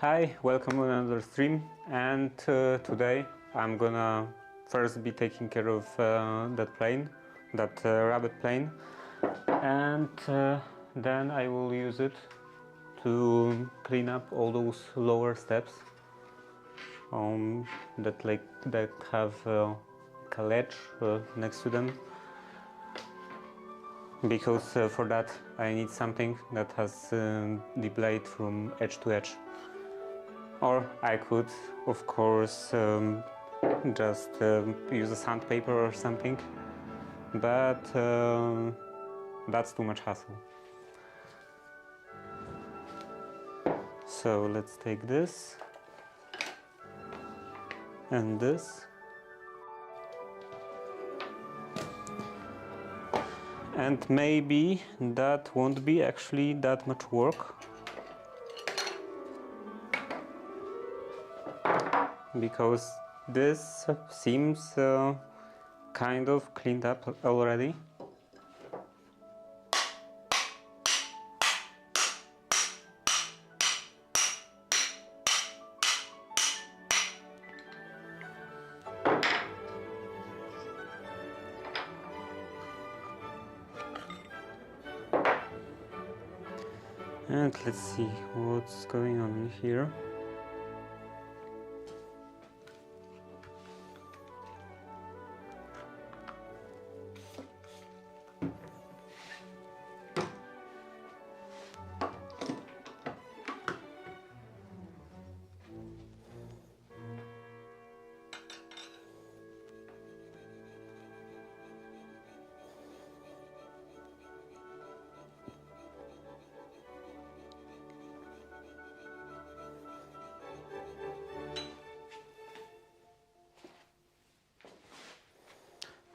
Hi, welcome to another stream, and today I'm gonna first be taking care of that plane, that rabbit plane, and then I will use it to clean up all those lower steps that have a ledge next to them, because for that I need something that has the blade from edge to edge. Or I could, of course, just use a sandpaper or something, but that's too much hassle. So let's take this and this, and maybe that won't be actually that much work, because this seems kind of cleaned up already. And let's see what's going on here.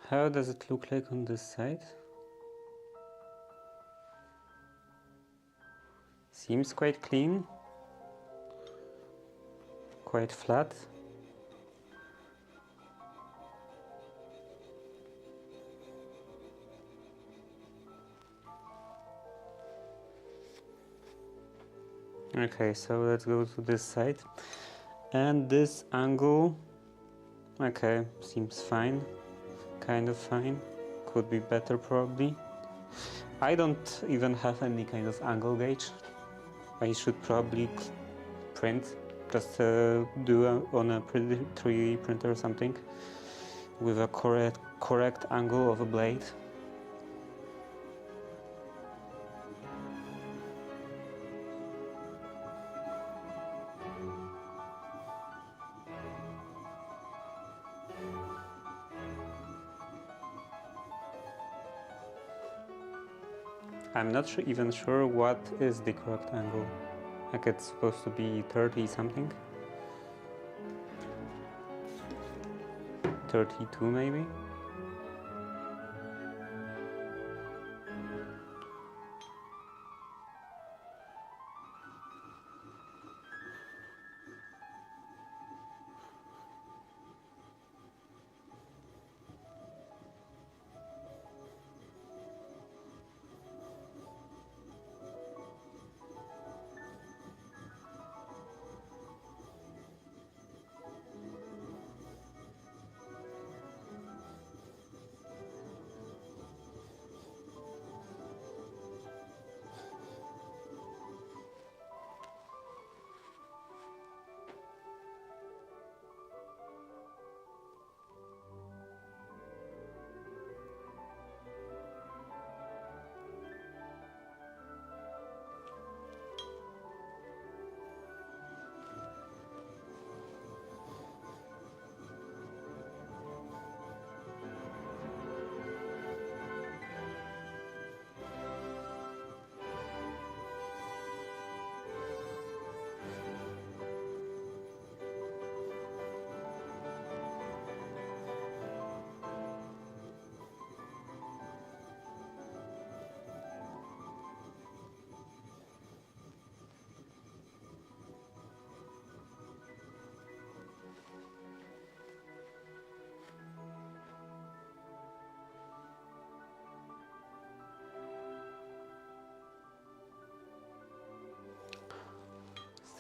How does it look like on this side? Seems quite clean, quite flat. Okay, so let's go to this side. And this angle, okay, seems fine, kind of fine, could be better probably. I don't even have any kind of angle gauge. I should probably print, just do on a 3D printer or something with a correct angle of a blade. I'm not even sure what is the correct angle. Like it's supposed to be 30 something. 32 maybe?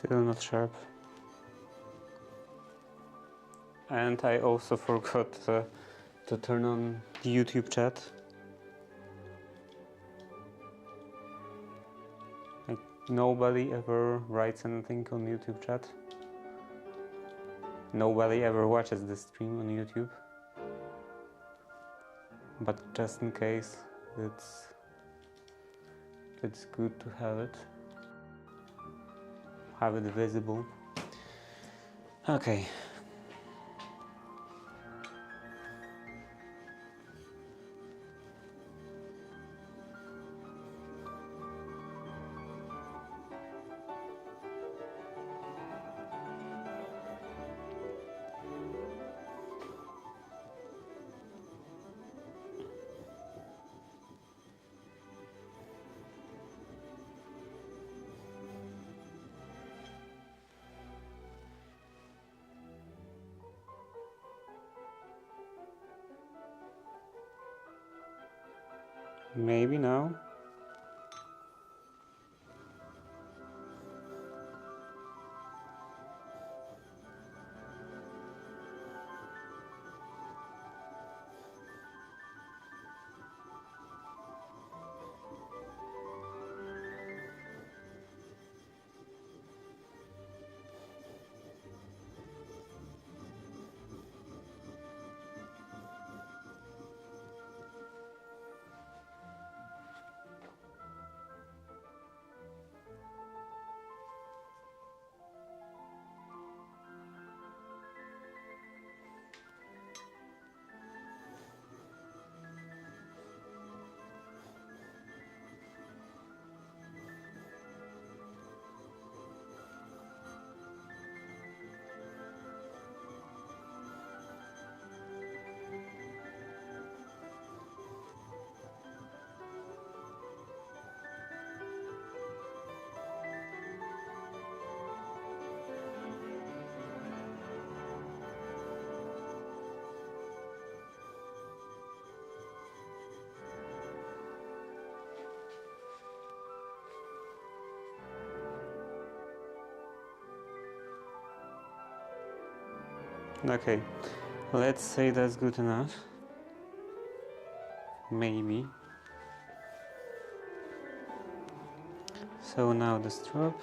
Still not sharp. And I also forgot to turn on the YouTube chat. Like, nobody ever writes anything on YouTube chat. Nobody ever watches this stream on YouTube. But just in case, it's good to have it visible. Okay. Maybe now. Okay, let's say that's good enough. Maybe. So now the strap.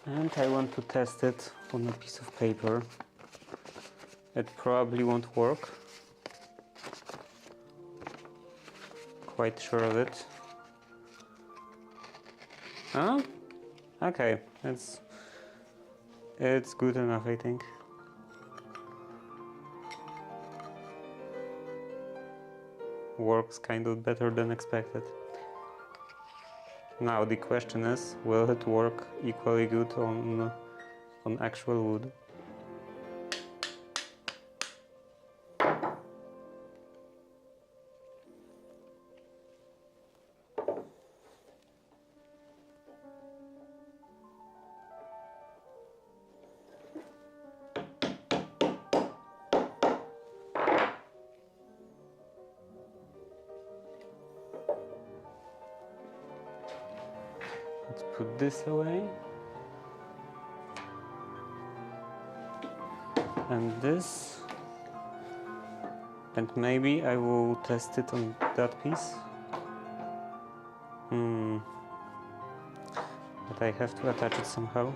And I want to test it on a piece of paper. It probably won't work. Quite sure of it. Huh? Okay, it's good enough, I think. Works kind of better than expected. Now the question is, will it work equally good on actual wood? Let's put this away. and this, and maybe I will test it on that piece. But I have to attach it somehow.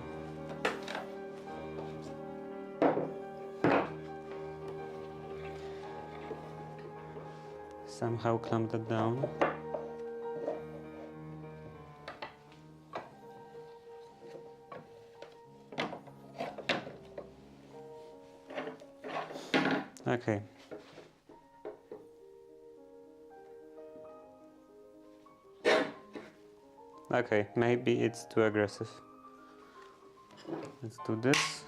Somehow clamp that down. Okay. Okay, maybe it's too aggressive. Let's do this.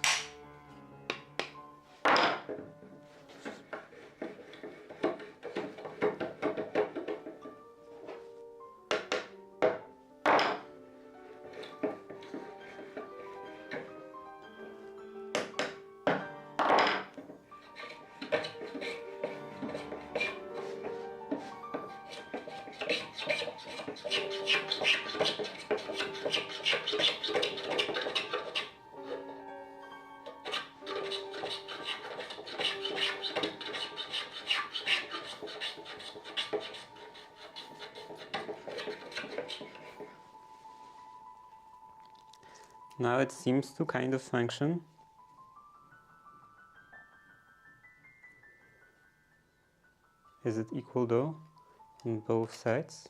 Now it seems to kind of function. Is it equal though on both sides?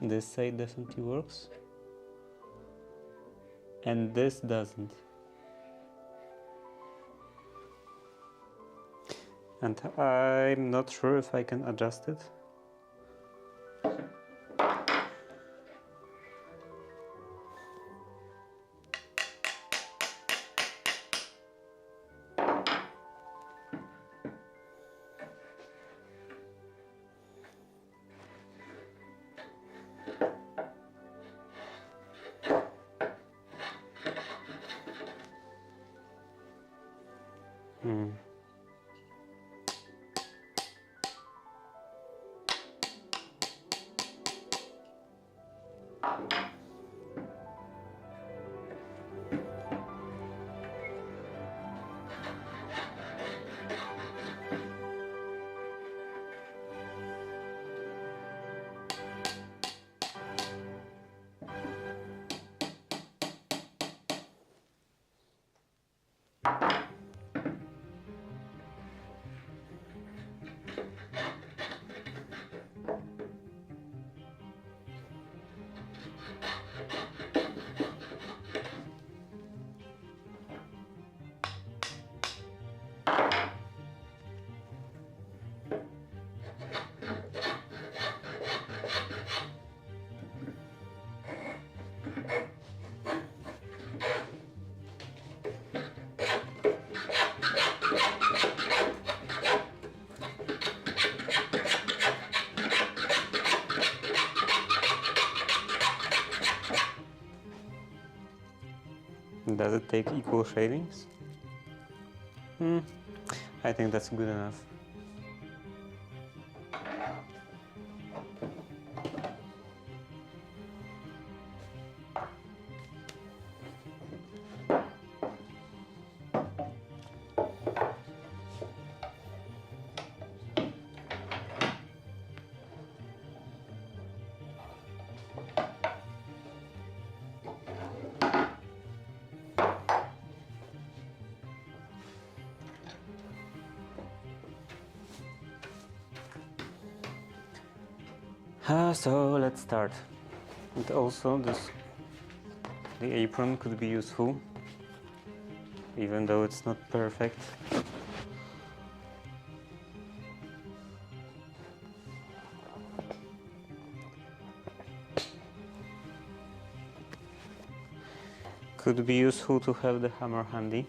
This side definitely works, and this doesn't. And I'm not sure if I can adjust it. Does it take equal shavings? I think that's good enough. So let's start. And also the apron could be useful, even though it's not perfect. Could be useful to have the hammer handy.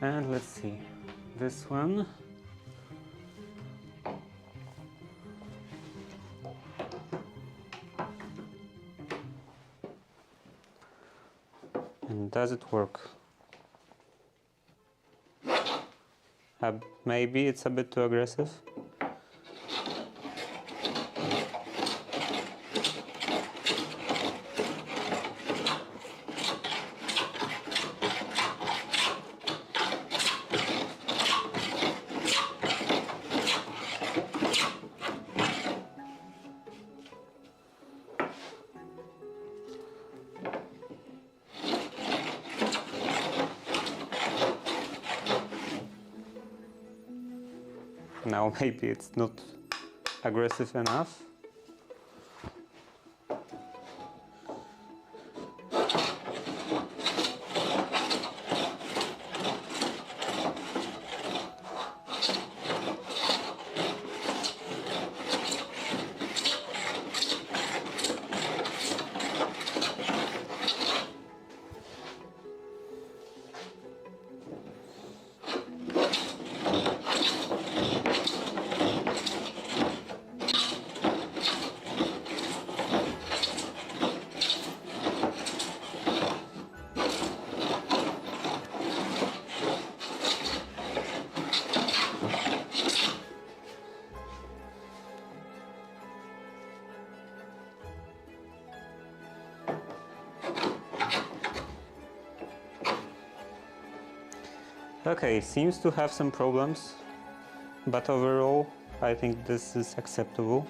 And let's see, this one. And does it work? Maybe it's a bit too aggressive. Now maybe it's not aggressive enough. Okay, seems to have some problems, but overall I think this is acceptable.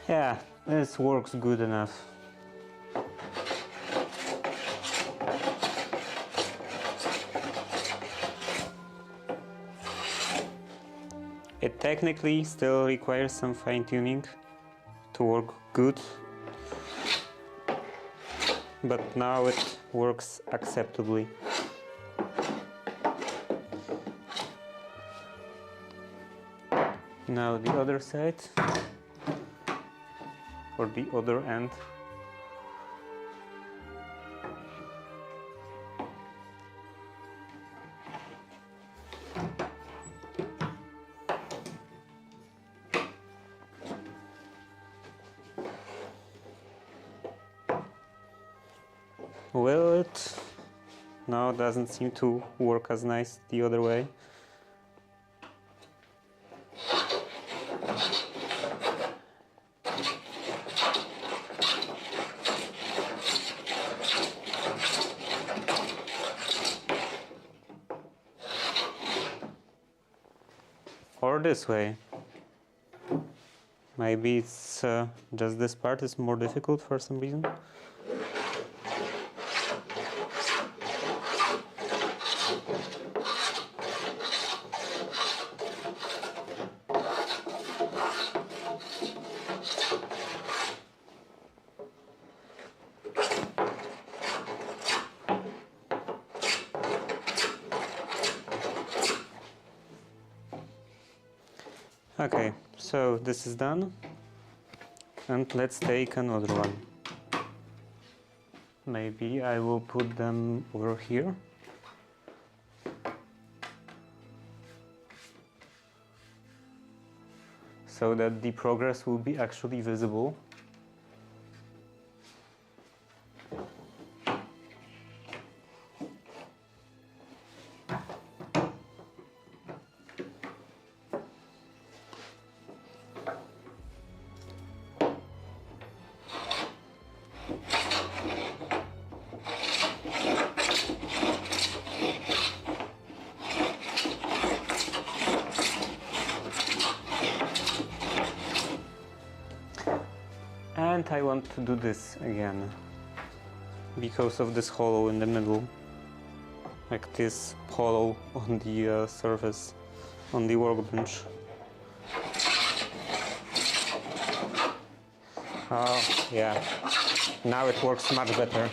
Yeah, this works good enough. It technically still requires some fine-tuning to work good, but now it works acceptably. Now the other side, or the other end. Well, it now doesn't seem to work as nice the other way. Or this way. Maybe it's just this part is more difficult for some reason. Okay, so this is done, and let's take another one. Maybe I will put them over here. So that the progress will be actually visible. And I want to do this again because of this hollow in the middle, like this hollow on the surface, on the workbench. Oh, yeah, now it works much better.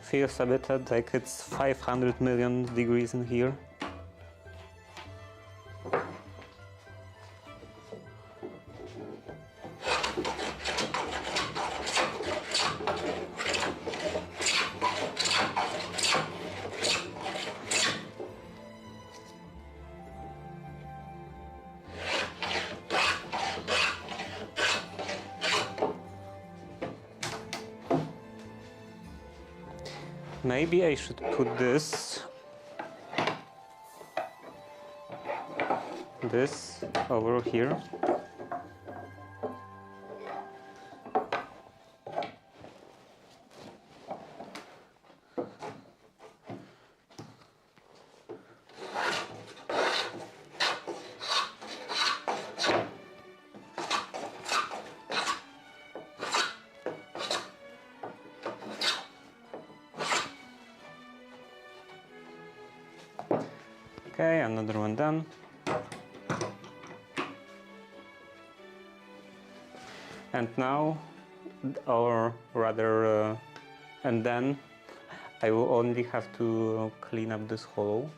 Feels a bit like it's 500 million degrees in here. Maybe I should put this this over here. Okay, another one done. And now, or rather, and then I will only have to clean up this hollow.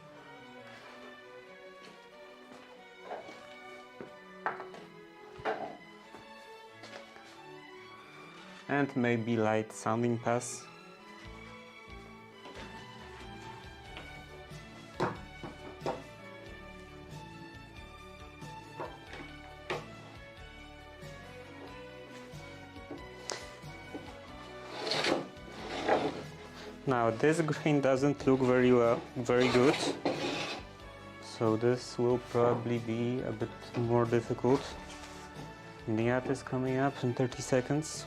And maybe light sounding pass. Now this grain doesn't look very good, so this will probably be a bit more difficult. Niat is coming up in 30 seconds.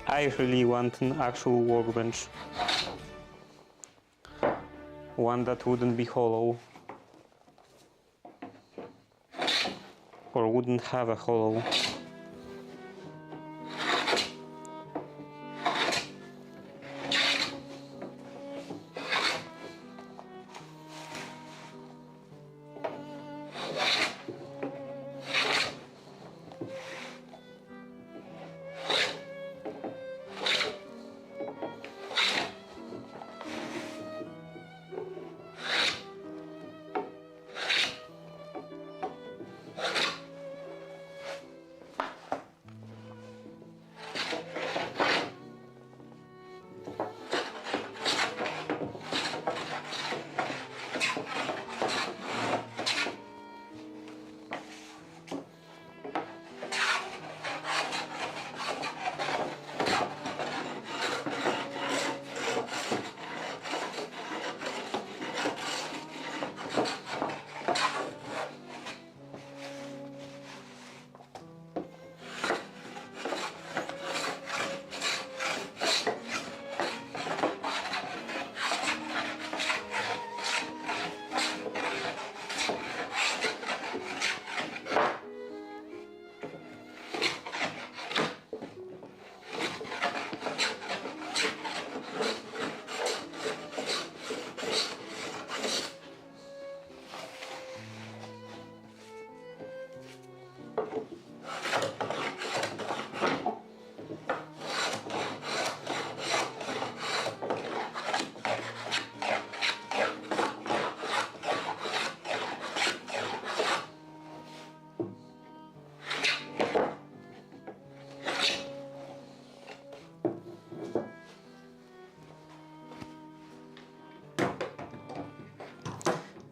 I really want an actual workbench. One that wouldn't be hollow. Or wouldn't have a hollow.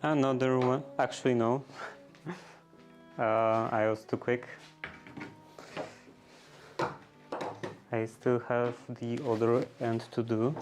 Another one, actually no, I was too quick. I still have the other end to do.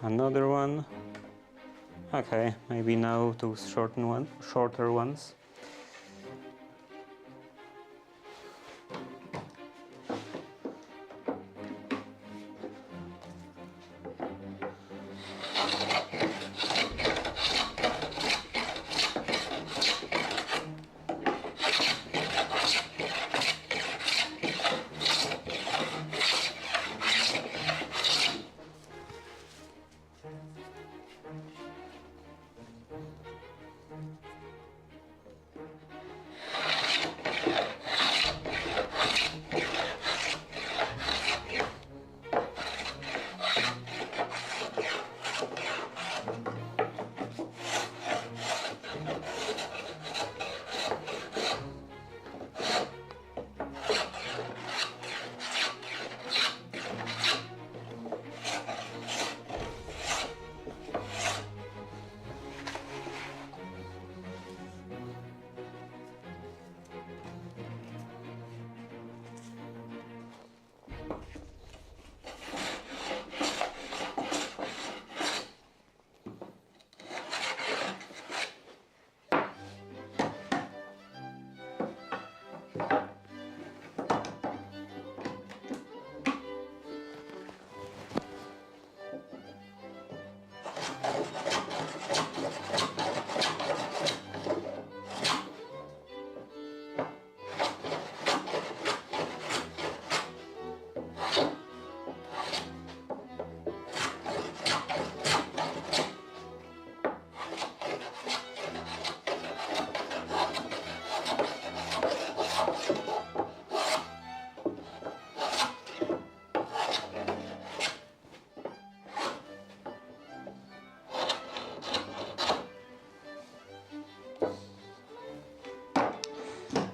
Another one. Okay, maybe now those shorter ones.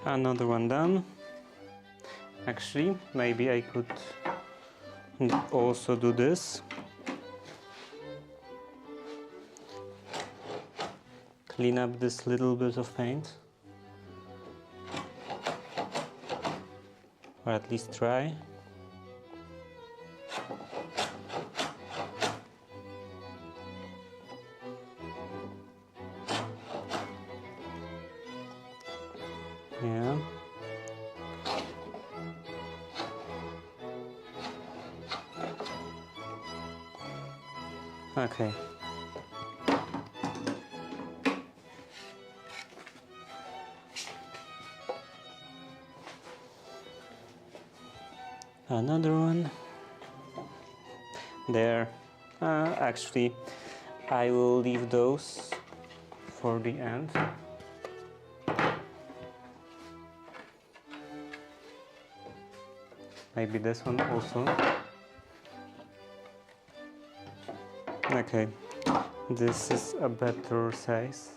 Another one done. Actually, maybe I could also do this. Clean up this little bit of paint. Or at least try. Yeah. Okay. Another one. There. Actually, I will leave those for the end. Maybe this one also. Okay, this is a better size.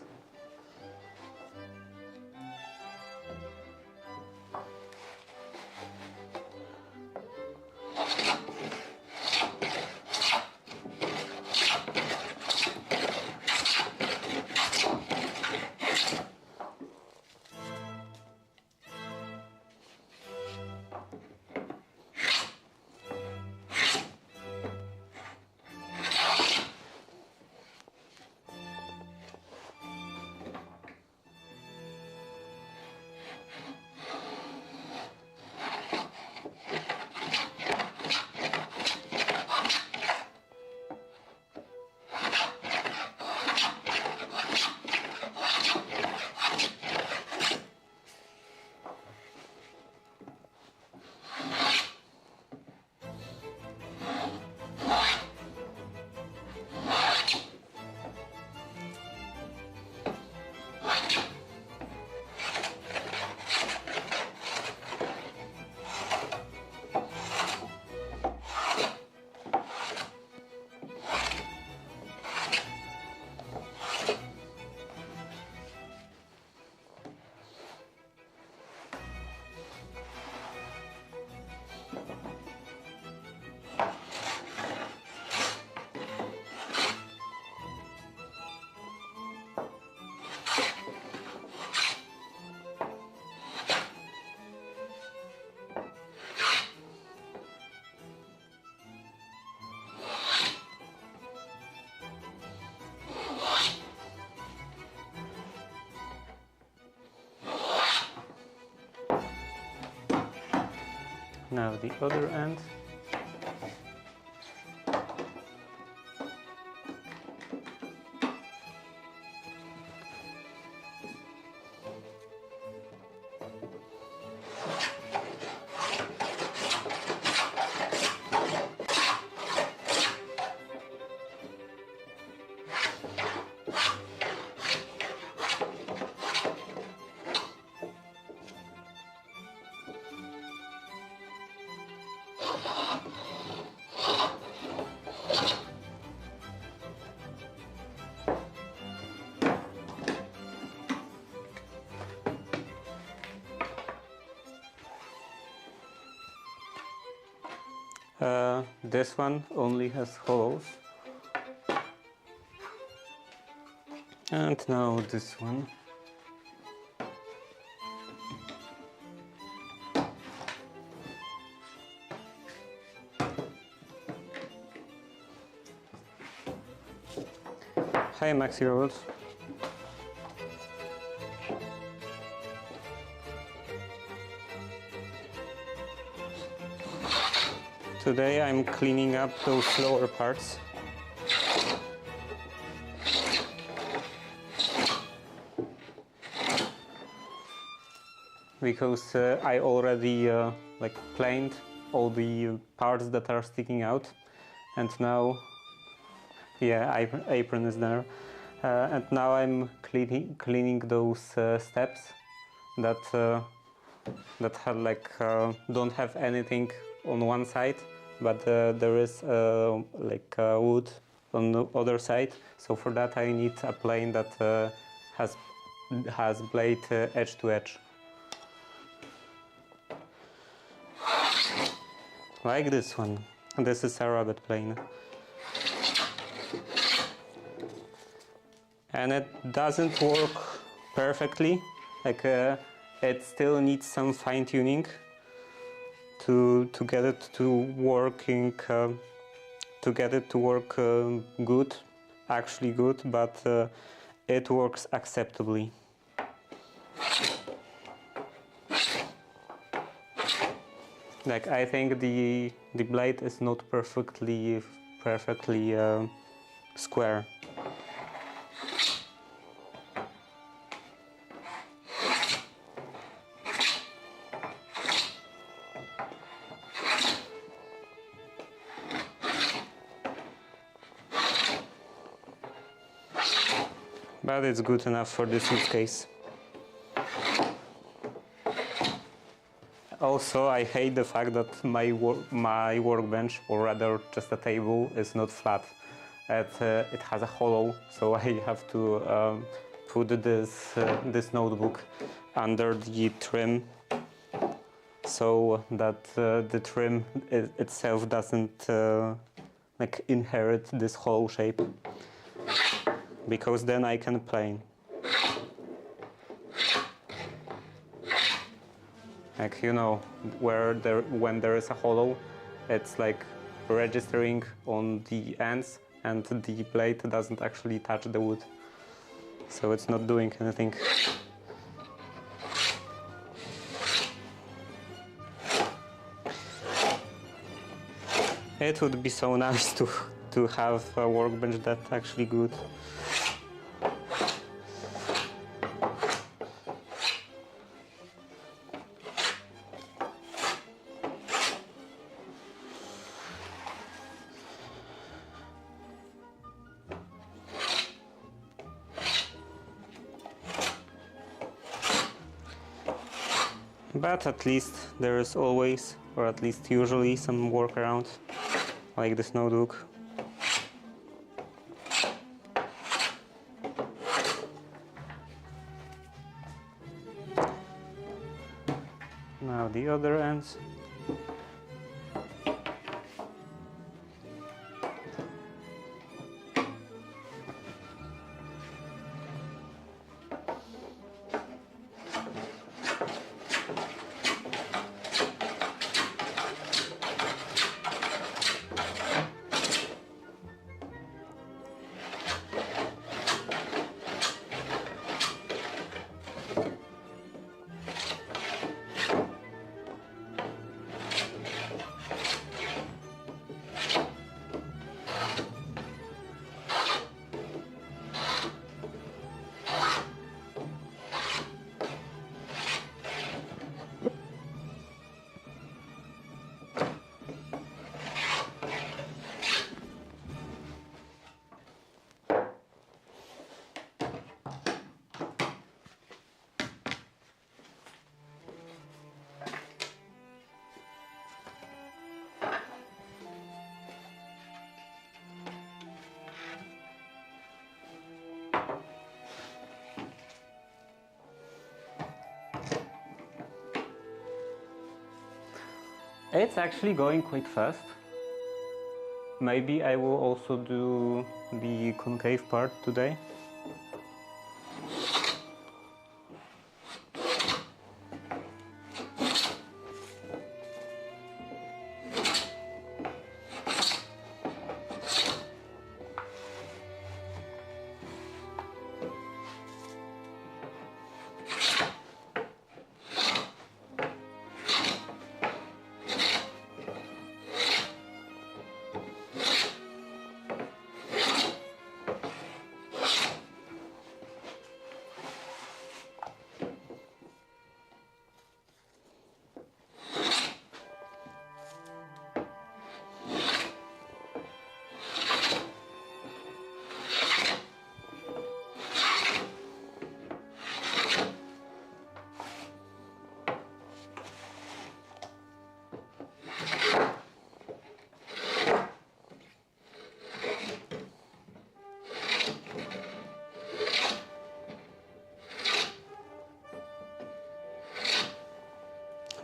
Now the other end. This one only has hollows. And now this one. Hi Maxi Robot. Today I'm cleaning up those lower parts. Because I already like planed all the parts that are sticking out, and now, yeah, apron is there, and now I'm cleaning those steps that that have like don't have anything on one side, but there is like wood on the other side. So for that I need a plane that has blade edge to edge. Like this one. This is a rabbet plane. And it doesn't work perfectly. Like it still needs some fine-tuning to get it to working good, actually good, but it works acceptably. Like I think the blade is not perfectly square. But it's good enough for this use case. Also, I hate the fact that my workbench, or rather just a table, is not flat. It has a hollow, so I have to put this notebook under the trim, so that the trim itself doesn't like inherit this hollow shape, because then I can plane. Like, you know, when there is a hollow, it's like registering on the ends, and the blade doesn't actually touch the wood, so it's not doing anything. It would be so nice to have a workbench that's actually good. But at least there is always, or at least usually, some workaround, like this notebook. Now the other ends. It's actually going quite fast. Maybe I will also do the concave part today.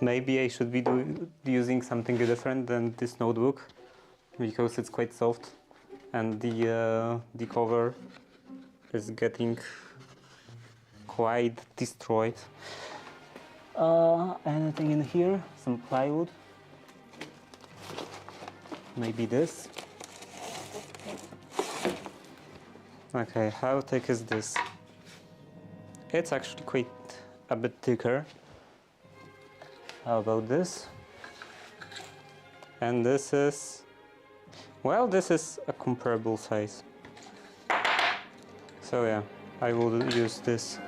Maybe I should be using something different than this notebook, because it's quite soft and the cover is getting quite destroyed. Anything in here? Some plywood? Maybe this? Okay, how thick is this? It's actually quite a bit thicker. How about this? And this is, well, this is a comparable size. So yeah, I will use this.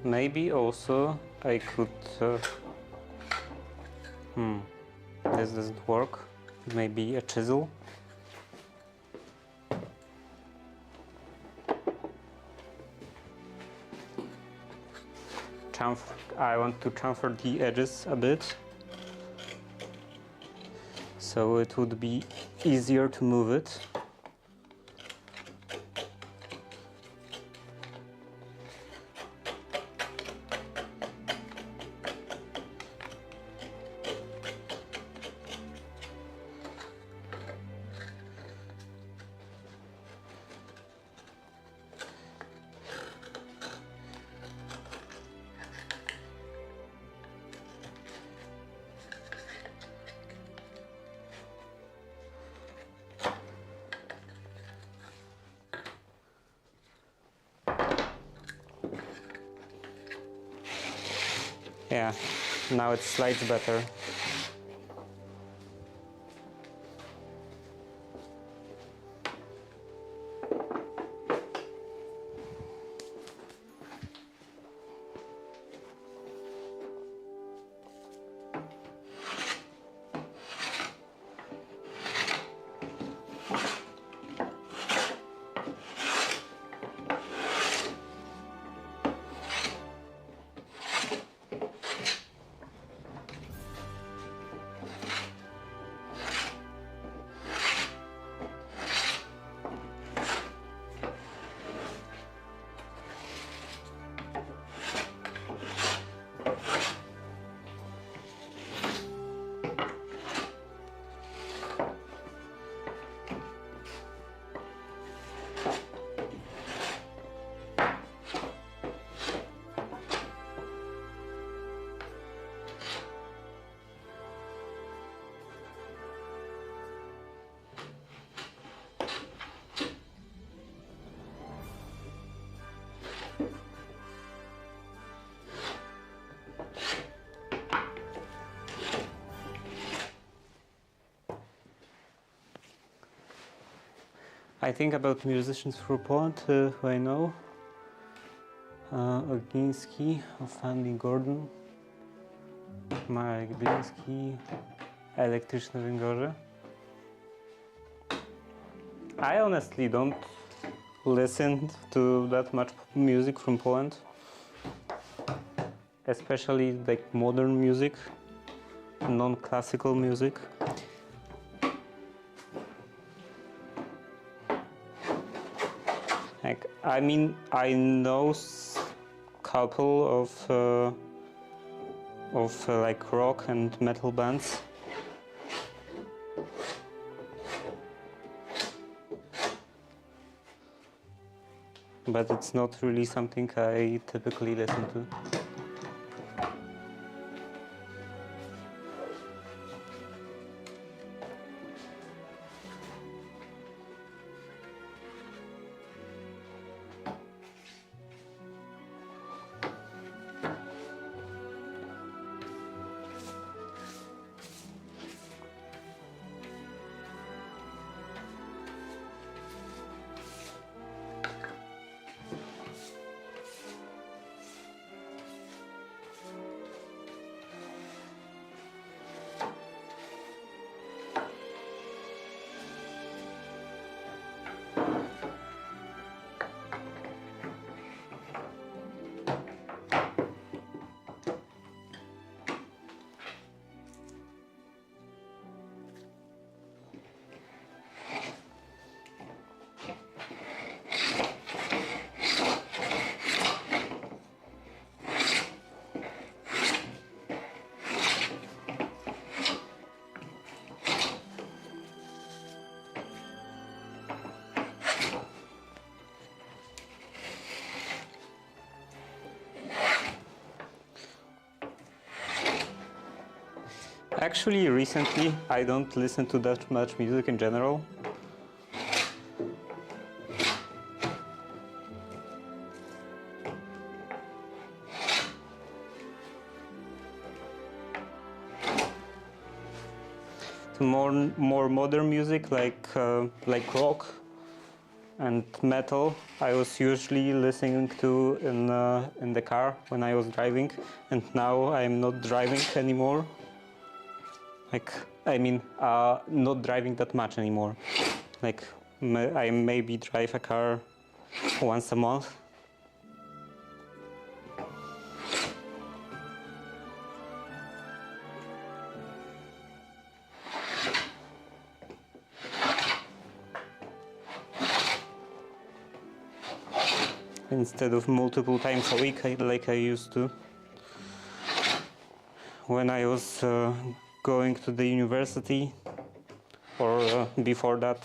Maybe also I could... this doesn't work. Maybe a chisel. I want to chamfer the edges a bit, so it would be easier to move it. Yeah, now it slides better. I think about musicians from Poland who I know. Ogiński, Fanny Gordon, Marek Bliński, Elektryczne Węgorze. I honestly don't listen to that much music from Poland, especially like modern music, non-classical music. Like, I mean, I know couple of like rock and metal bands. But it's not really something I typically listen to. Actually, recently, I don't listen to that much music in general. To more modern music, like rock and metal, I was usually listening to in the car when I was driving, and now I'm not driving anymore. Like, I mean, not driving that much anymore. Like, I maybe drive a car once a month. Instead of multiple times a week, like I used to. When I was going to the university, or before that,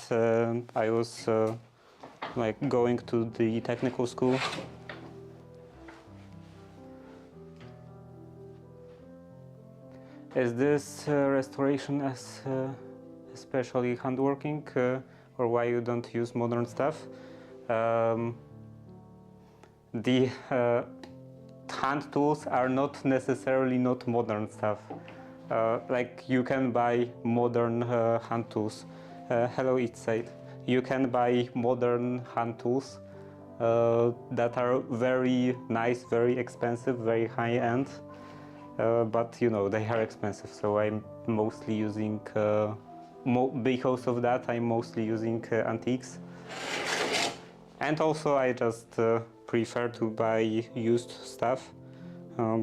I was like going to the technical school. Is this restoration as especially handworking, or why you don't use modern stuff? The hand tools are not necessarily not modern stuff. Like, you can buy modern hand tools. Hello, Eastside. You can buy modern hand tools that are very nice, very expensive, very high-end. But you know, they are expensive, so I'm mostly using, because of that, I'm mostly using antiques. And also I just prefer to buy used stuff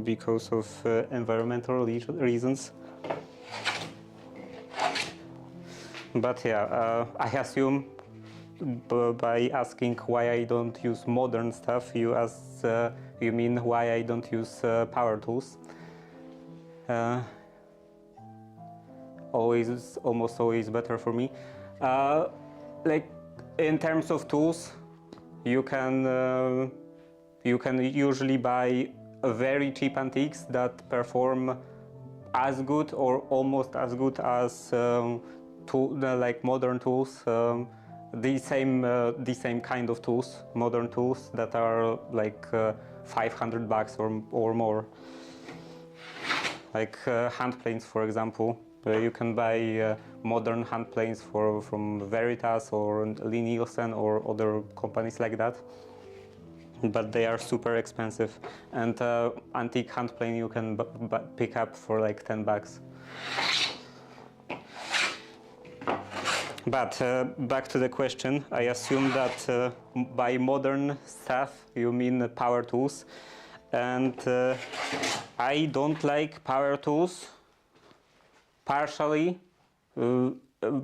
because of environmental reasons. But yeah, I assume by asking why I don't use modern stuff, you mean why I don't use power tools. Almost always better for me. Like, in terms of tools, you can usually buy very cheap antiques that perform as good or almost as good as like modern tools. The same kind of tools, modern tools that are like $500 or more. Like hand planes, for example, You can buy modern hand planes from Veritas or Lee Nielsen or other companies like that, but they are super expensive. And antique hand plane you can pick up for like $10. But back to the question, I assume that by modern stuff you mean power tools, and I don't like power tools, partially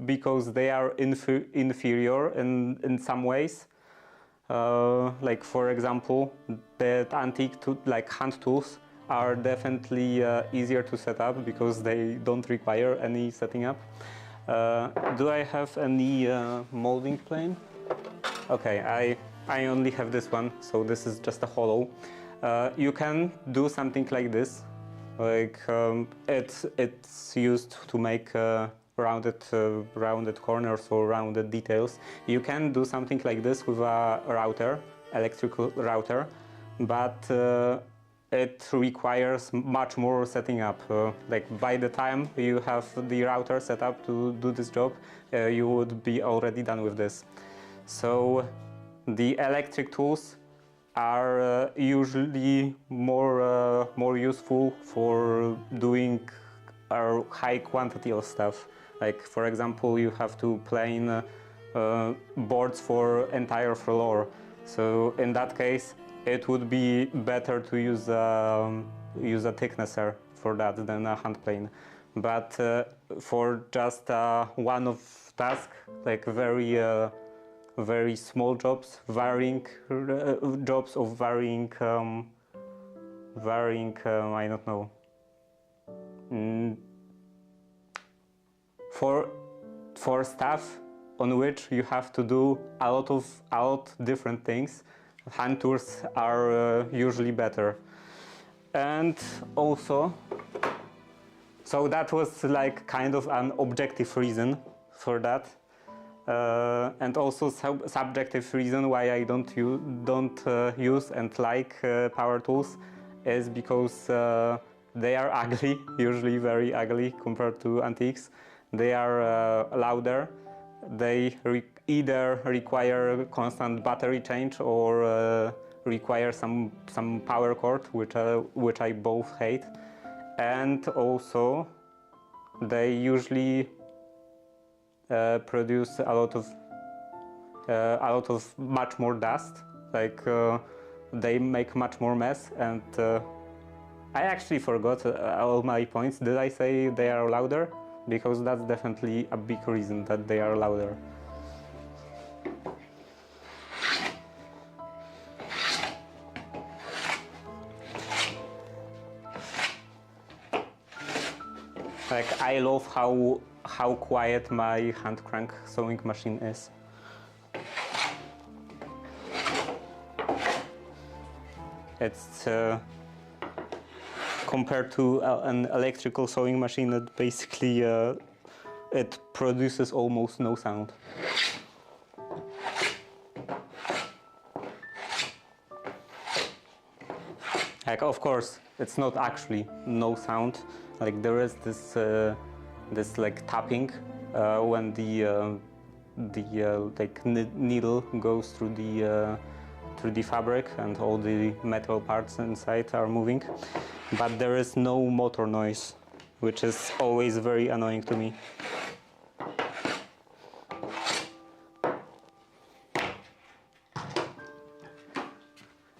because they are inferior in some ways. Like for example, the antique like hand tools are definitely easier to set up because they don't require any setting up. Do I have any molding plane? Okay, I only have this one, so this is just a hollow. You can do something like this, like it's used to make rounded corners or rounded details. You can do something like this with a router, electrical router, but it requires much more setting up. Like by the time you have the router set up to do this job, you would be already done with this. So the electric tools are usually more useful for doing a high quantity of stuff. Like for example, you have to plane boards for entire floor. So in that case, it would be better to use a thicknesser for that than a hand plane. But for just one-off task, like very small jobs, varying jobs of varying I don't know. For stuff on which you have to do a lot different things, hand tools are usually better. And also, so that was like kind of an objective reason for that. And also subjective reason why I don't use and like power tools is because they are ugly, usually very ugly compared to antiques. They are louder. They either require constant battery change or require some power cord, which I both hate. And also, they usually produce a lot of much more dust. Like they make much more mess. And I actually forgot all my points. Did I say they are louder? Because that's definitely a big reason that they are louder. Like I love how quiet my hand crank sewing machine is. It's compared to an electrical sewing machine that basically it produces almost no sound. Like of course, it's not actually no sound. Like there is this like tapping when the like needle goes through the fabric and all the metal parts inside are moving, but there is no motor noise, which is always very annoying to me.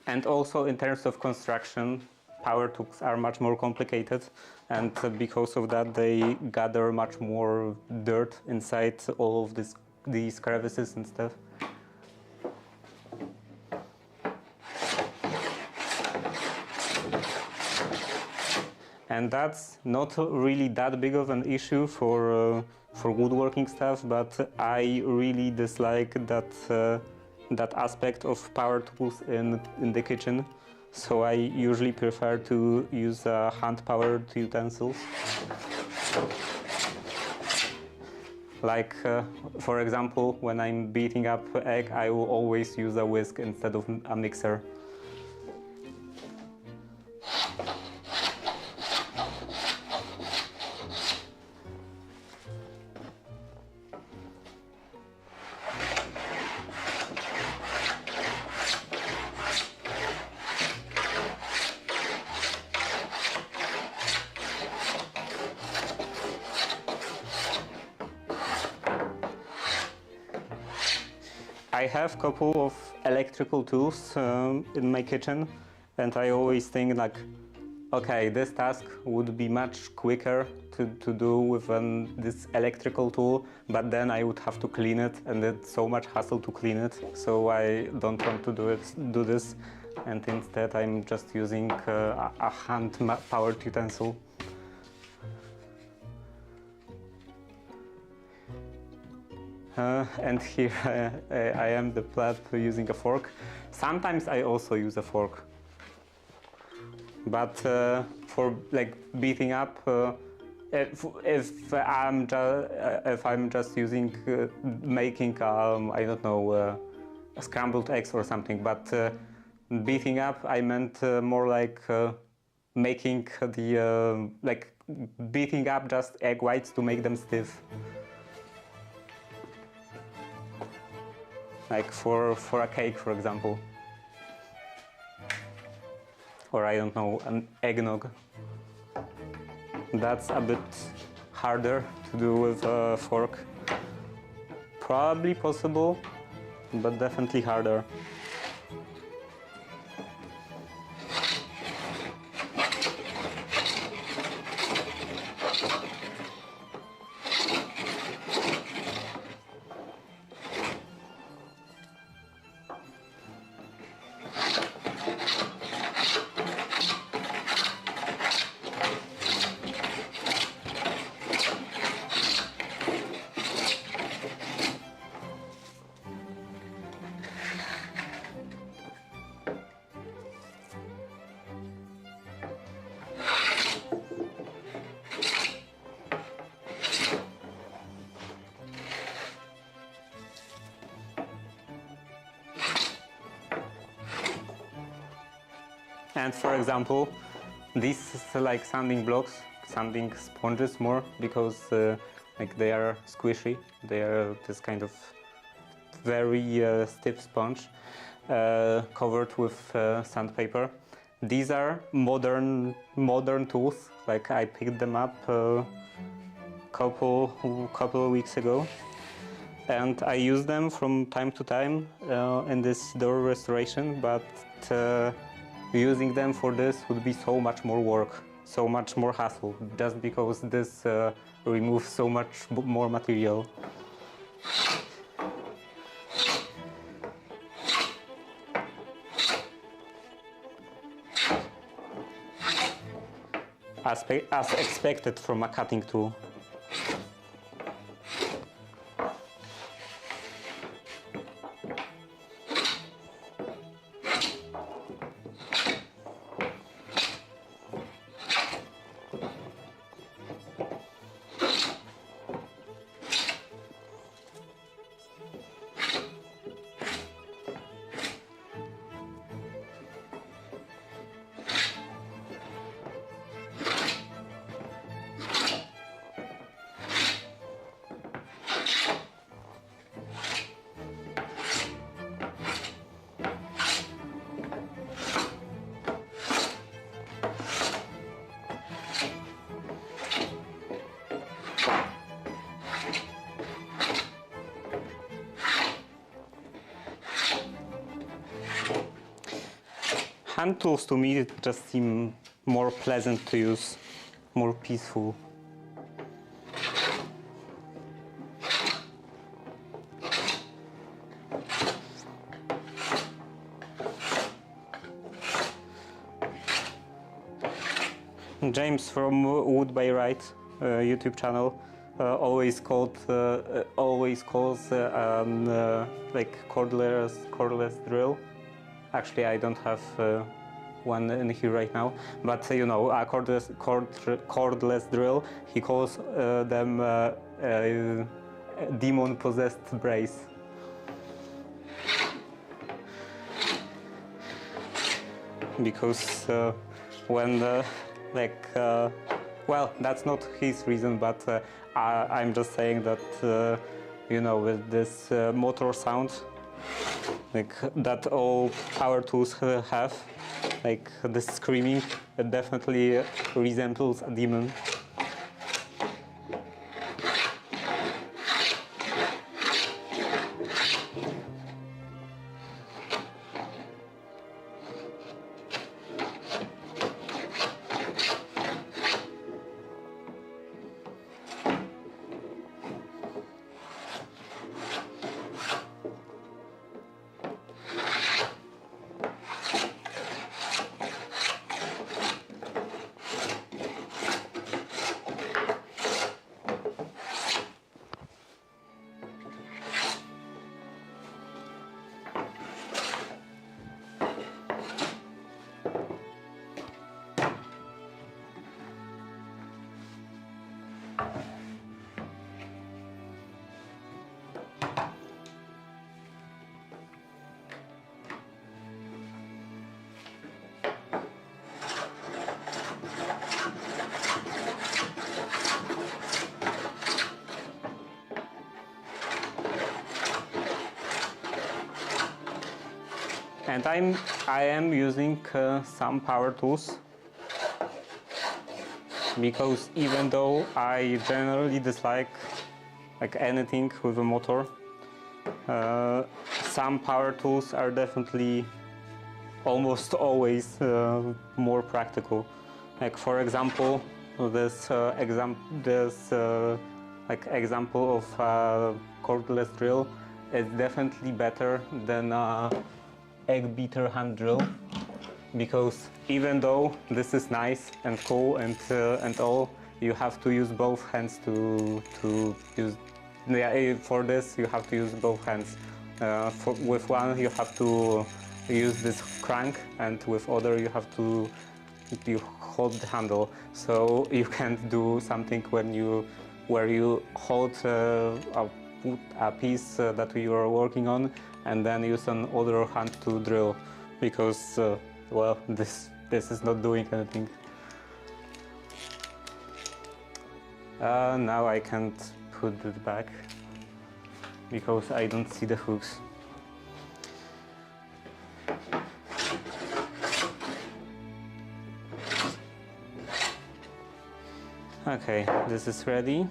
And also in terms of construction, power tools are much more complicated, and because of that they gather much more dirt inside all of these crevices and stuff. And that's not really that big of an issue for woodworking stuff, but I really dislike that aspect of power tools in the kitchen. So I usually prefer to use hand-powered utensils. Like, for example, when I'm beating up egg, I will always use a whisk instead of a mixer. I have a couple of electrical tools in my kitchen, and I always think like, okay, this task would be much quicker to do with this electrical tool, but then I would have to clean it, and it's so much hassle to clean it. So I don't want to do this, and instead I'm just using a hand-powered utensil. And here I am the plat using a fork. Sometimes I also use a fork, but for like beating up, if I'm just using making I don't know scrambled eggs or something, but beating up I meant more like making the like beating up just egg whites to make them stiff. Like for a cake, for example. Or I don't know, an eggnog. That's a bit harder to do with a fork. Probably possible, but definitely harder. And for example, these like sanding blocks, sanding sponges more, because like they are squishy. They are this kind of very stiff sponge covered with sandpaper. These are modern tools. Like I picked them up couple of weeks ago, and I use them from time to time in this door restoration. But using them for this would be so much more work, so much more hassle, just because this removes so much more material. As expected from a cutting tool. Hand tools to me just seem more pleasant to use, more peaceful. James from Wood by Right YouTube channel always calls like cordless drill. Actually, I don't have one in here right now, but you know, a cordless drill. He calls them demon-possessed brace. Because when well, that's not his reason, but I'm just saying that you know, with this motor sound, like that all power tools have, like this screaming, it definitely resembles a demon. And I am using some power tools, because even though I generally dislike anything with a motor, some power tools are definitely almost always more practical. Like for example, this example of cordless drill is definitely better than egg beater hand drill, because even though this is nice and cool and all, you have to use both hands to use. Yeah, for this you have to use both hands. With one you have to use this crank, and with other you have to hold the handle. So you can't do something where you hold a piece that you are working on and then use an other hand to drill, because well, this is not doing anything. Now I can't put it back because I don't see the hooks. Okay, this is ready.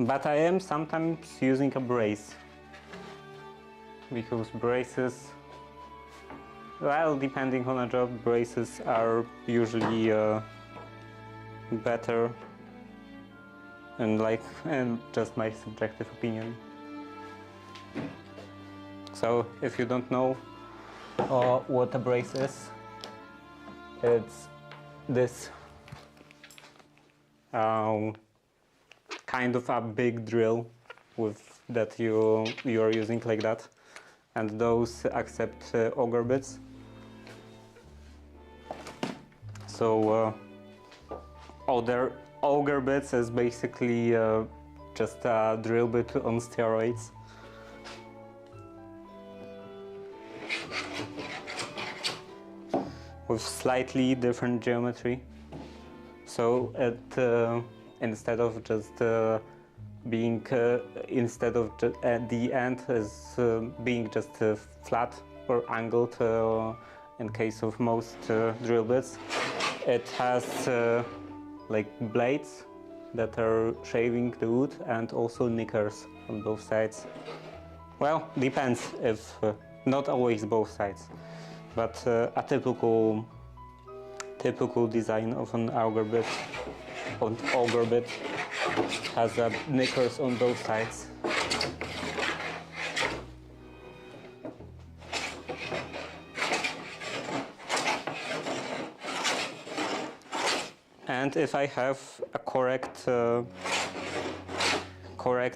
But I am sometimes using a brace, because braces, well, depending on a job, braces are usually better, and just my subjective opinion. So if you don't know what a brace is, it's this kind of a big drill that you are using like that, and those accept auger bits. So other auger bits is basically just a drill bit on steroids. With slightly different geometry. So instead of just being at the end as being just flat or angled in case of most drill bits, it has like blades that are shaving the wood, and also nickers on both sides. Well, depends, if not always both sides, but a typical design of an auger bit has nickers on both sides. And if I have a correct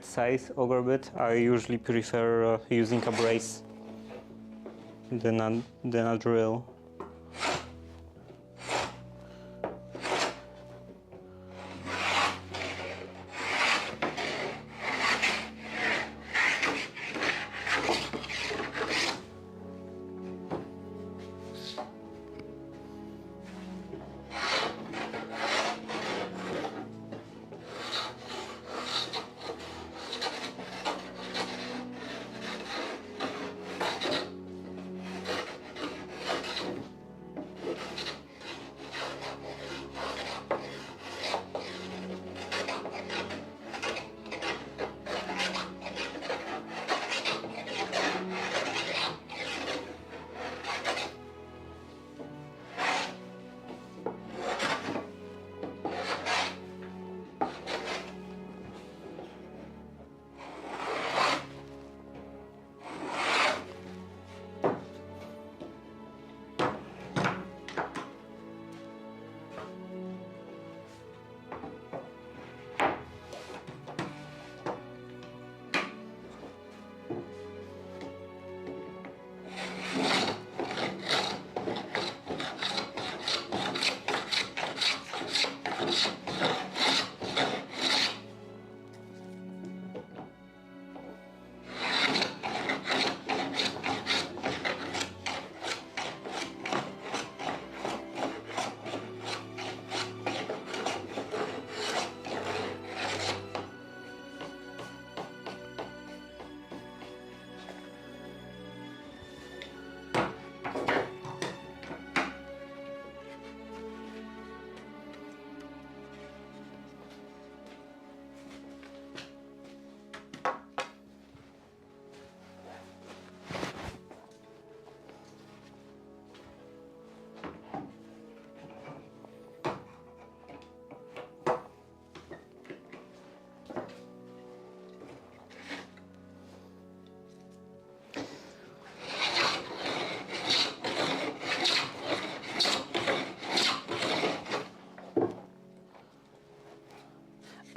size auger bit, I usually prefer using a brace than a drill.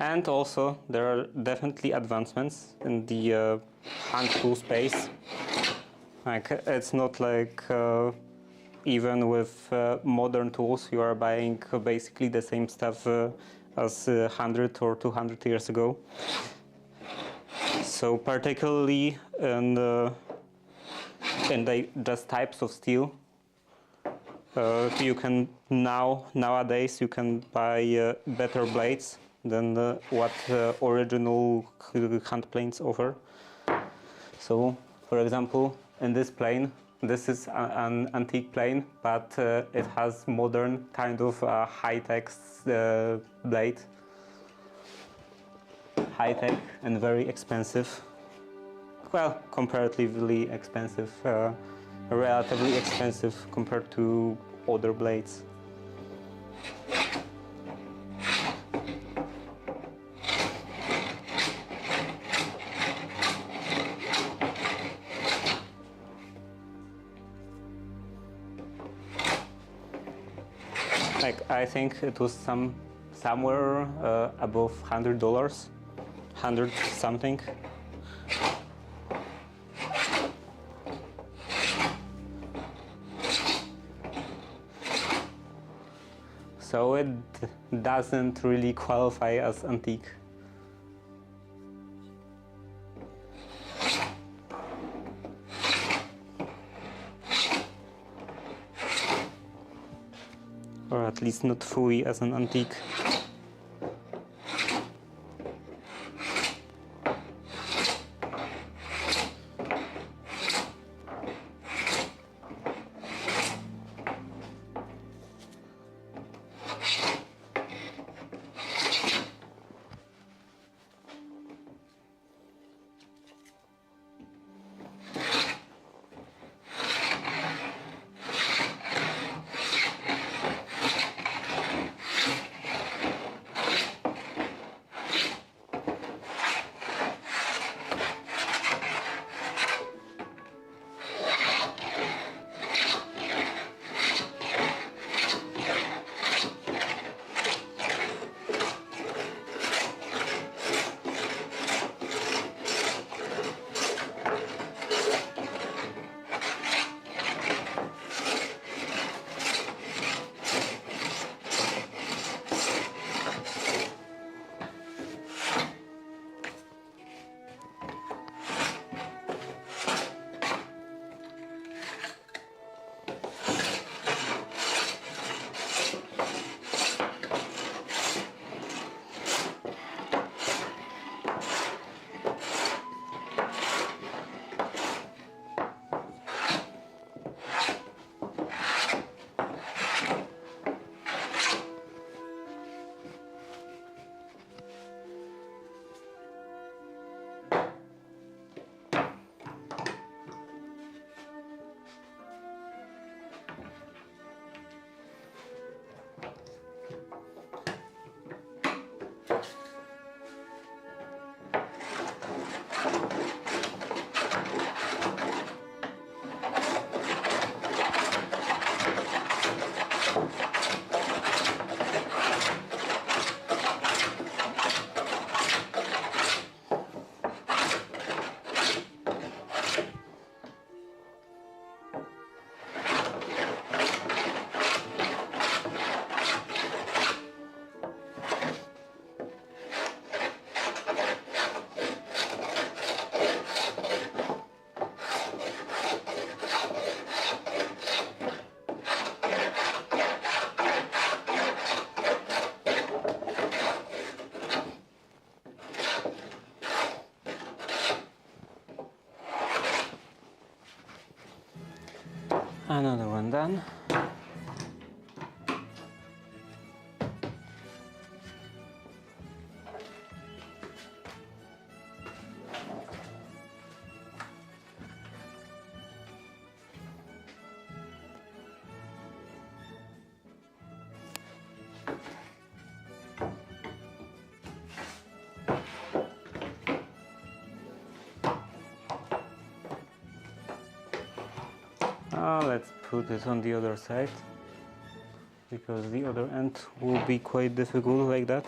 And also there are definitely advancements in the hand tool space. Like it's not like even with modern tools you are buying basically the same stuff as 100 or 200 years ago. So particularly in the just types of steel, you can nowadays you can buy better blades than what original hand planes offer. So, for example, in this plane, this is an antique plane, but it has modern kind of high-tech blade. High-tech and very expensive. Well, comparatively expensive, relatively expensive compared to other blades. Like I think it was somewhere above $100, 100 something. So it doesn't really qualify as antique. Or at least not fully as an antique. Another one done. Let's put it on the other side, because the other end will be quite difficult like that.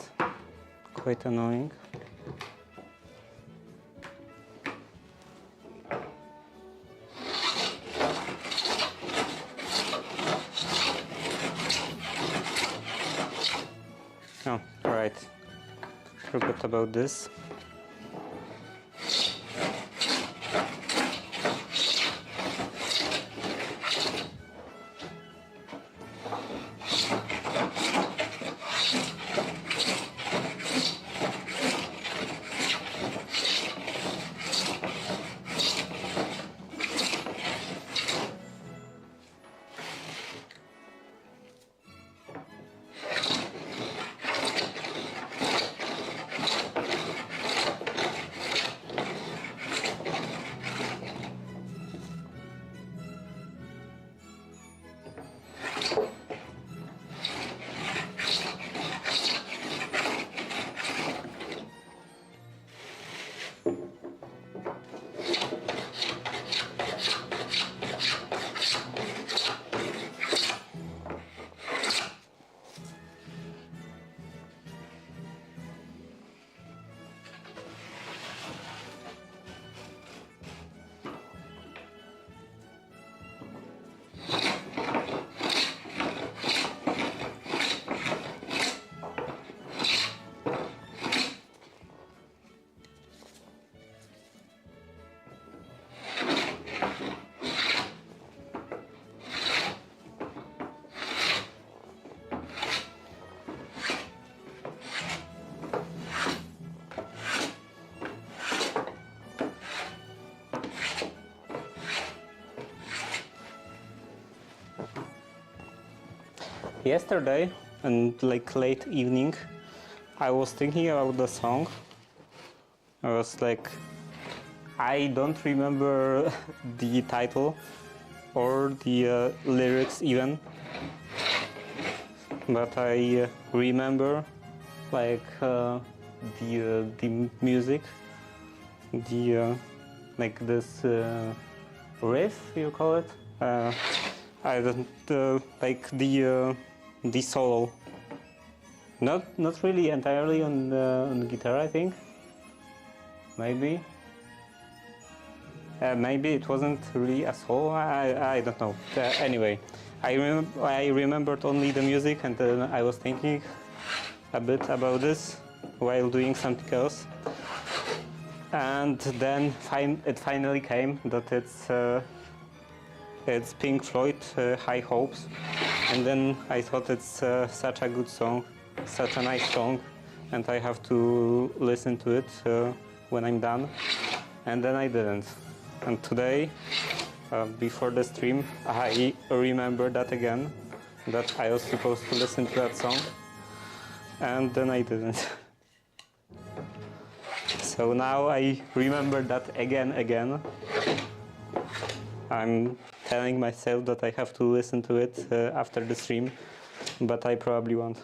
quite annoying. Oh, right. Forgot about this. Yesterday, and like late evening, I was thinking about the song. I was like, I don't remember the title or the lyrics even, but I remember like the music, the like this riff, you call it. I don't like the solo. Not really entirely on the guitar, I think. Maybe. Maybe it wasn't really a solo. I don't know. Anyway, I remembered only the music, and then I was thinking a bit about this while doing something else. And then it finally came that it's Pink Floyd, High Hopes, and then I thought it's such a good song, such a nice song, and I have to listen to it when I'm done, and then I didn't. And today, before the stream, I remembered that again, that I was supposed to listen to that song, and then I didn't. So now I remember that again. I'm telling myself that I have to listen to it after the stream, but I probably won't.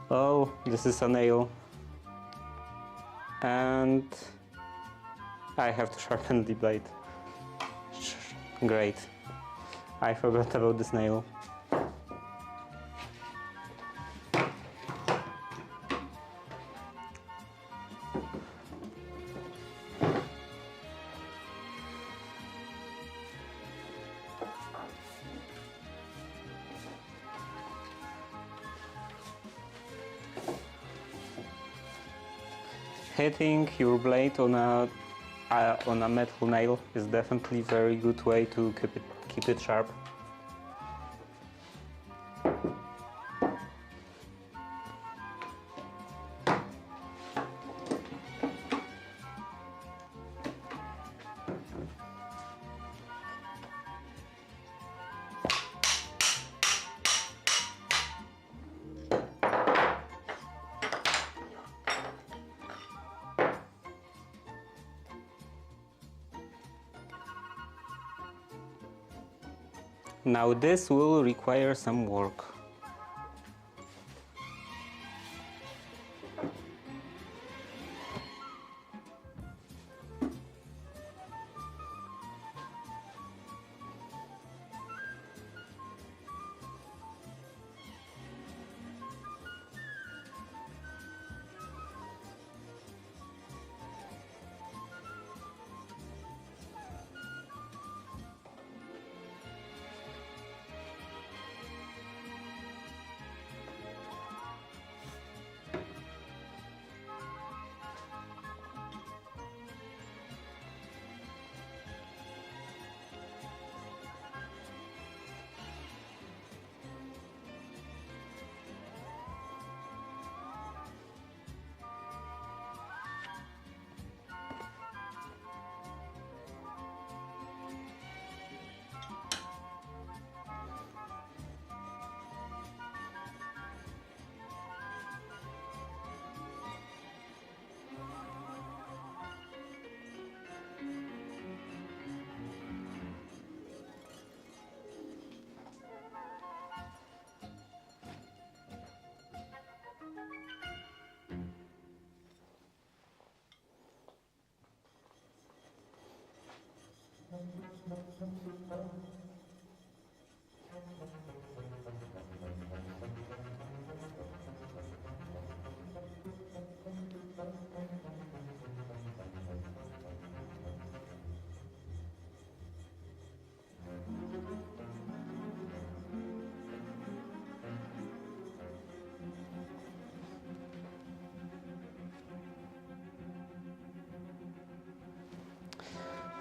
Oh, this is a nail. And I have to sharpen the blade. Great. I forgot about this nail. Hitting your blade on a metal nail is definitely a very good way to keep it sharp. Now this will require some work.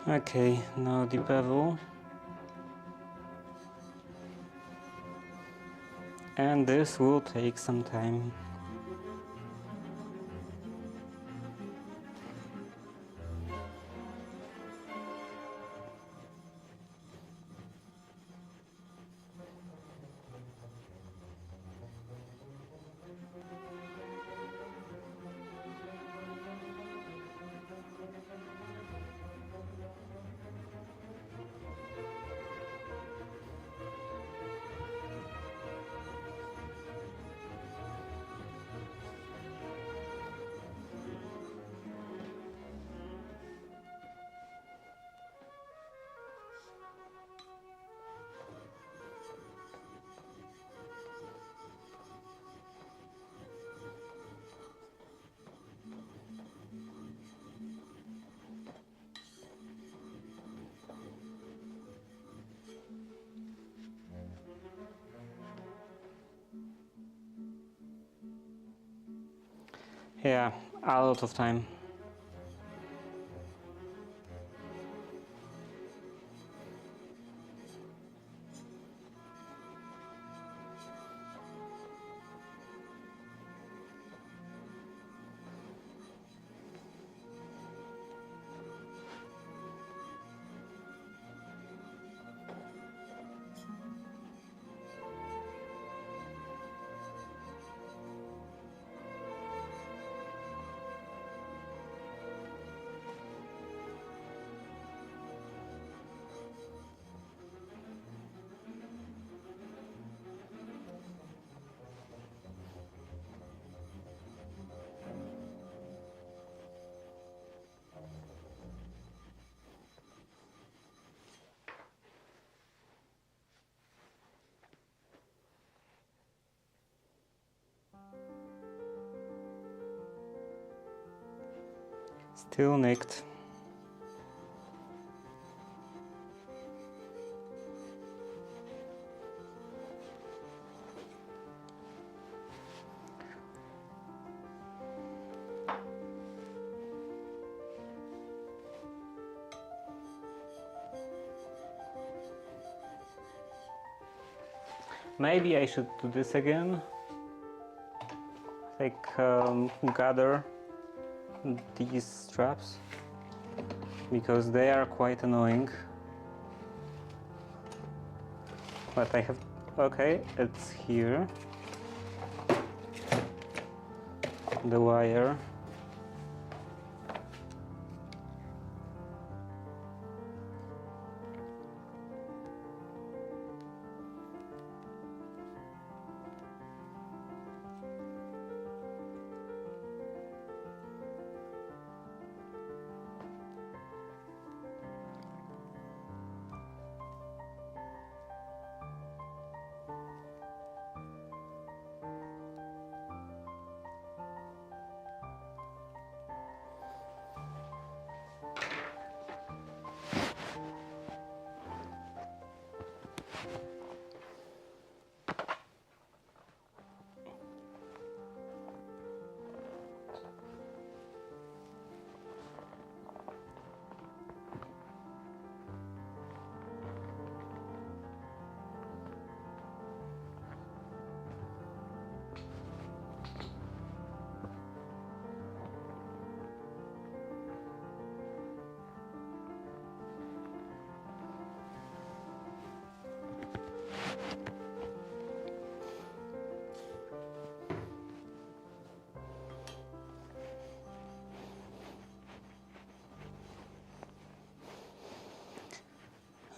Okay, now the bevel. And this will take some time. Yeah, a lot of time. Still nicked. Maybe I should do this again. Like gather these straps because they are quite annoying. But I have, okay, it's here. The wire.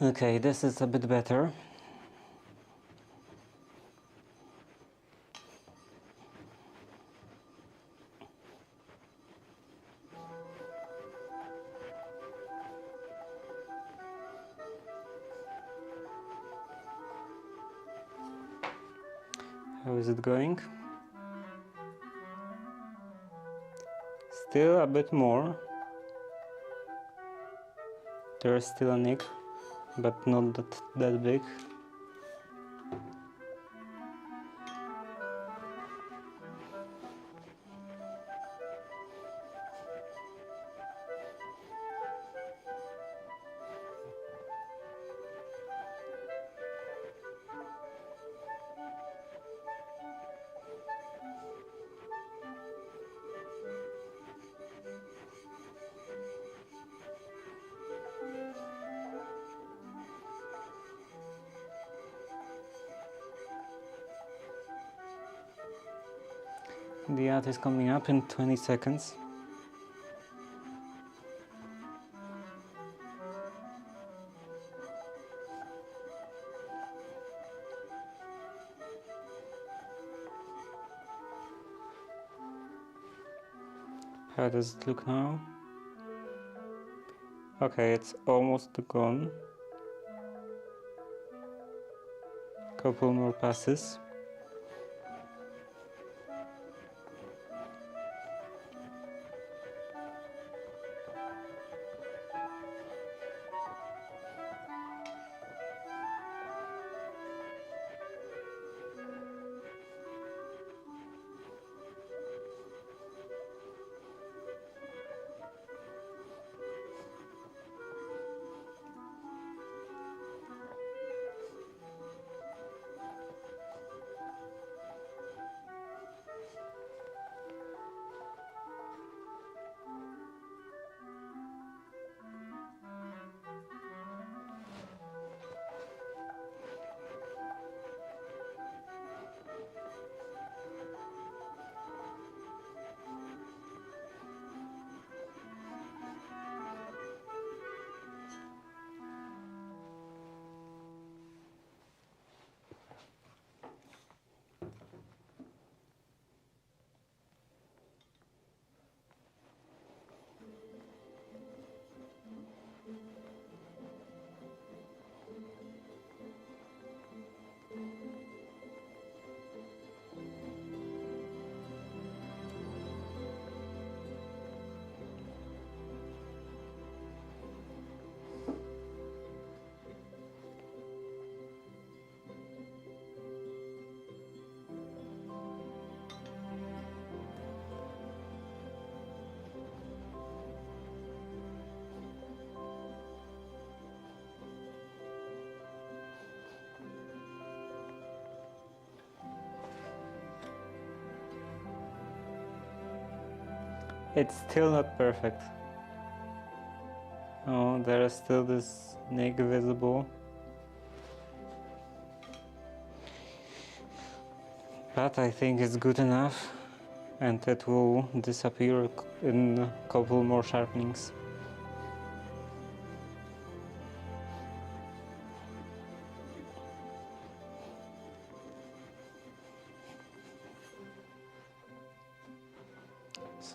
Okay, this is a bit better. How is it going? Still a bit more. There's still a nick, but not that big. The ad is coming up in 20 seconds. How does it look now? Okay, it's almost gone. Couple more passes. It's still not perfect. Oh, there is still this nick visible. But I think it's good enough, and it will disappear in a couple more sharpenings.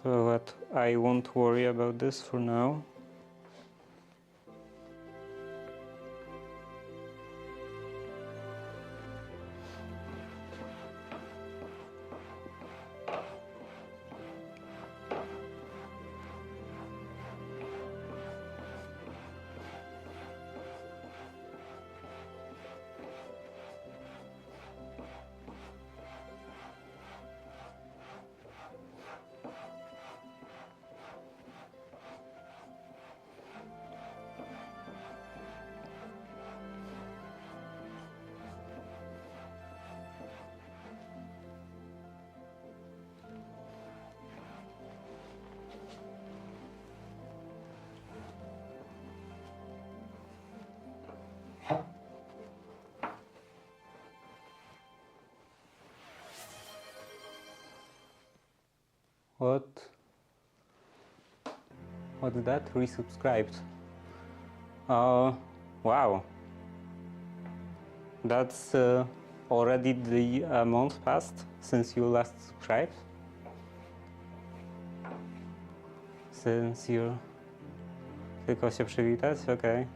So that I won't worry about this for now. What? What's that? Resubscribed. Wow. That's already the month passed since you last subscribed. Since you tylko się przywitać, okej.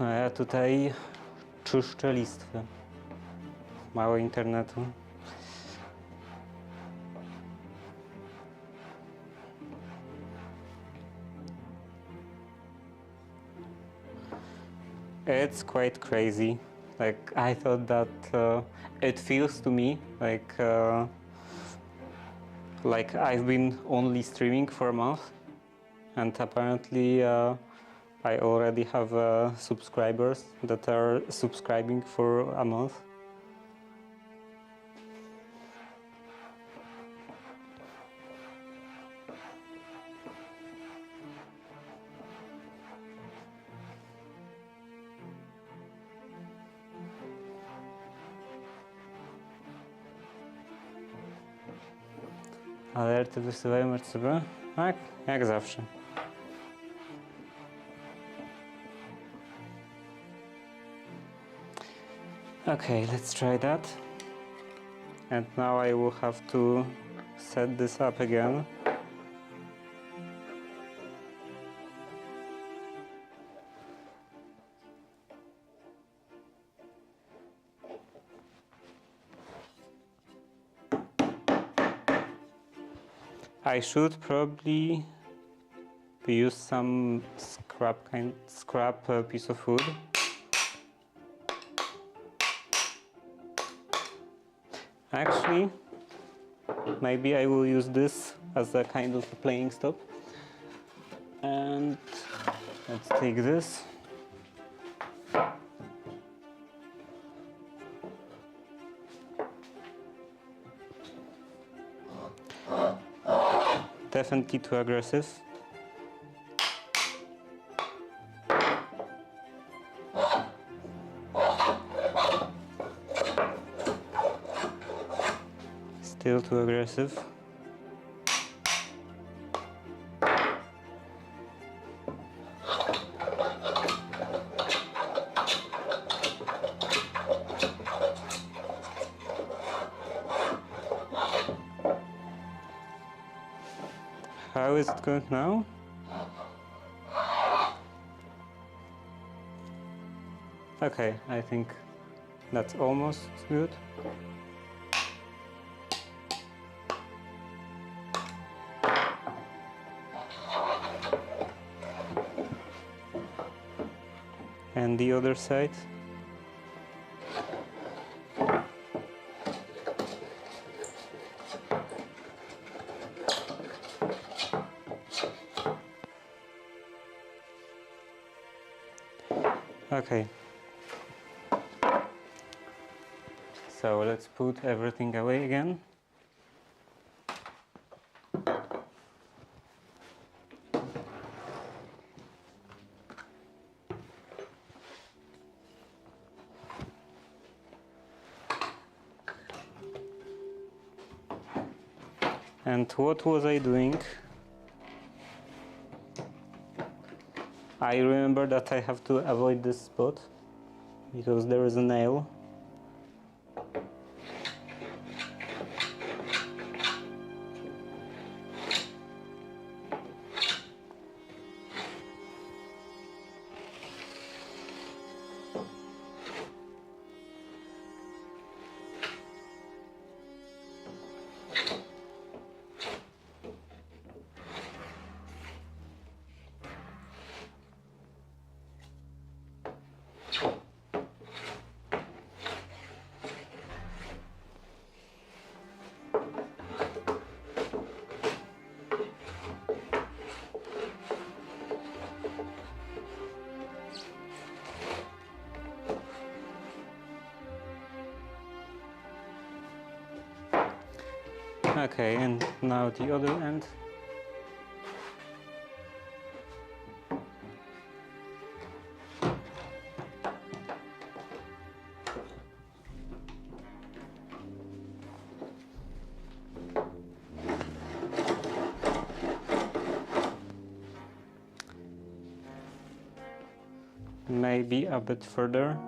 A ja tutaj Czyszczę listwy. Mało internetu. It's quite crazy. Like, I thought that it feels to me like I've been only streaming for a month, and apparently I already have subscribers that are subscribing for a month. Alerty wysyłają RCB? Tak, jak zawsze. Okay, let's try that. And now I will have to set this up again. I should probably use some scrap piece of wood. Actually, maybe I will use this as a kind of a playing stop. And let's take this. Definitely too aggressive. Still too aggressive. How is it going now? Okay, I think that's almost good. And the other side. Okay. So let's put everything away again. And what was I doing? I remember that I have to avoid this spot because there is a nail. Okay, and now the other end. Maybe a bit further.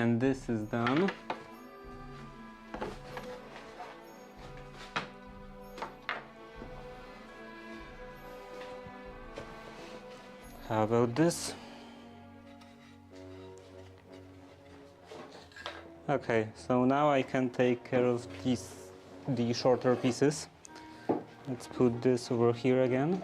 And this is done. How about this? Okay, so now I can take care of the shorter pieces. Let's put this over here again.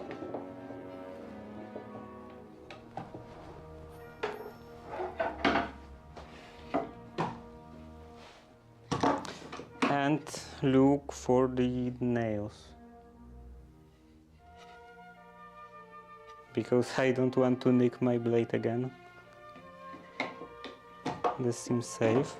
And look for the nails, because I don't want to nick my blade again. This seems safe.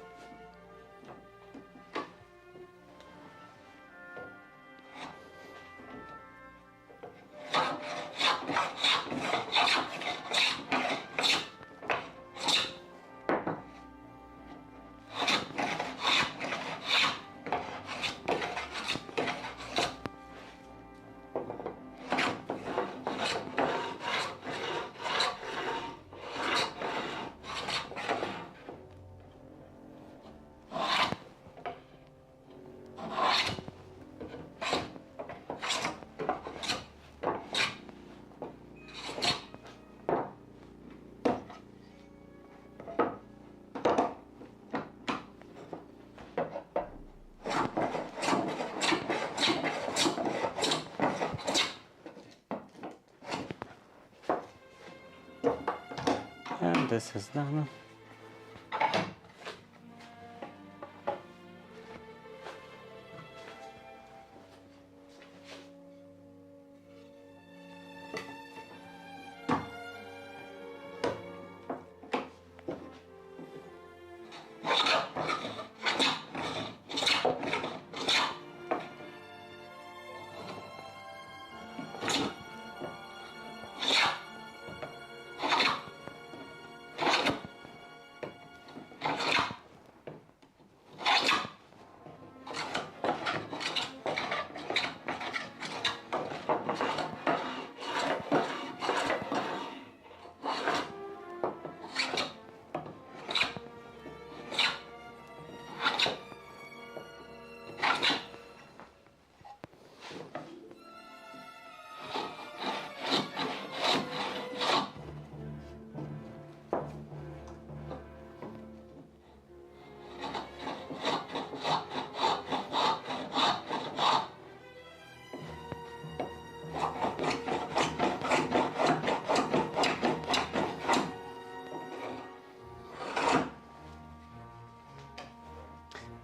And this is done.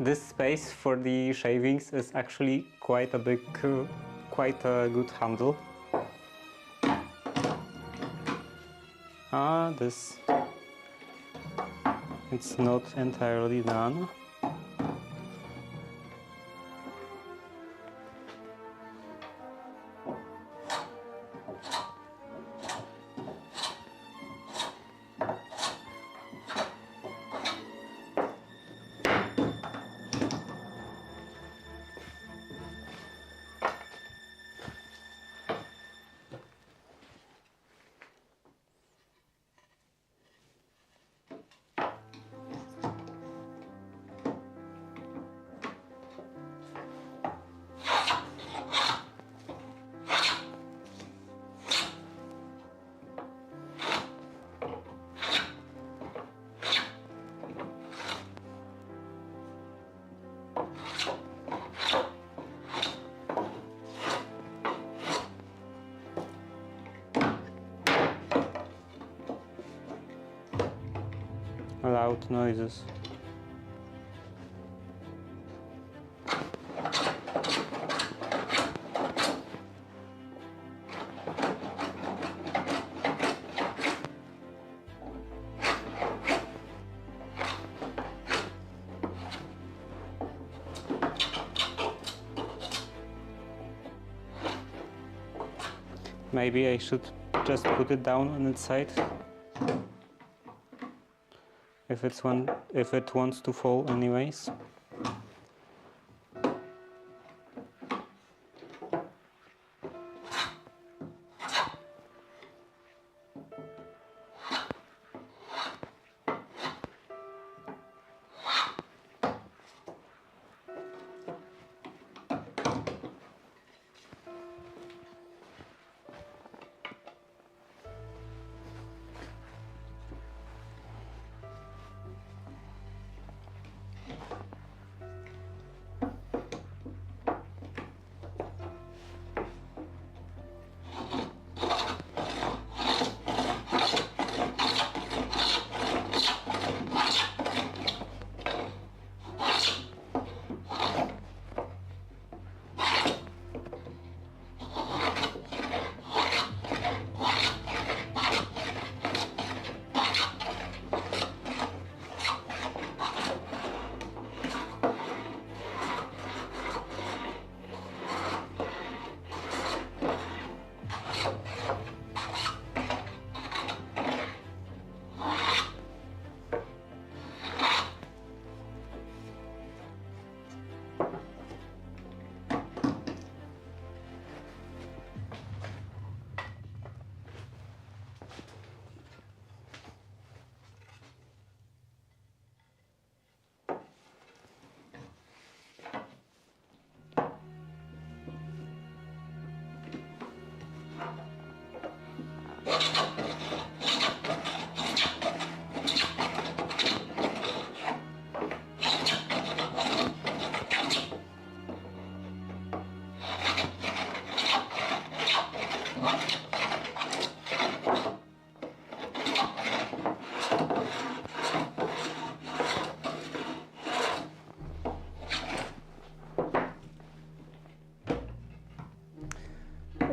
This space for the shavings is actually quite a big, quite a good handle. This, it's not entirely done. Loud noises. Maybe I should just put it down on its side. If it wants to fall anyways.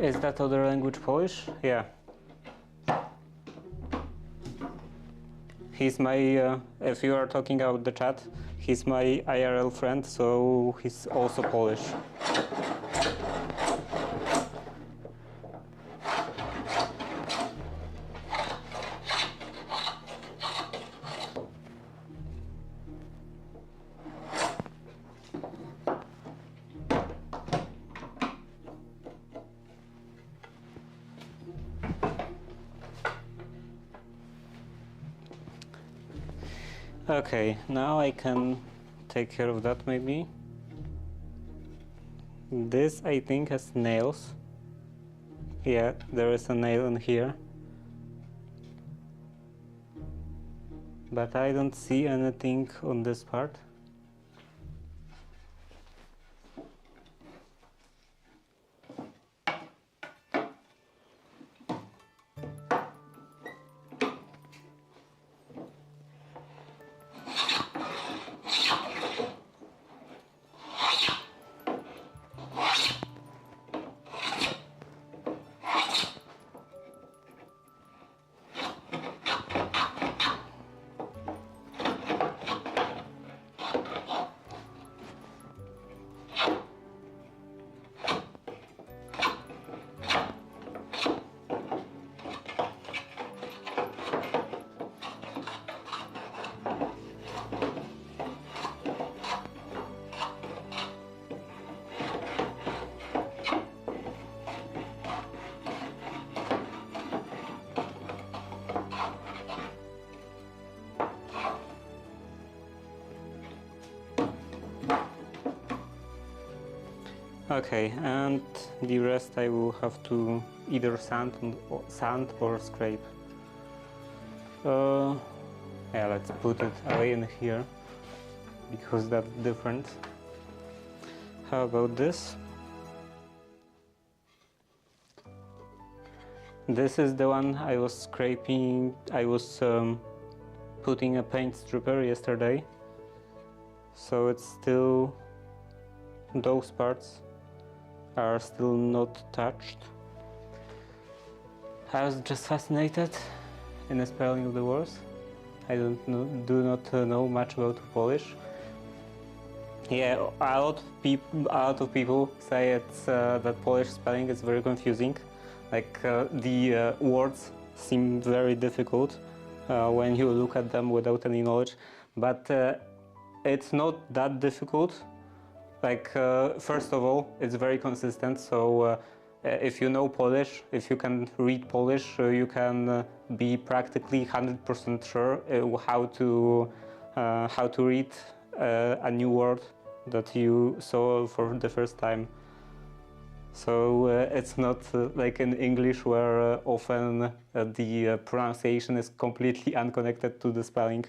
Is that other language Polish? Yeah. He's my, if you are talking about the chat, he's my IRL friend, so he's also Polish. Okay, now I can take care of that maybe. This I think has nails. Yeah, there is a nail in here. But I don't see anything on this part. Okay, and the rest I will have to either sand or scrape. Yeah, let's put it away in here because that's different. How about this? This is the one I was scraping. I was putting a paint stripper yesterday, so it's still, those parts are still not touched. I was just fascinated in the spelling of the words. I do not know much about Polish. Yeah, a lot of people say it's that Polish spelling is very confusing. Like the words seem very difficult when you look at them without any knowledge, but it's not that difficult. Like first of all, it's very consistent. So if you know Polish, if you can read Polish, you can be practically 100% sure how to read a new word that you saw for the first time. So it's not like in English where often the pronunciation is completely unconnected to the spelling.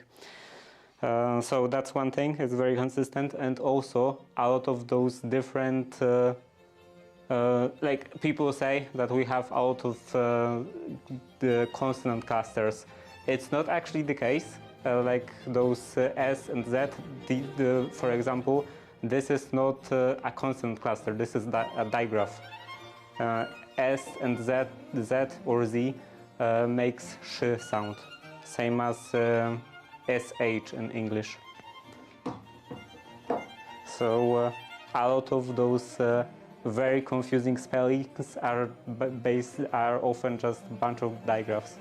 So that's one thing, it's very consistent, and also a lot of those different, like people say that we have a lot of the consonant clusters. It's not actually the case, like those S and Z, for example, this is not a consonant cluster, this is a digraph. S and Z or Z makes sh sound, same as SH in English. So a lot of those very confusing spellings are often just a bunch of digraphs.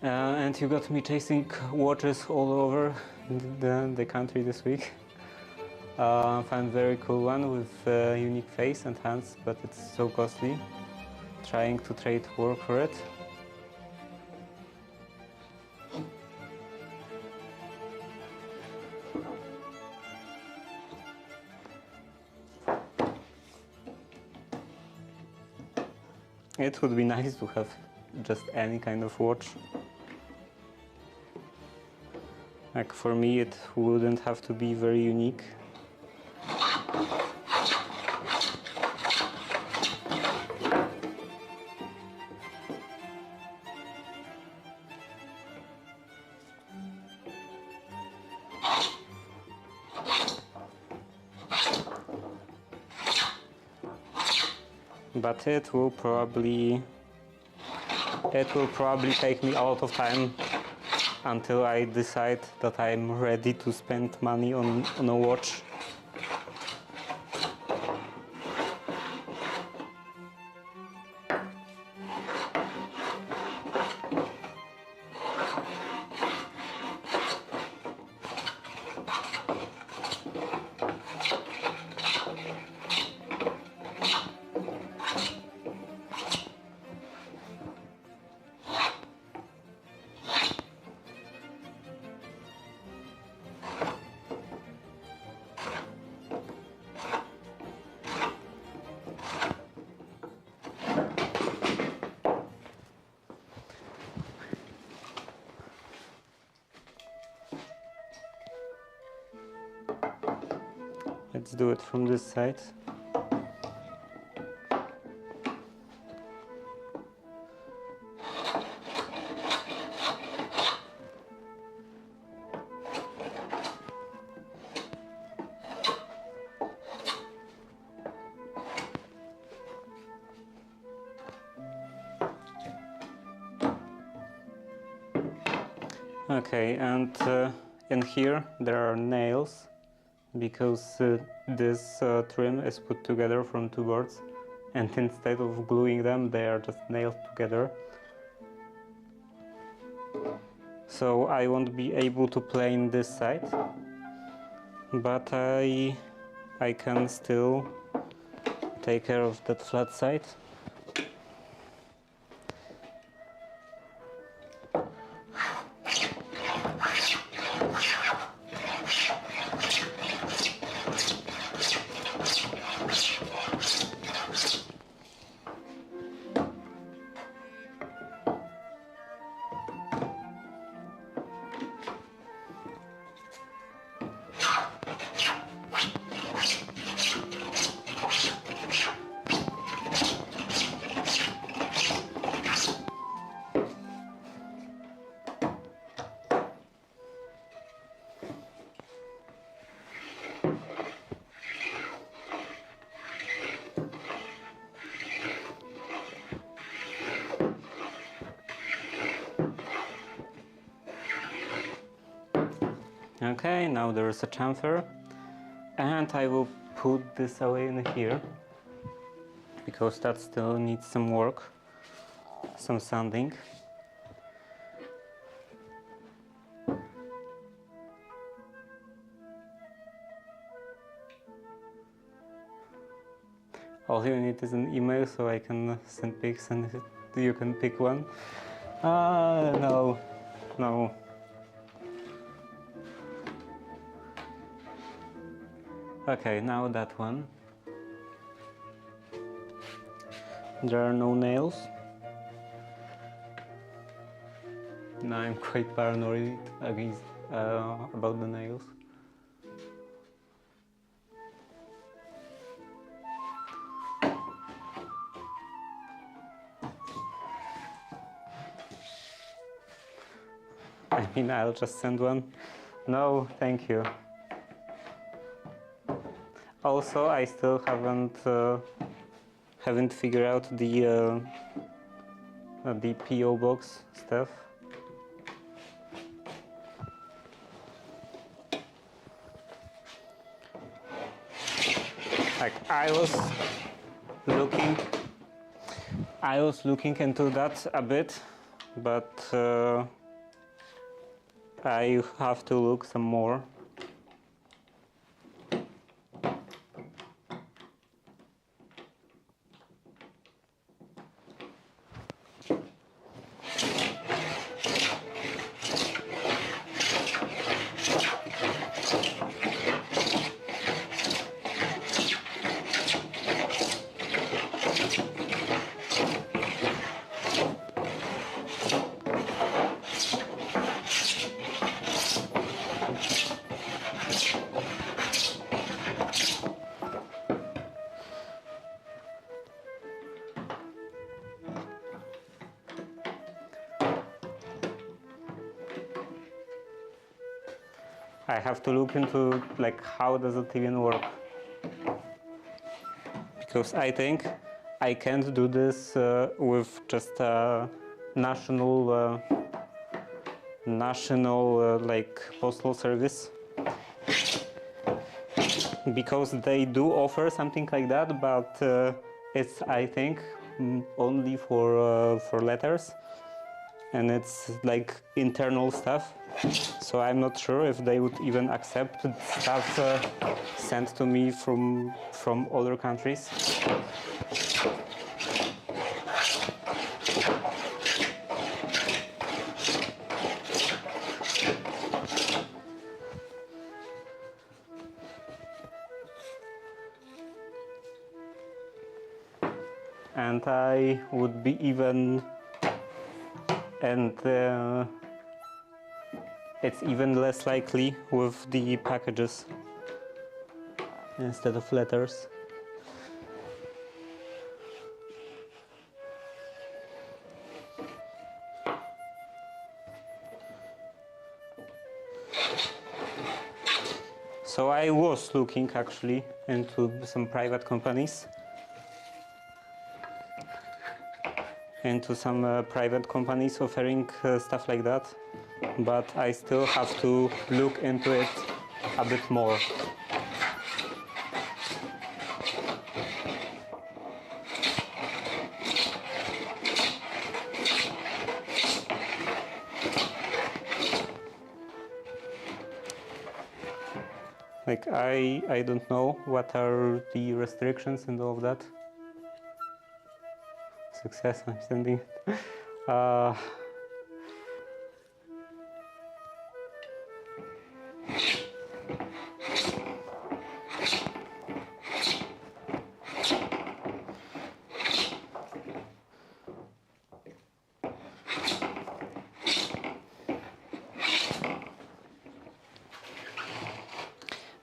And you got me chasing watches all over the country this week. Found a very cool one with unique face and hands, but it's so costly. Trying to trade work for it. It would be nice to have just any kind of watch. Like for me, it wouldn't have to be very unique. But it will probably take me a lot of time until I decide that I'm ready to spend money on a watch. Let's do it from this side. Okay, and in here there are nails, because this trim is put together from two boards, and instead of gluing them, they are just nailed together. So I won't be able to plane this side, but I can still take care of that flat side. Okay, now there is a chamfer, and I will put this away in here, because that still needs some work, some sanding. All you need is an email so I can send pics and you can pick one. No. Okay, now that one. There are no nails. Now I'm quite paranoid about the nails. I mean, I'll just send one. No, thank you. Also, I still haven't figured out the PO box stuff. Like I was looking into that a bit, but I have to look some more. I have to look into like how does it even work, because I think I can't do this with just a national like postal service, because they do offer something like that, but it's I think only for letters, and it's like internal stuff. So I'm not sure if they would even accept stuff sent to me from other countries. And I would be even, and it's even less likely with the packages instead of letters. So I was looking actually into some private companies, offering stuff like that, but I still have to look into it a bit more. Like I don't know what are the restrictions and all of that. Success, I'm sending it.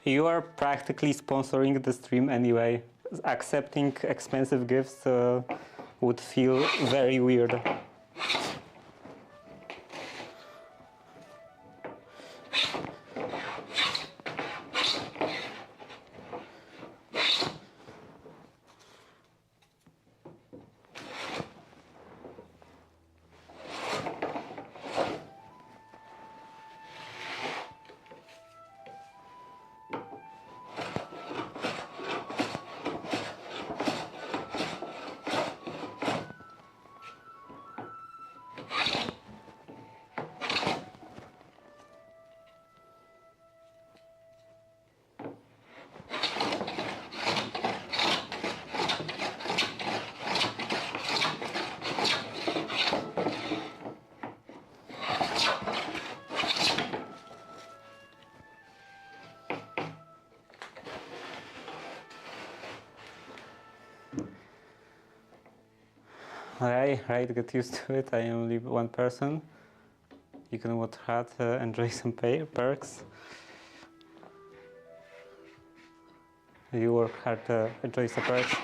You are practically sponsoring the stream anyway. Accepting expensive gifts would feel very weird. Right, get used to it. I am only one person. You can work hard, enjoy some perks. You work hard, enjoy some perks.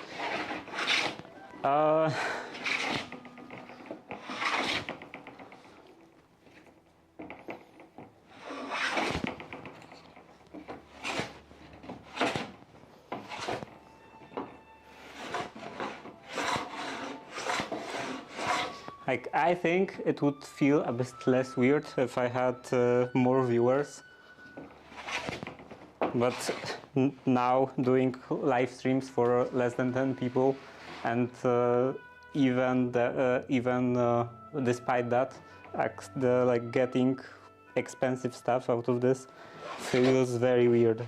Like, I think it would feel a bit less weird if I had more viewers. But now doing live streams for less than 10 people, and even despite that, like getting expensive stuff out of this feels very weird.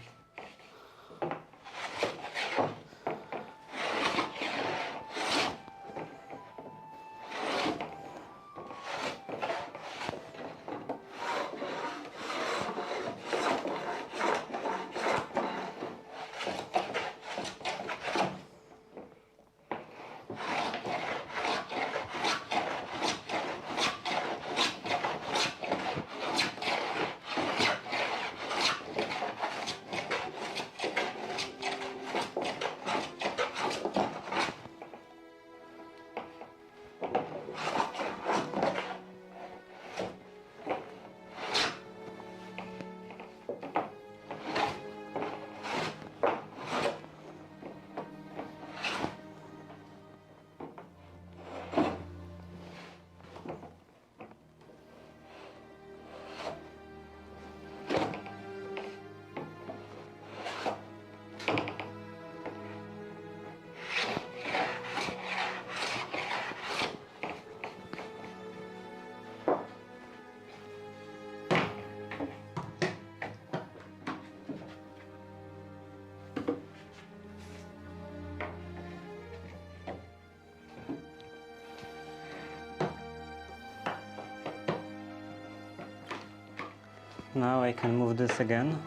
now I can move this again.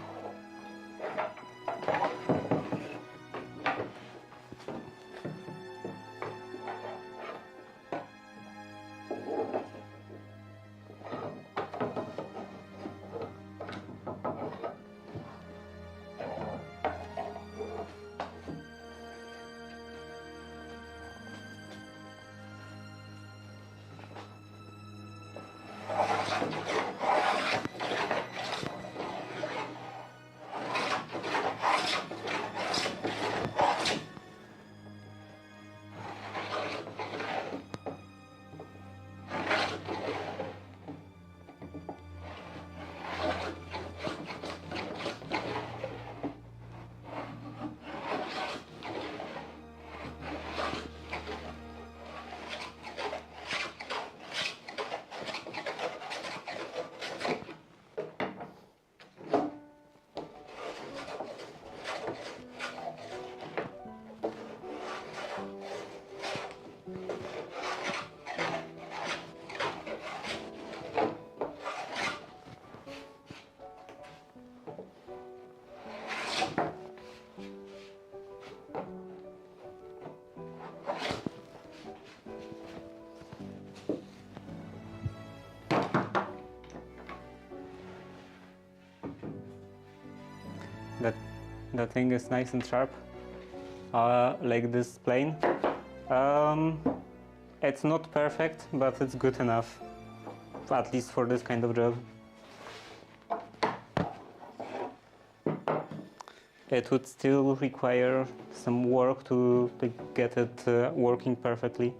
That thing is nice and sharp, like this plane. It's not perfect, but it's good enough, at least for this kind of job. It would still require some work to get it working perfectly.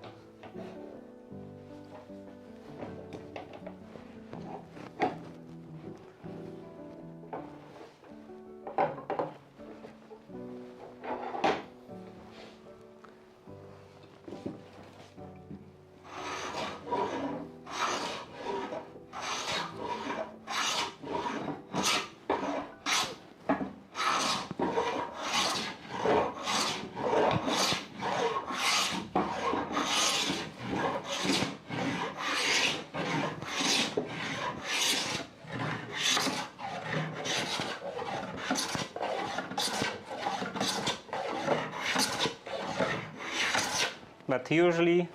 But usually,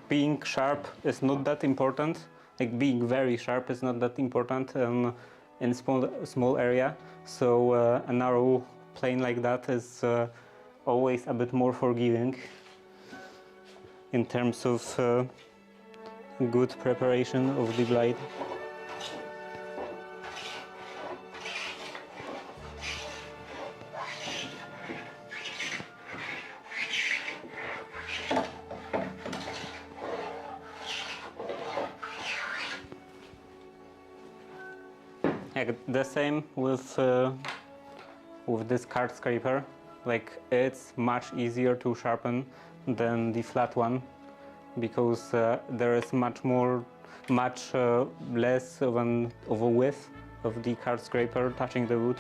being sharp is not that important. Like being very sharp is not that important in small area. So a narrow plane like that is always a bit more forgiving in terms of good preparation of the blade. The same with this card scraper. Like it's much easier to sharpen than the flat one because there is much less of a width of the card scraper touching the wood.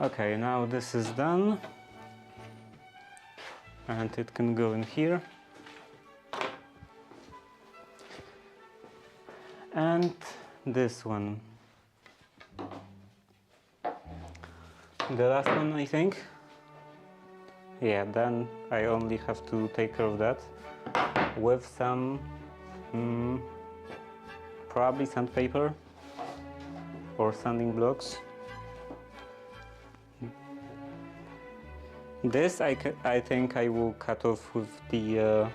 Okay, now this is done and it can go in here. And this one. The last one, I think. Yeah, then I only have to take care of that with some probably sandpaper or sanding blocks. This I think I will cut off with the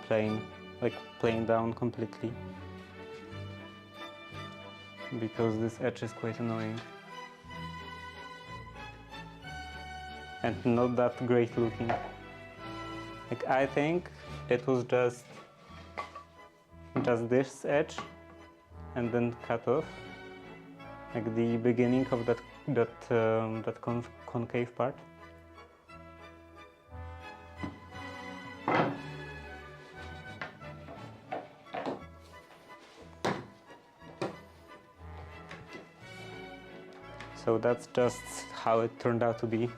plane, like plane down completely, because this edge is quite annoying and not that great looking. Like I think it was just this edge and then cut off, like the beginning of that concave part. So that's just how it turned out to be.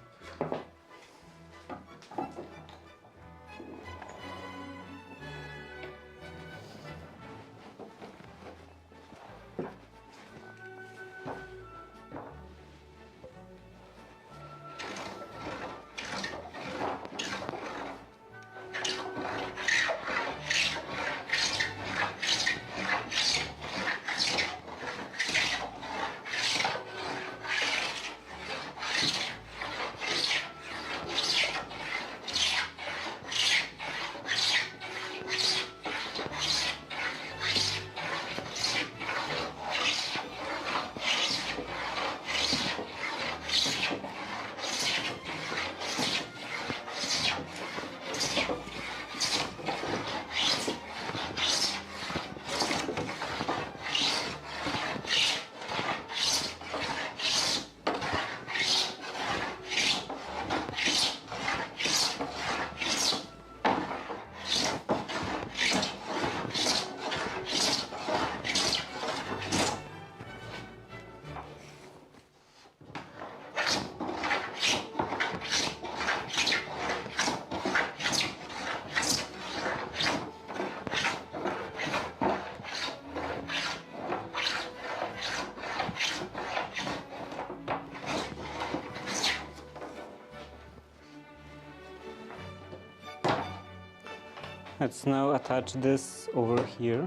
Let's now attach this over here.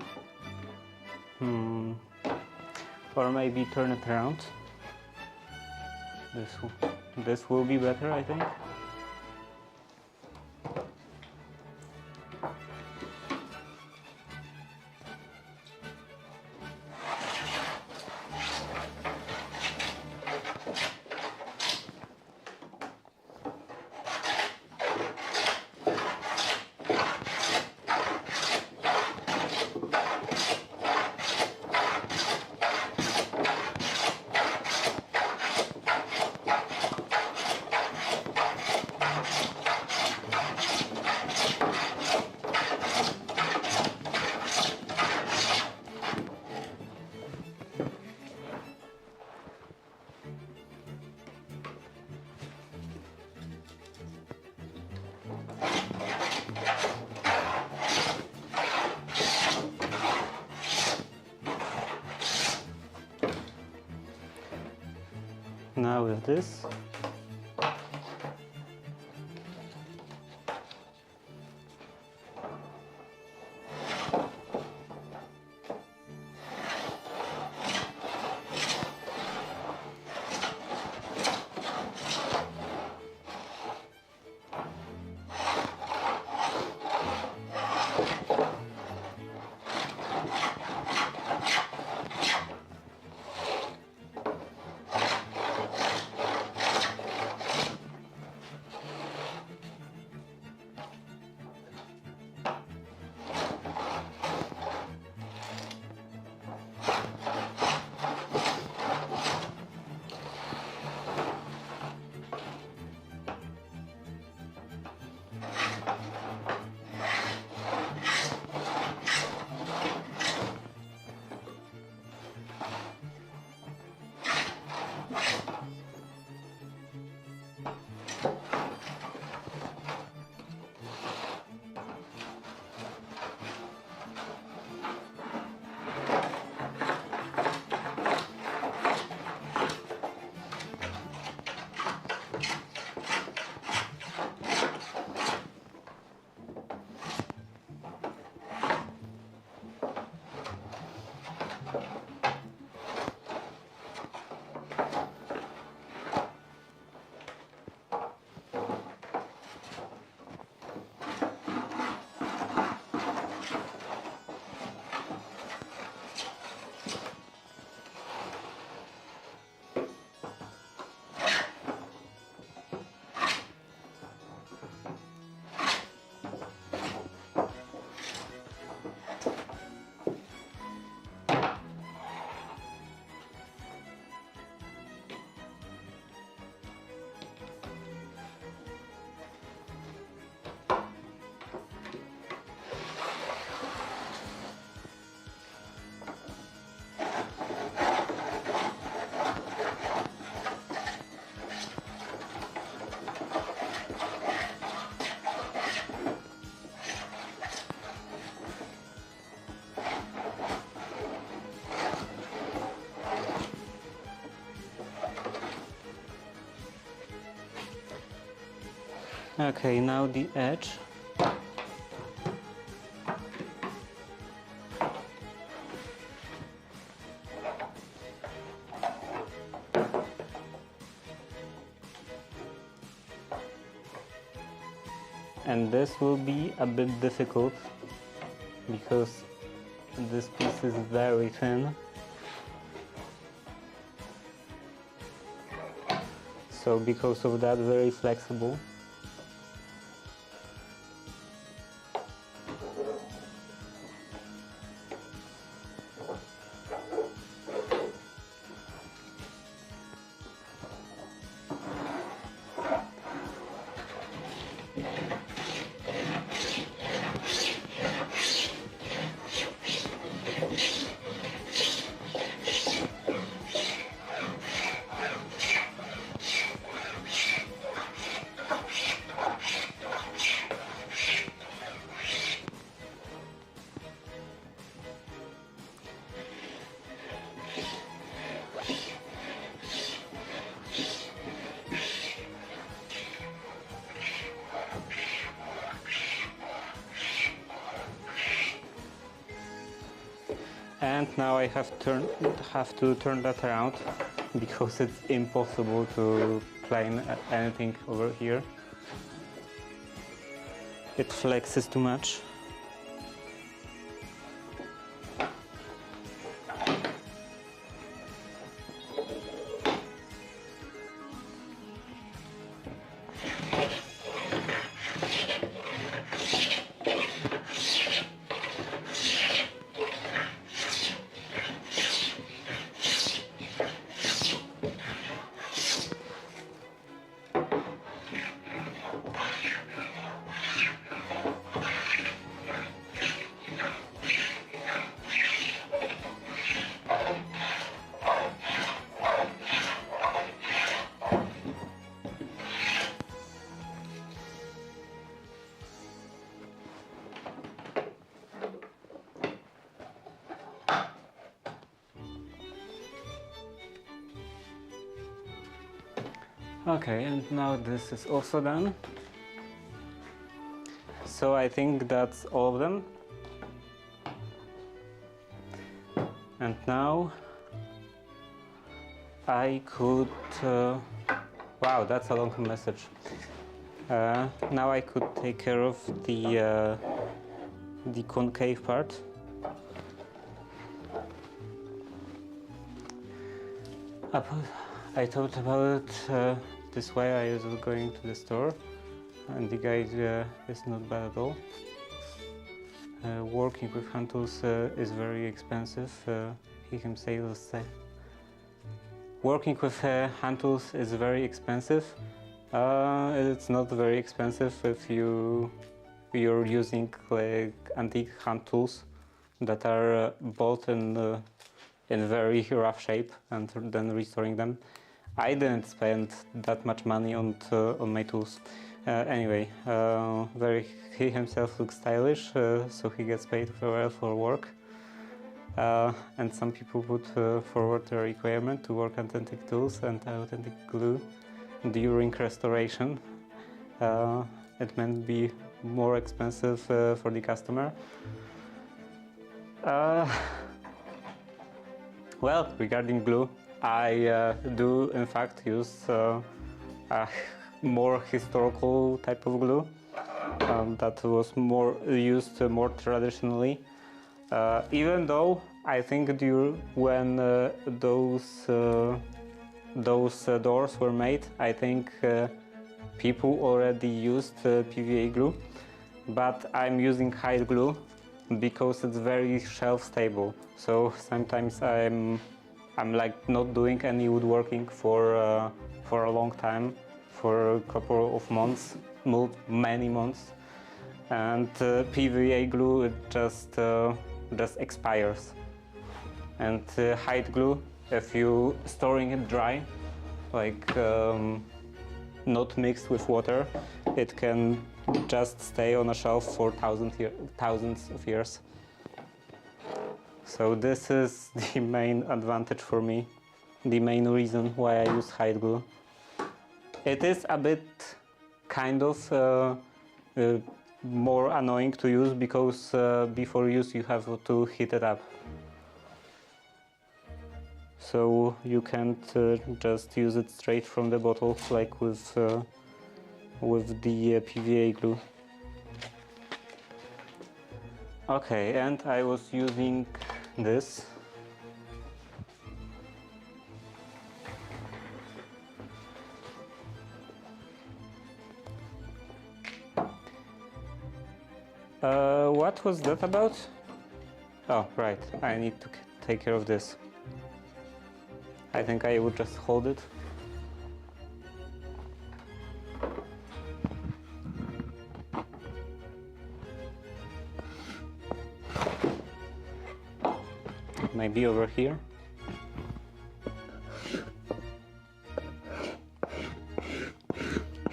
Or maybe turn it around. This will be better, I think. Now with this, Okay, now the edge. And this will be a bit difficult because this piece is very thin. So because of that, very flexible. And now I have to turn that around because it's impossible to plane anything over here. It flexes too much. Okay, and now this is also done. So I think that's all of them. And now I could... wow, that's a long message. Now I could take care of the concave part. I thought about it this way. I was going to the store, and the guide is not bad at all. Working with hand tools is very expensive. He himself said. Working with hand tools is very expensive. It's not very expensive if you're using like antique hand tools that are bought in very rough shape and then restoring them. I didn't spend that much money on my tools. Anyway, he himself looks stylish, so he gets paid very well for work. And some people put forward the requirement to work authentic tools and authentic glue during restoration. It meant be more expensive for the customer. Well, regarding glue, I do in fact use a more historical type of glue that was used more traditionally. Even though I think when those doors were made, I think people already used PVA glue, but I'm using hide glue because it's very shelf stable. So sometimes I'm like not doing any woodworking for a long time, for a couple of months, many months, and PVA glue it just expires. And hide glue, if you storing it dry, like not mixed with water, it can just stay on a shelf for thousands of years. So this is the main advantage for me, the main reason why I use hide glue. It is a bit kind of more annoying to use because before use you have to heat it up. So you can't just use it straight from the bottle like with the PVA glue. Okay, and I was using this. What was that about? Oh, right, I need to take care of this. I think I would just hold it. Maybe over here.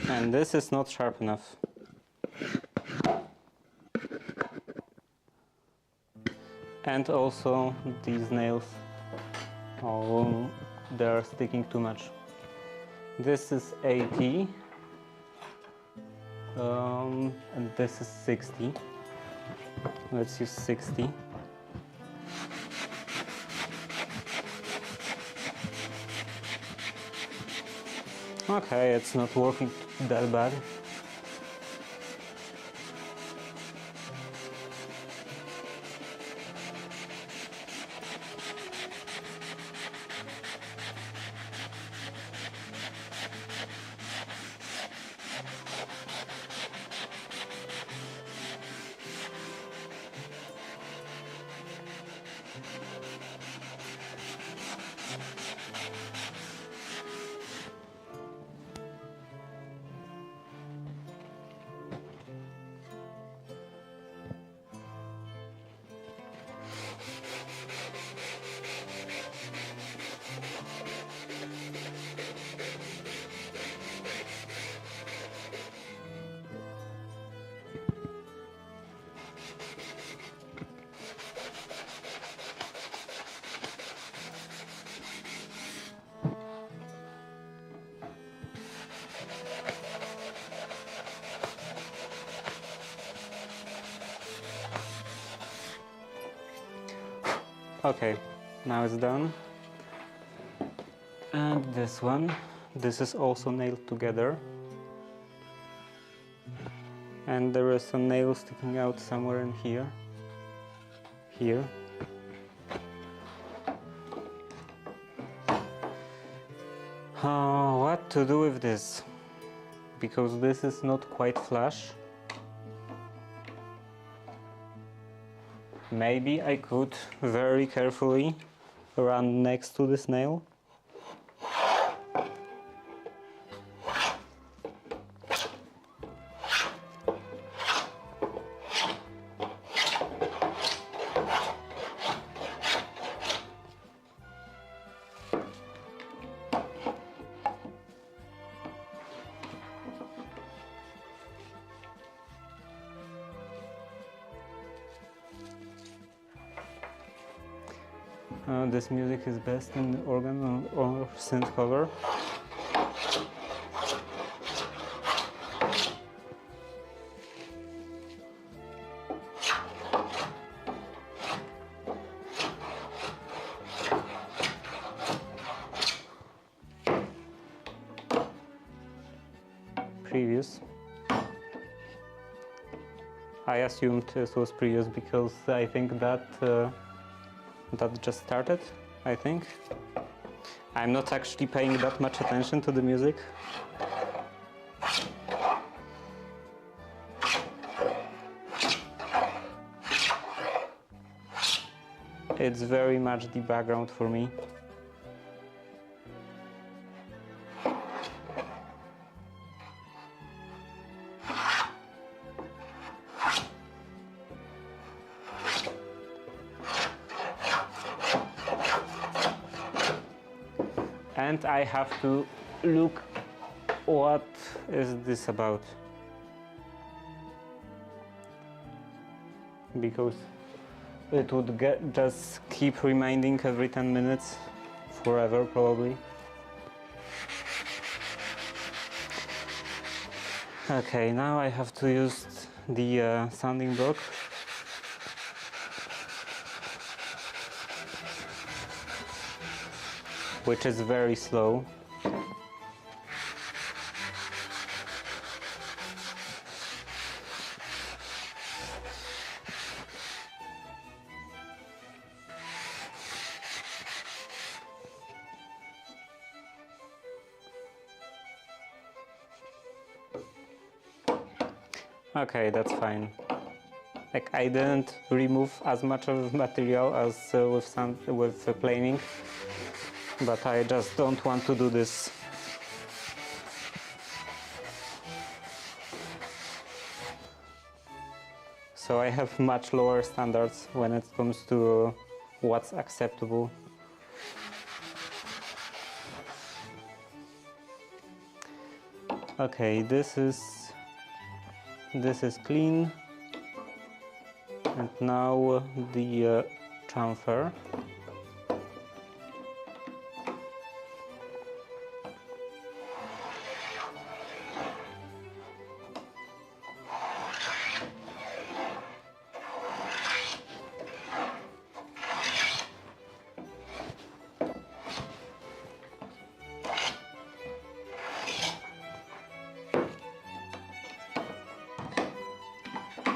And this is not sharp enough. And also these nails, oh, they are sticking too much. This is 80 and this is 60. Let's use 60. Okay, it's not working that bad. Okay, now it's done. And this one, this is also nailed together. And there is a nail sticking out somewhere in here. Here. What to do with this? Because this is not quite flush. Maybe I could very carefully run next to this nail. This music is best in organ or synth cover. Previous. I assumed this was previous because I think that that just started, I think. I'm not actually paying that much attention to the music. It's very much the background for me. And I have to look what is this about, because it would just keep reminding every 10 minutes forever probably. Okay, now I have to use the sanding block. Which is very slow. Okay, that's fine. Like, I didn't remove as much of the material as with planing, but I just don't want to do this. So I have much lower standards when it comes to what's acceptable. Okay, this is clean. And now the chamfer.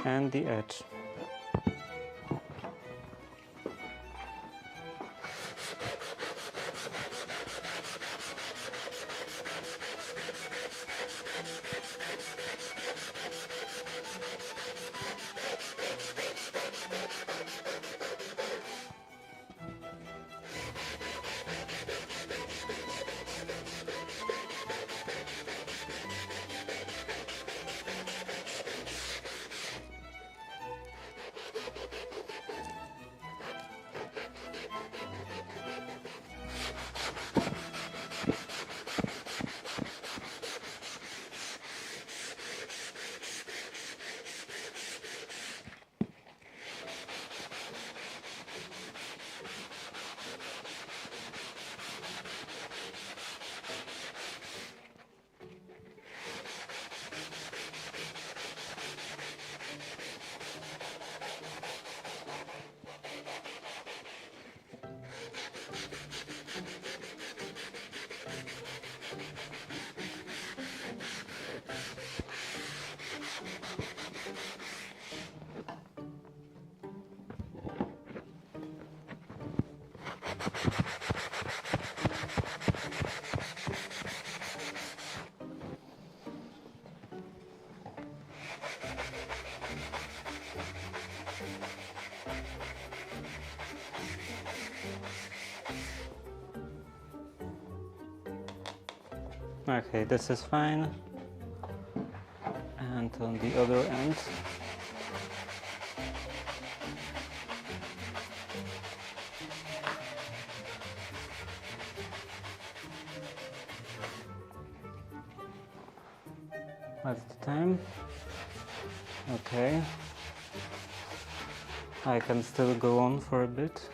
And the edge. Okay, this is fine. And on the other end. What's the time? Okay. I can still go on for a bit.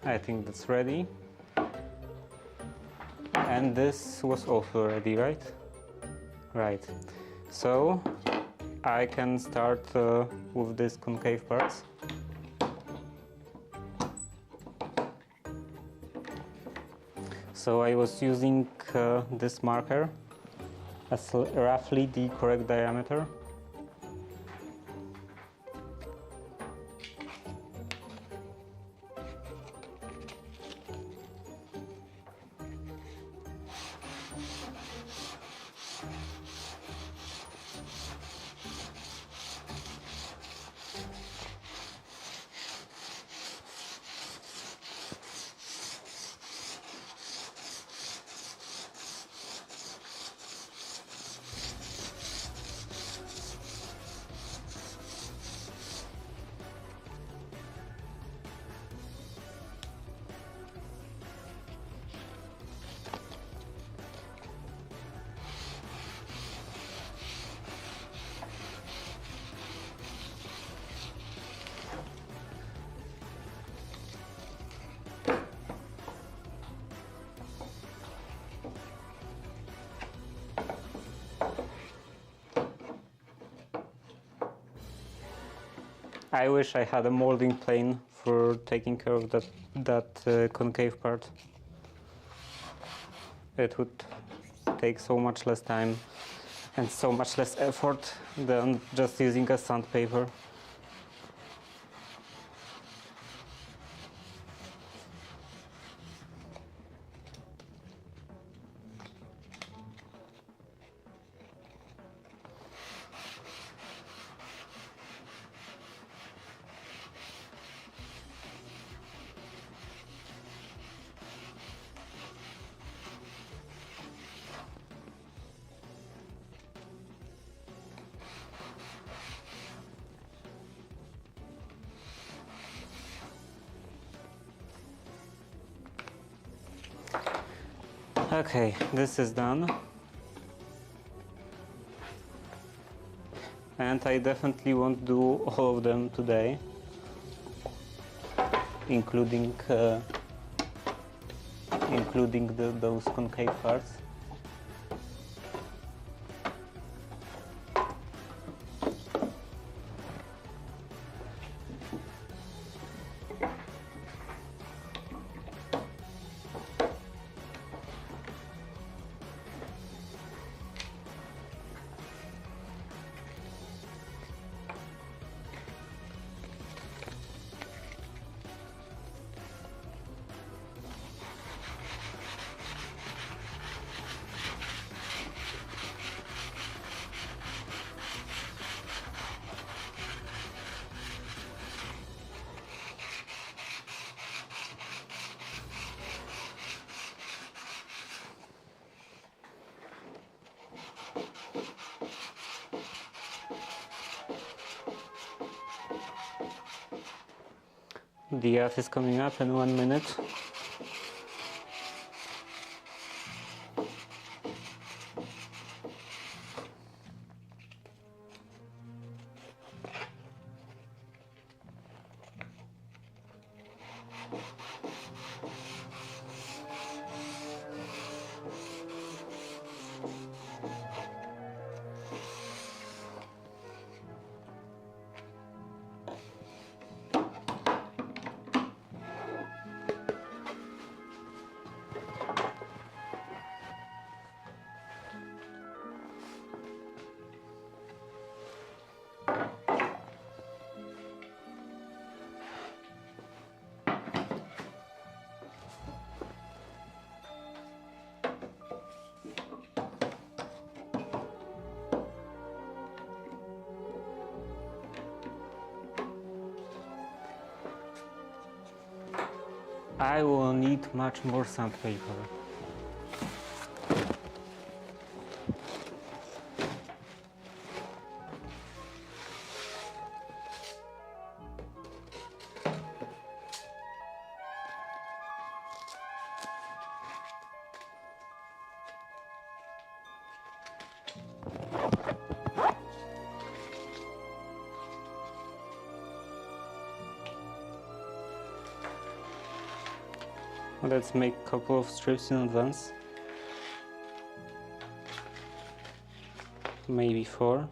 I think that's ready. And this was also ready, right? Right. So I can start with this concave parts. So I was using this marker as roughly the correct diameter. I wish I had a molding plane for taking care of that concave part. It would take so much less time and so much less effort than just using a sandpaper. Okay, this is done. And I definitely won't do all of them today, including those concave parts. The earth is coming up in 1 minute. I will need much more sandpaper. Let's make a couple of strips in advance. Maybe 4.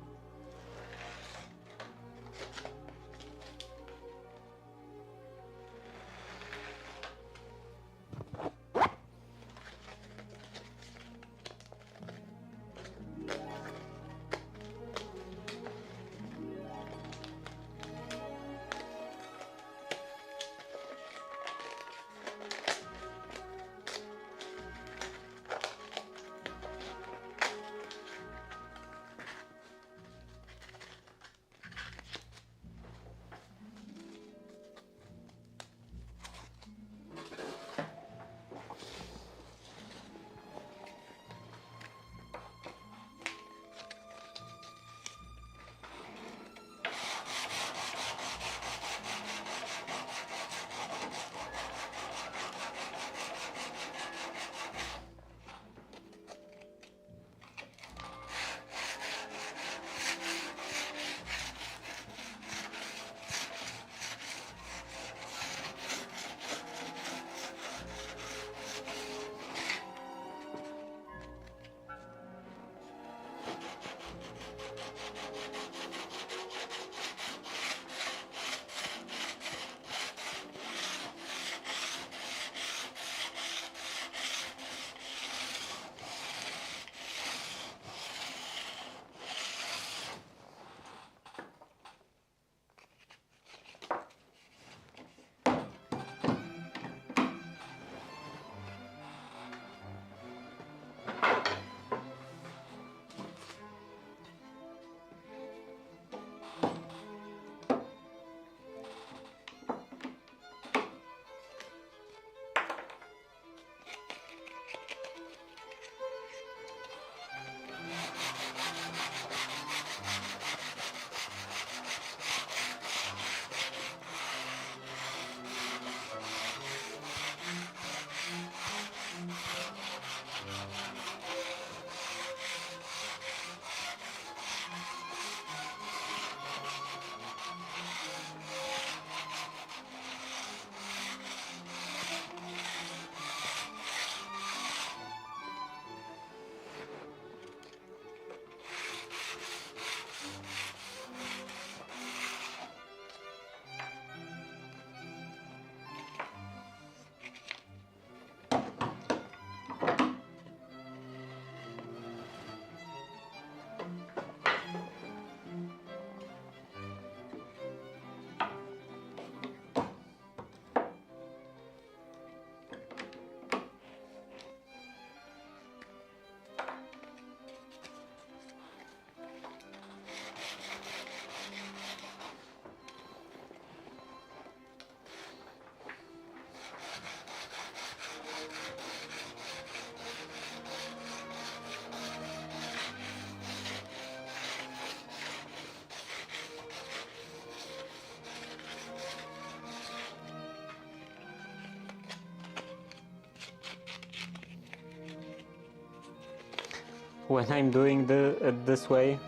when I'm doing this way,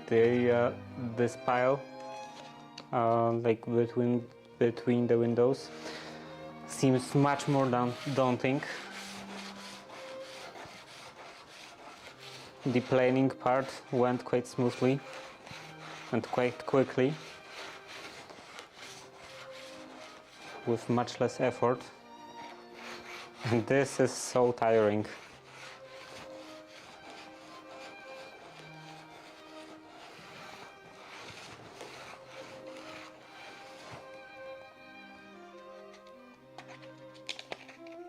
this pile, like between the windows, seems much more daunting. The planing part went quite smoothly and quite quickly, with much less effort, and this is so tiring.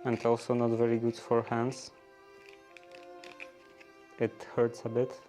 And also not very good for hands. It hurts a bit.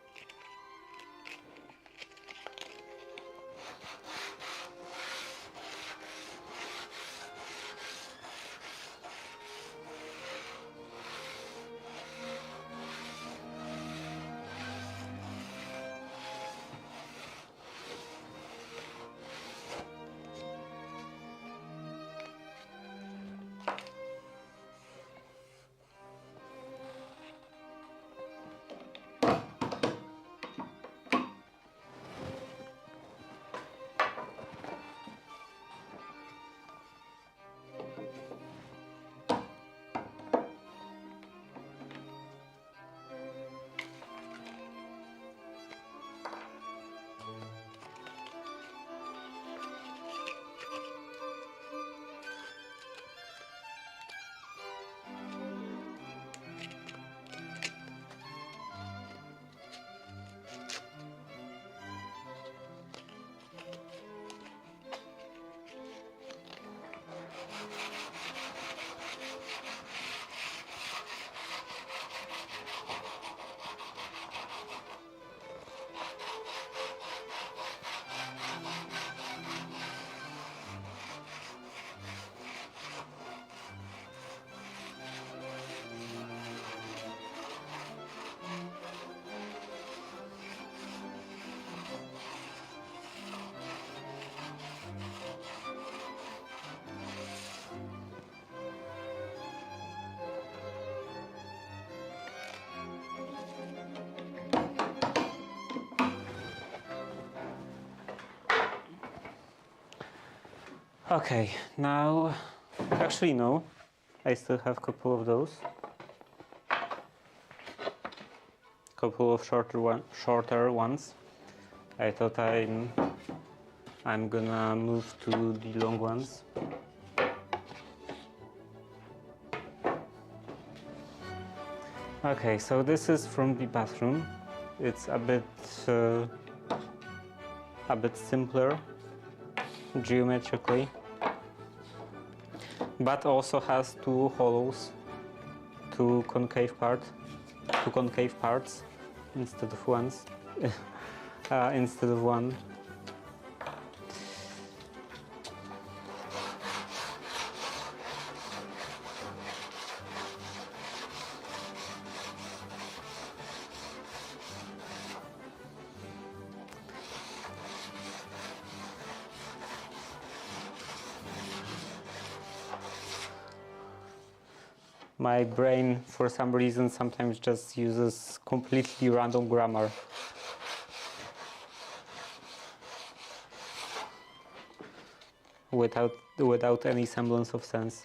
Okay, now, actually no, I still have a couple of those. Couple of shorter ones. I thought I'm gonna move to the long ones. Okay, so this is from the bathroom. It's a bit simpler geometrically, but also has two hollows, two concave parts instead of one. My brain, for some reason, sometimes just uses completely random grammar. Without any semblance of sense.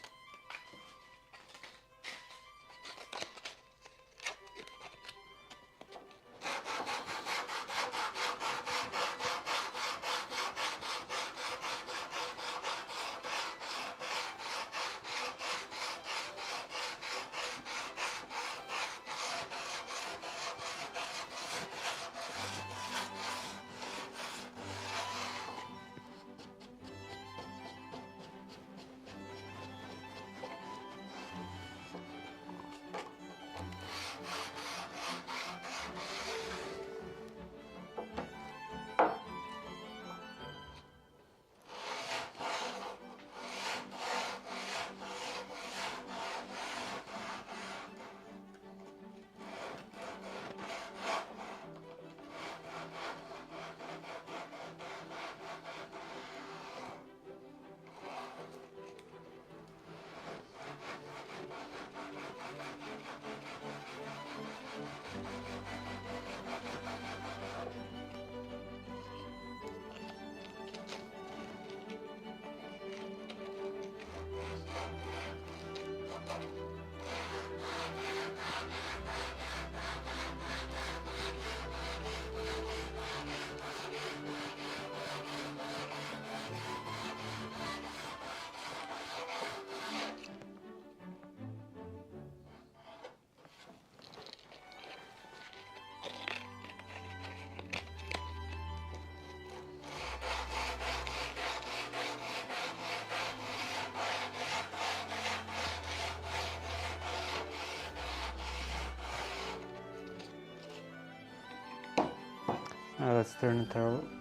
Now let's turn it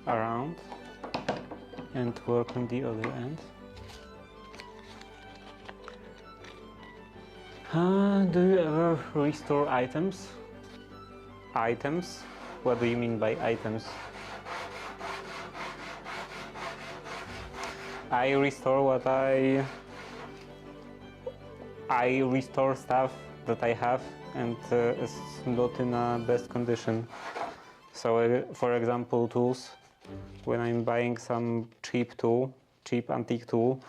around and work on the other end. Do you ever restore items? Items? What do you mean by items? I restore what I restore stuff that I have and is not in a best condition. So for example, tools. When I'm buying some cheap antique tool,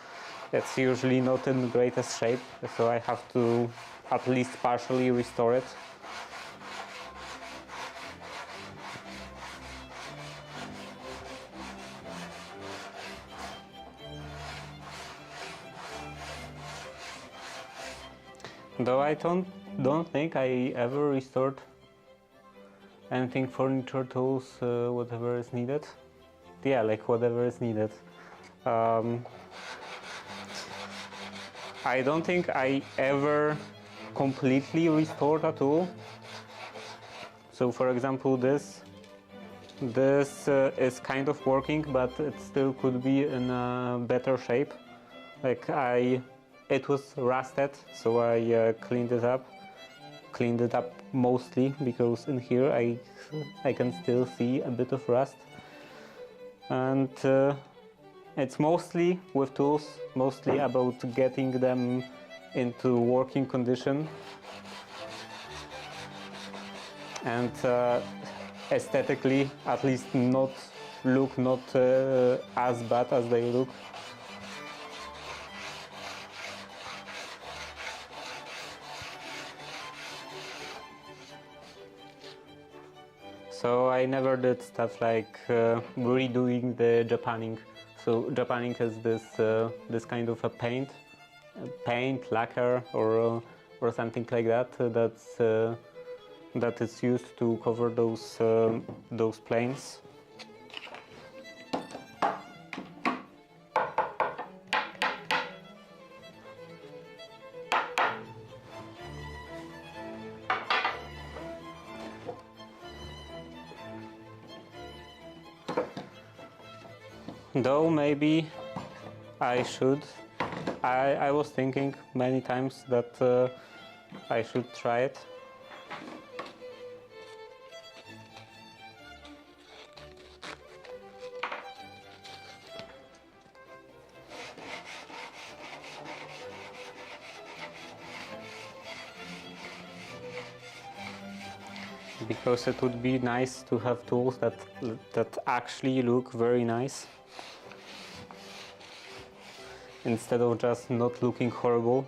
it's usually not in the greatest shape, so I have to at least partially restore it. Though I don't think I ever restored anything, furniture, tools, whatever is needed. Yeah, like whatever is needed. I don't think I ever completely restored a tool. So for example, this is kind of working, but it still could be in a better shape. Like it was rusted, so I cleaned it up mostly, because in here I can still see a bit of rust. And it's mostly with tools, mostly about getting them into working condition and aesthetically at least not as bad as they look. So I never did stuff like redoing the Japanning. So Japanning is this kind of a paint, lacquer, or something like that. That is used to cover those planes. Though maybe I should. I was thinking many times that I should try it. Because it would be nice to have tools that actually look very nice, instead of just not looking horrible.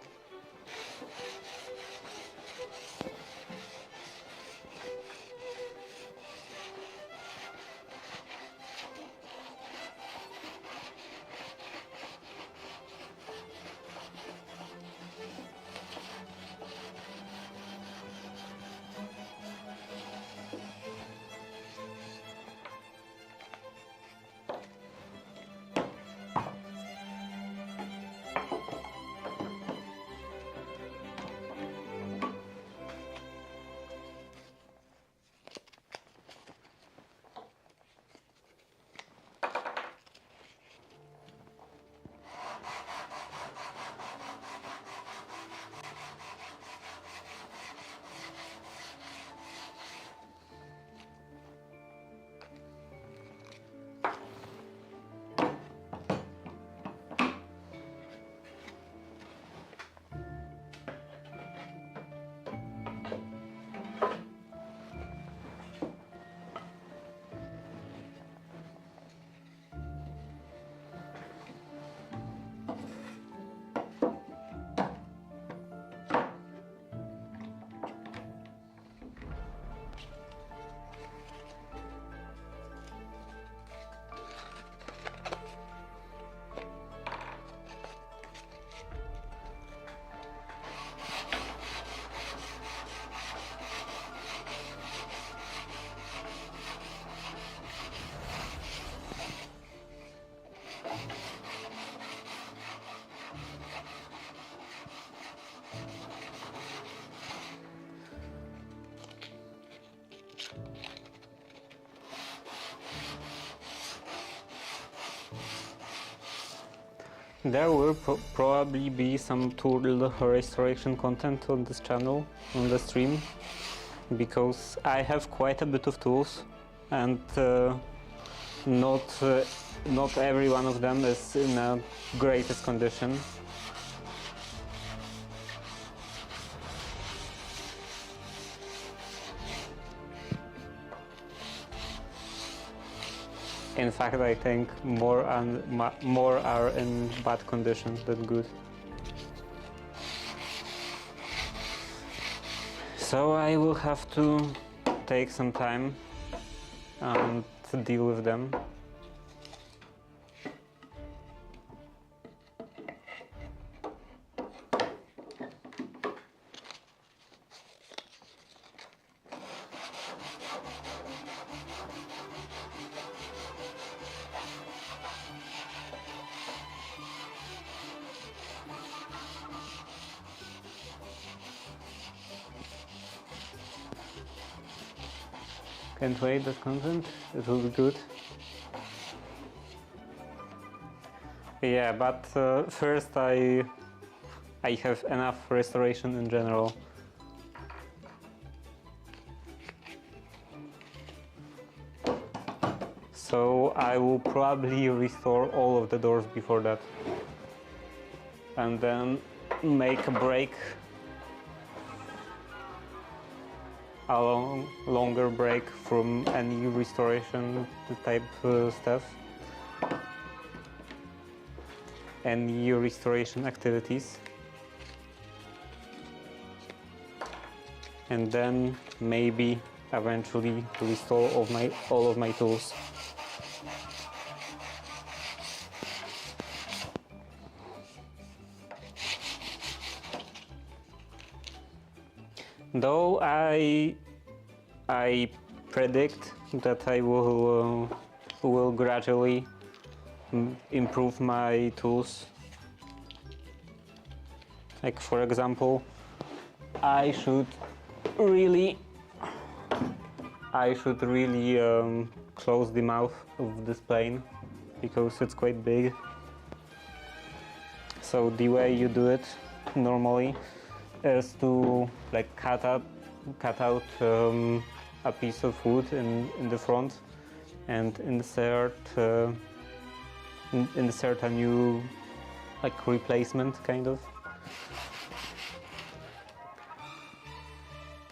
There will probably be some tool restoration content on this channel, on the stream, because I have quite a bit of tools, and not every one of them is in the greatest condition. In fact, I think more are in bad condition than good. So I will have to take some time and deal with them. Can't wait that content, it will be good. Yeah, but first I have enough restoration in general. So I will probably restore all of the doors before that. And then make a break, a longer break from any restoration type stuff, any restoration activities, and then maybe eventually restore all of my tools. Though I predict that I will gradually improve my tools. Like, for example, I should really close the mouth of this plane because it's quite big. So the way you do it normally is to like cut out a piece of wood in the front and insert a new like replacement kind of.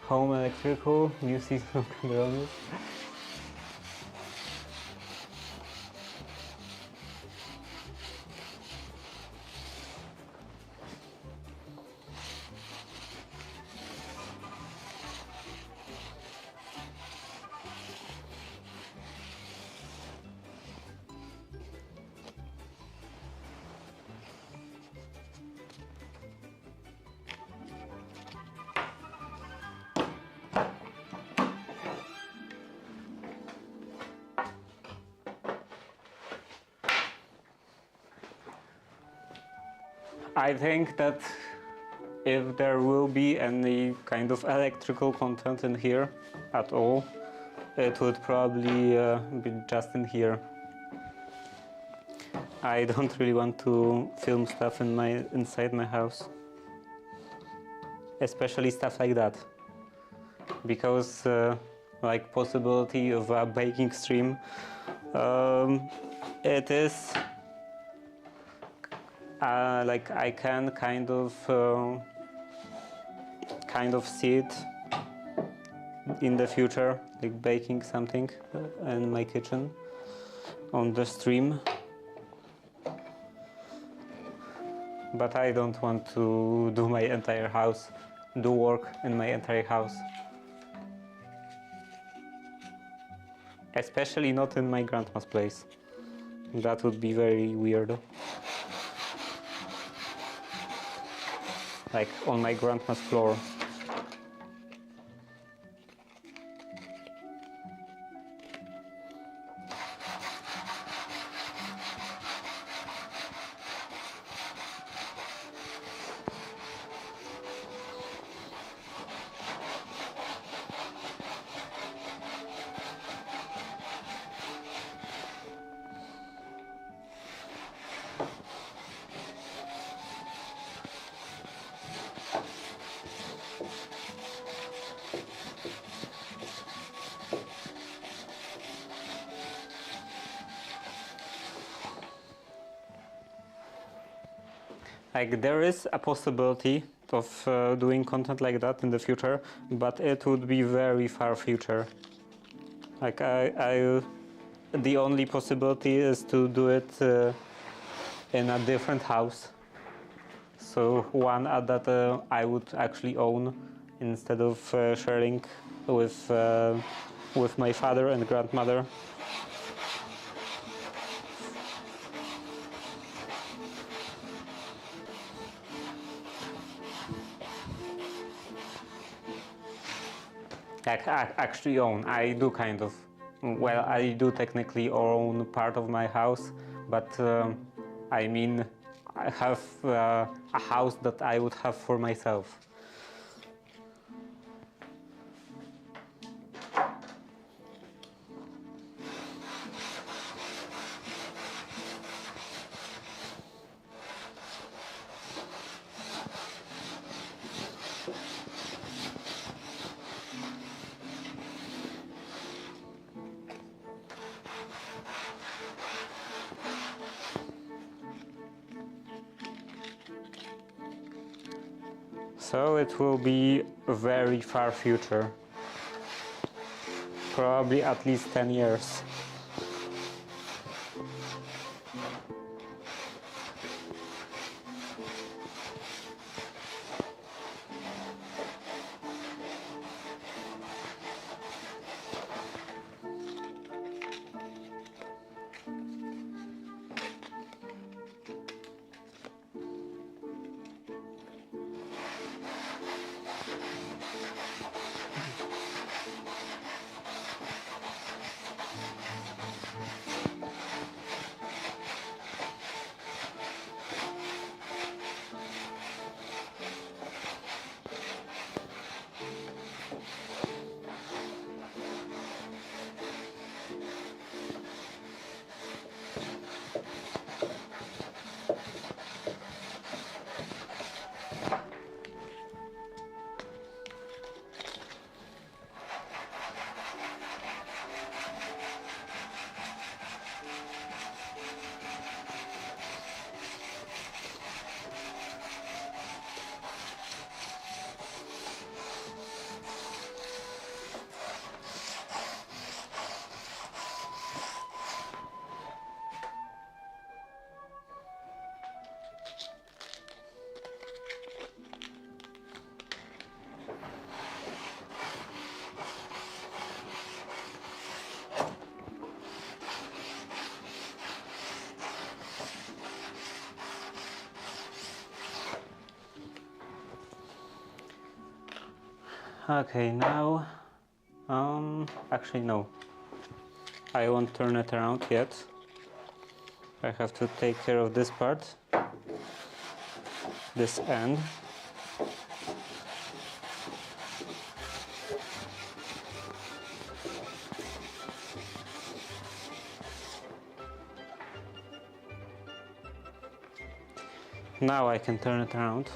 Home electrical, new system of controls. I think that if there will be any kind of electrical content in here at all, it would probably be just in here. I don't really want to film stuff inside my house, especially stuff like that, because like possibility of a baking stream, it is. Like I can kind of see it in the future, like baking something in my kitchen on the stream. But I don't want to do work in my entire house. Especially not in my grandma's place. That would be very weird. Like on my grandma's floor. Like there is a possibility of doing content like that in the future, but it would be very far future. Like the only possibility is to do it in a different house. So one that I would actually own instead of sharing with my father and grandmother. Actually own. I do kind of. Well, I do technically own part of my house, but I mean, I have a house that I would have for myself. So it will be a very far future. Probably at least 10 years. Okay, now, actually no, I won't turn it around yet. I have to take care of this part, this end. Now I can turn it around.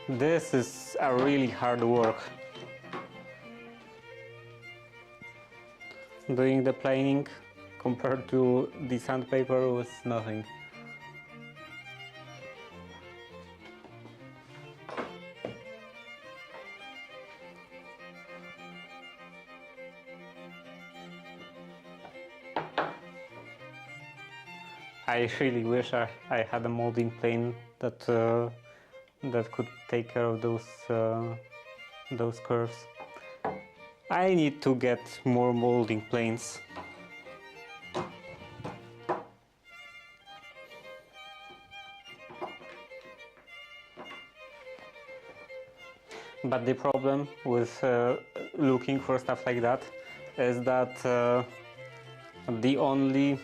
This is a really hard work. Doing the planing compared to the sandpaper was nothing. I really wish I had a molding plane that that could take care of those curves. I need to get more molding planes. But the problem with looking for stuff like that is that the only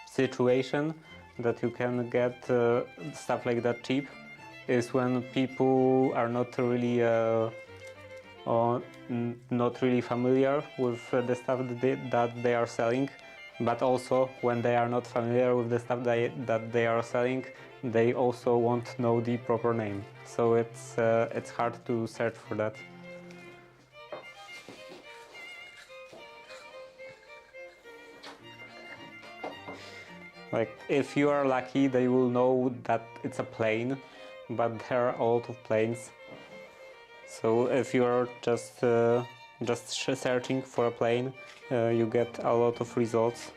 situation that you can get stuff like that cheap is when people are not really not really familiar with the stuff that they are selling, but also when they are not familiar with the stuff that they are selling, they also won't know the proper name. So it's hard to search for that. Like, if you are lucky, they will know that it's a plane, but there are a lot of planes. So if you are just searching for a plane, you get a lot of results.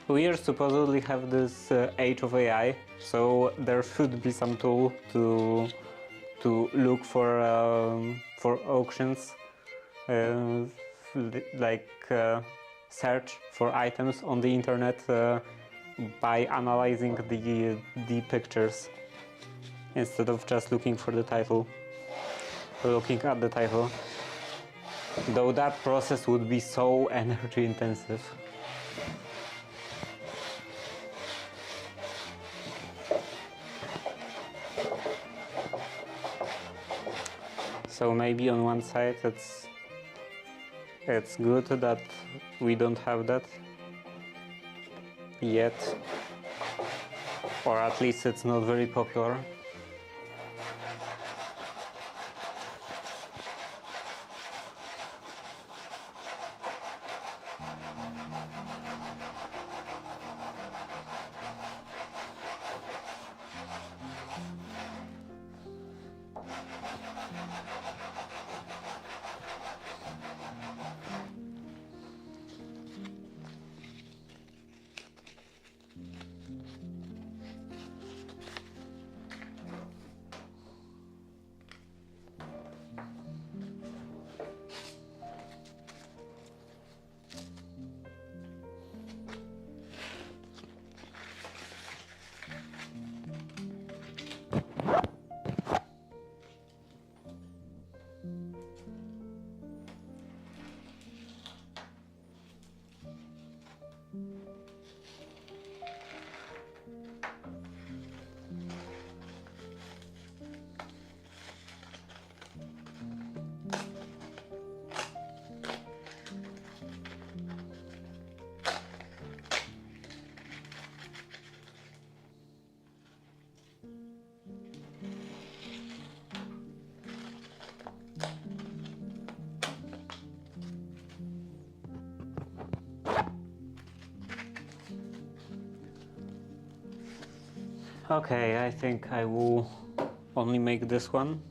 We are supposedly have this age of AI, so there should be some tool to look for auctions, like search for items on the internet by analyzing the pictures instead of just looking for the title, looking at the title. Though that process would be so energy intensive. So maybe on one side it's good that we don't have that yet, or at least it's not very popular. Okay, I think I will only make this one,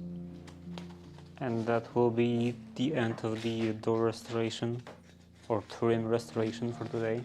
and that will be the end of the door restoration or trim restoration for today.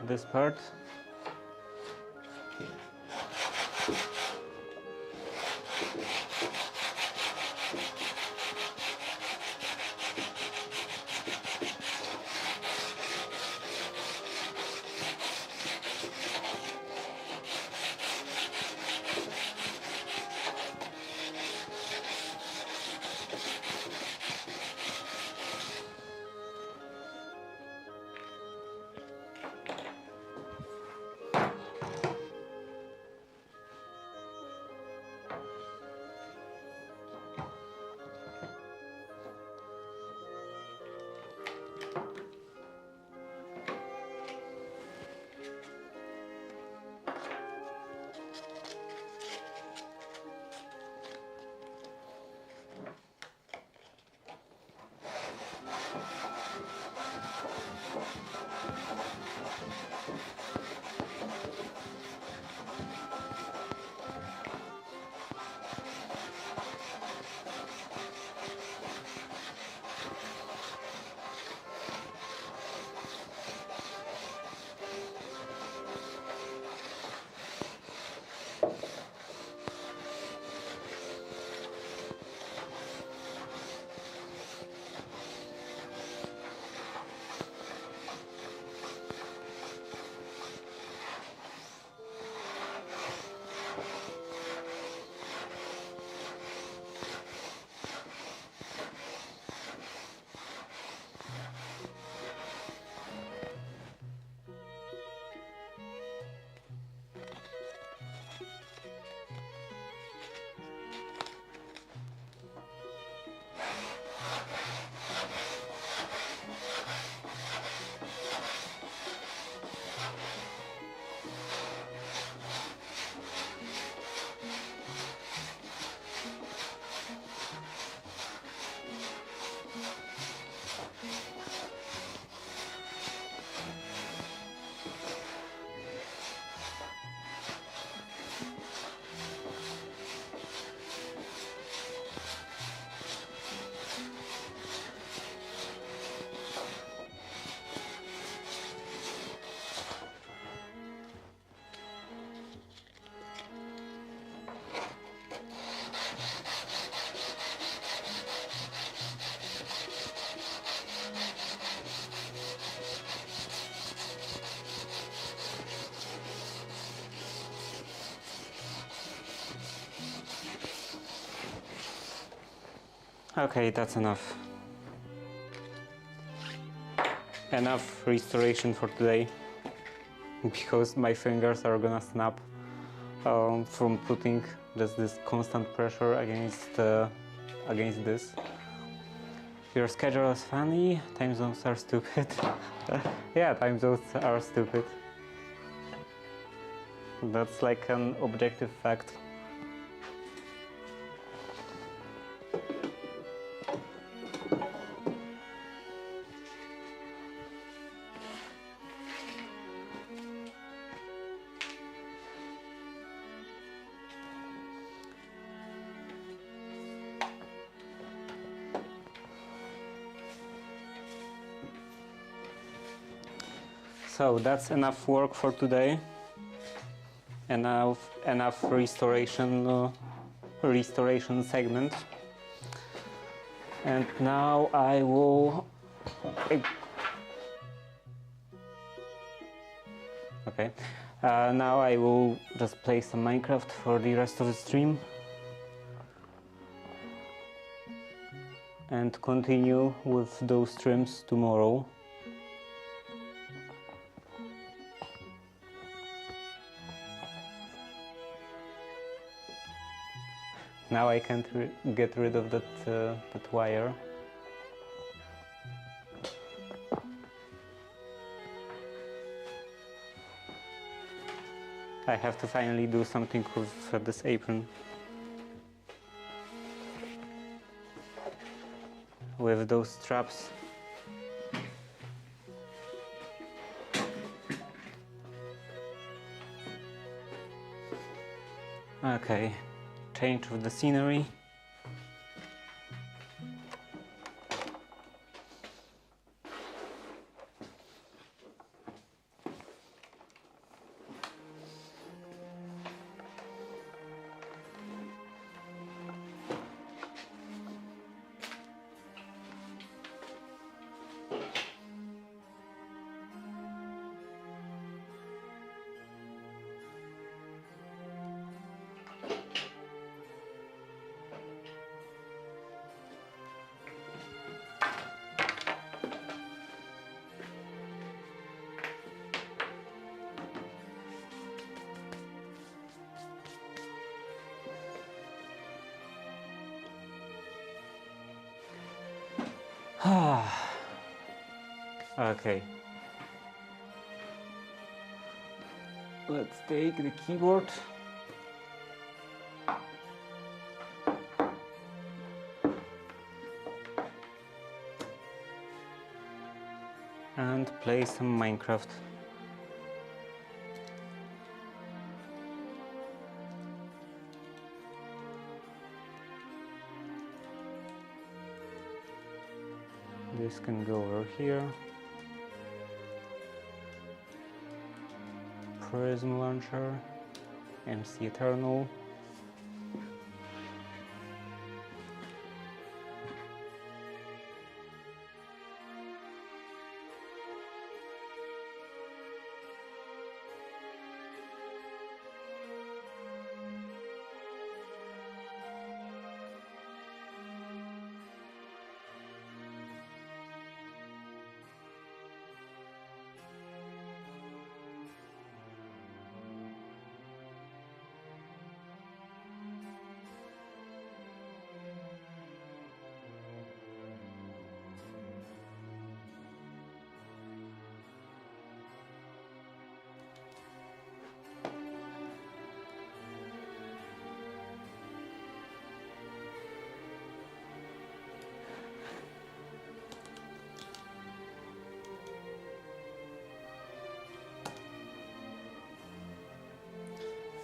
This part. Okay, that's enough. Enough restoration for today, because my fingers are gonna snap from putting this constant pressure against this. Your schedule is funny, time zones are stupid. Yeah, time zones are stupid. That's like an objective fact. So that's enough work for today. Enough restoration segment. And now I will... Okay, now I will just play some Minecraft for the rest of the stream and continue with those streams tomorrow. Now I can't get rid of that wire. I have to finally do something with this apron. With those straps. Okay, change of the scenery. Okay. Let's take the keyboard. And play some Minecraft. This can go over here. Prism launcher, MC Eternal.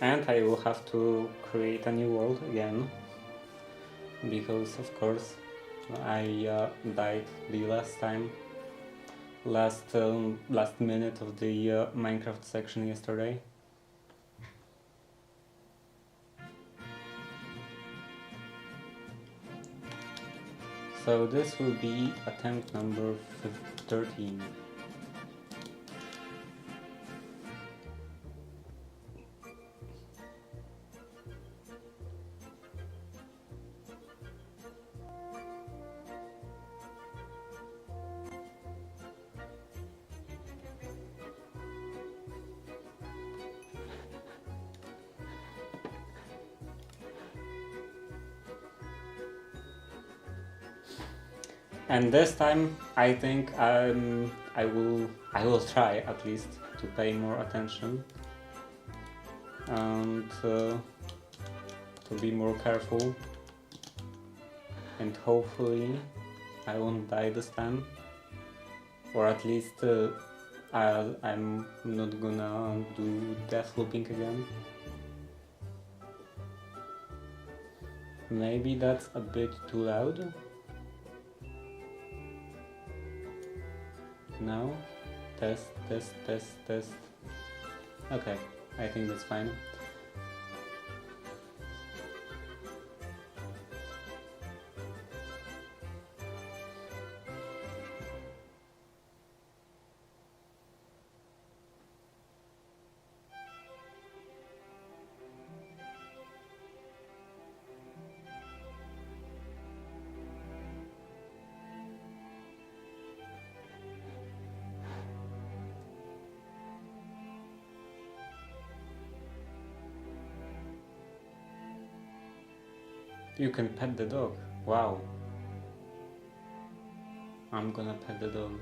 And I will have to create a new world again, because of course I died the last time, last minute of the Minecraft section yesterday. So this will be attempt number 13. And this time, I think I will try at least to pay more attention and to be more careful, and hopefully I won't die this time, or at least I'm not gonna do death looping again. Maybe that's a bit too loud. No? Test, test, test, test. Okay, I think that's fine. You can pet the dog. Wow. I'm gonna pet the dog.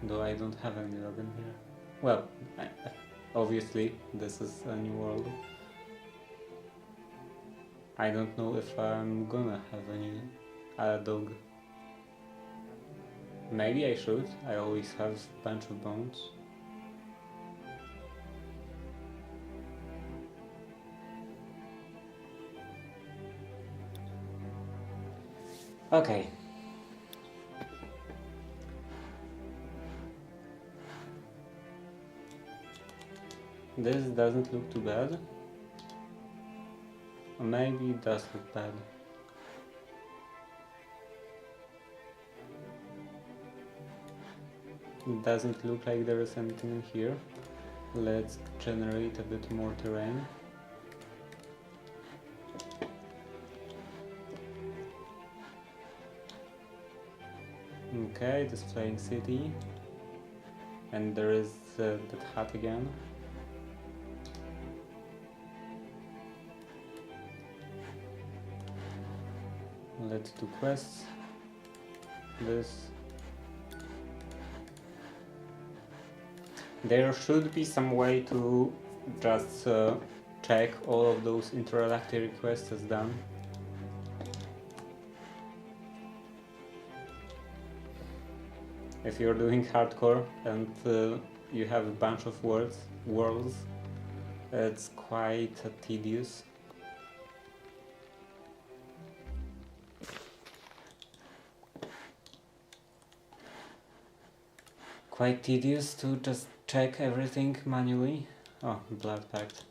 Though I don't have any dog in here. Well, obviously this is a new world. I don't know if I'm gonna have any dog. Maybe I should. I always have a bunch of bones. Okay. This doesn't look too bad. Or maybe it does look bad. It doesn't look like there is anything in here. Let's generate a bit more terrain. Okay, this flying city. And there is that hut again. Let's do quests. This. There should be some way to just check all of those introductory quests as done. If you're doing hardcore and you have a bunch of worlds, it's quite tedious. Quite tedious to just check everything manually. Oh, Blood Pact.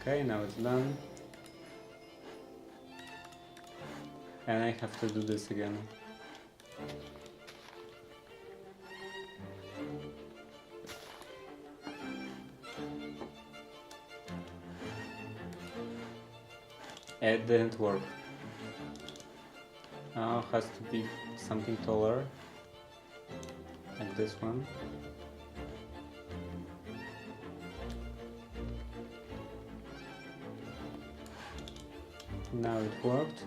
Okay, now it's done. And I have to do this again. It didn't work. Now has to be something taller, like this one. Now it worked.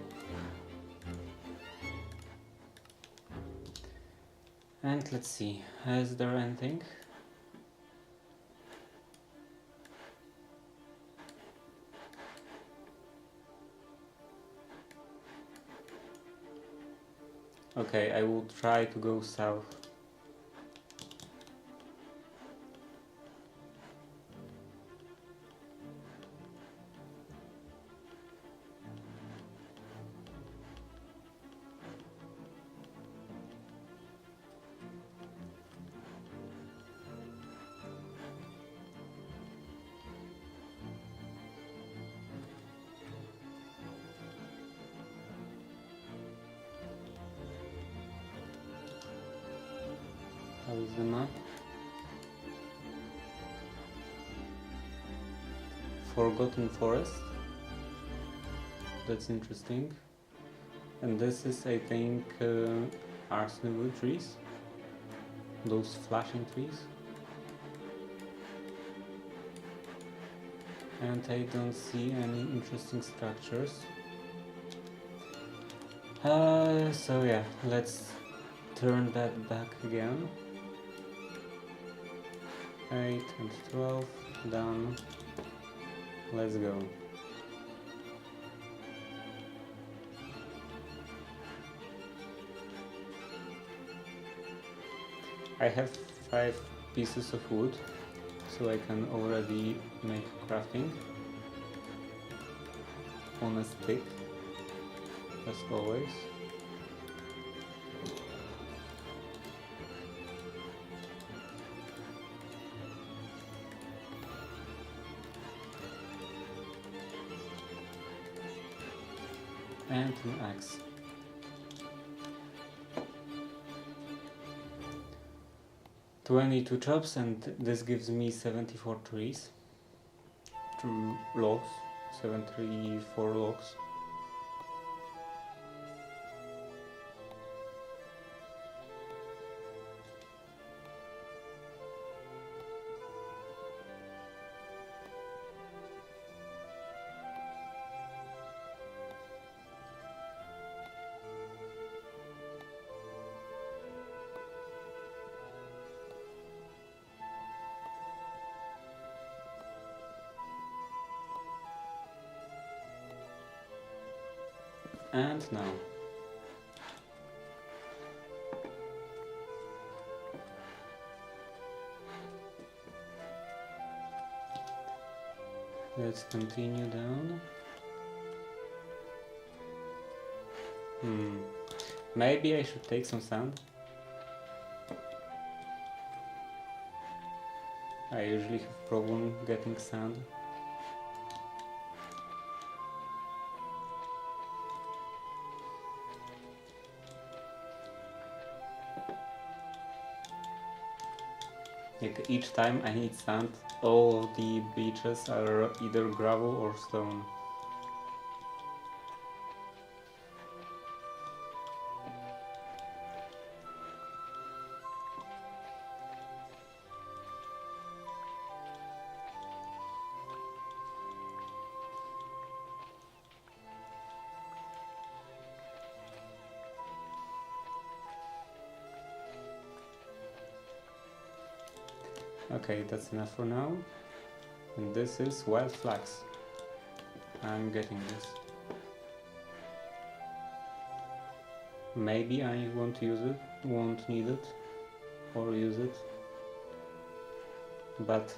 And let's see, is there anything? Okay, I will try to go south. How is the map? Forgotten Forest. That's interesting. And this is, I think, Ars Nouveau trees. Those flashing trees. And I don't see any interesting structures. So yeah, let's turn that back again. 8 and 12, done. Let's go. I have 5 pieces of wood, so I can already make crafting on a stick, as always. And an axe. "22 chops, and this gives me 74 trees. Logs. 74 logs. And now. Let's continue down. Maybe I should take some sand. I usually have problem getting sand. Like each time I need sand, all of the beaches are either gravel or stone. Okay, that's enough for now. And this is wild flax. I'm getting this. Maybe I won't use it, won't need it, or use it. But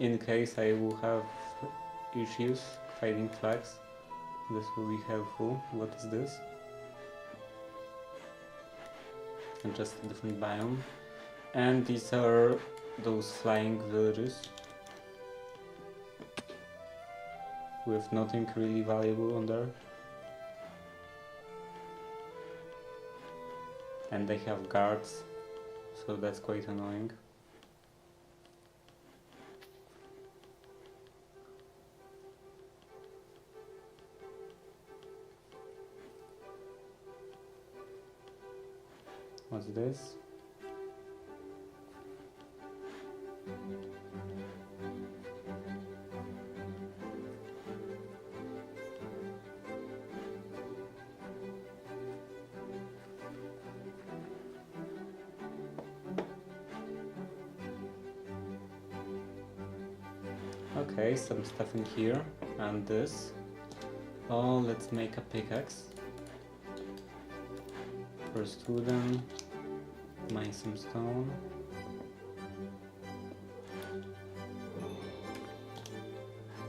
in case I will have issues finding flax, this will be helpful. What is this? And just a different biome. And these are those flying villages with nothing really valuable on there. And they have guards, so that's quite annoying. What's this? Okay, some stuff in here, and this. Oh, let's make a pickaxe. First wooden, mine some stone.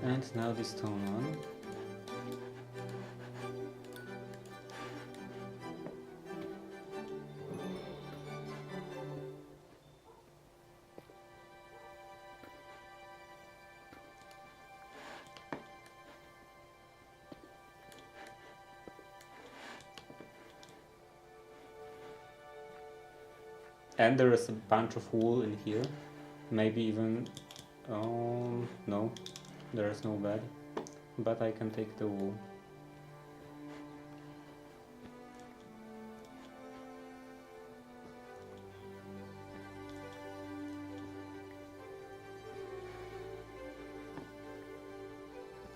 And now the stone one. And there is a bunch of wool in here. Maybe even... no, there is no bed. But I can take the wool.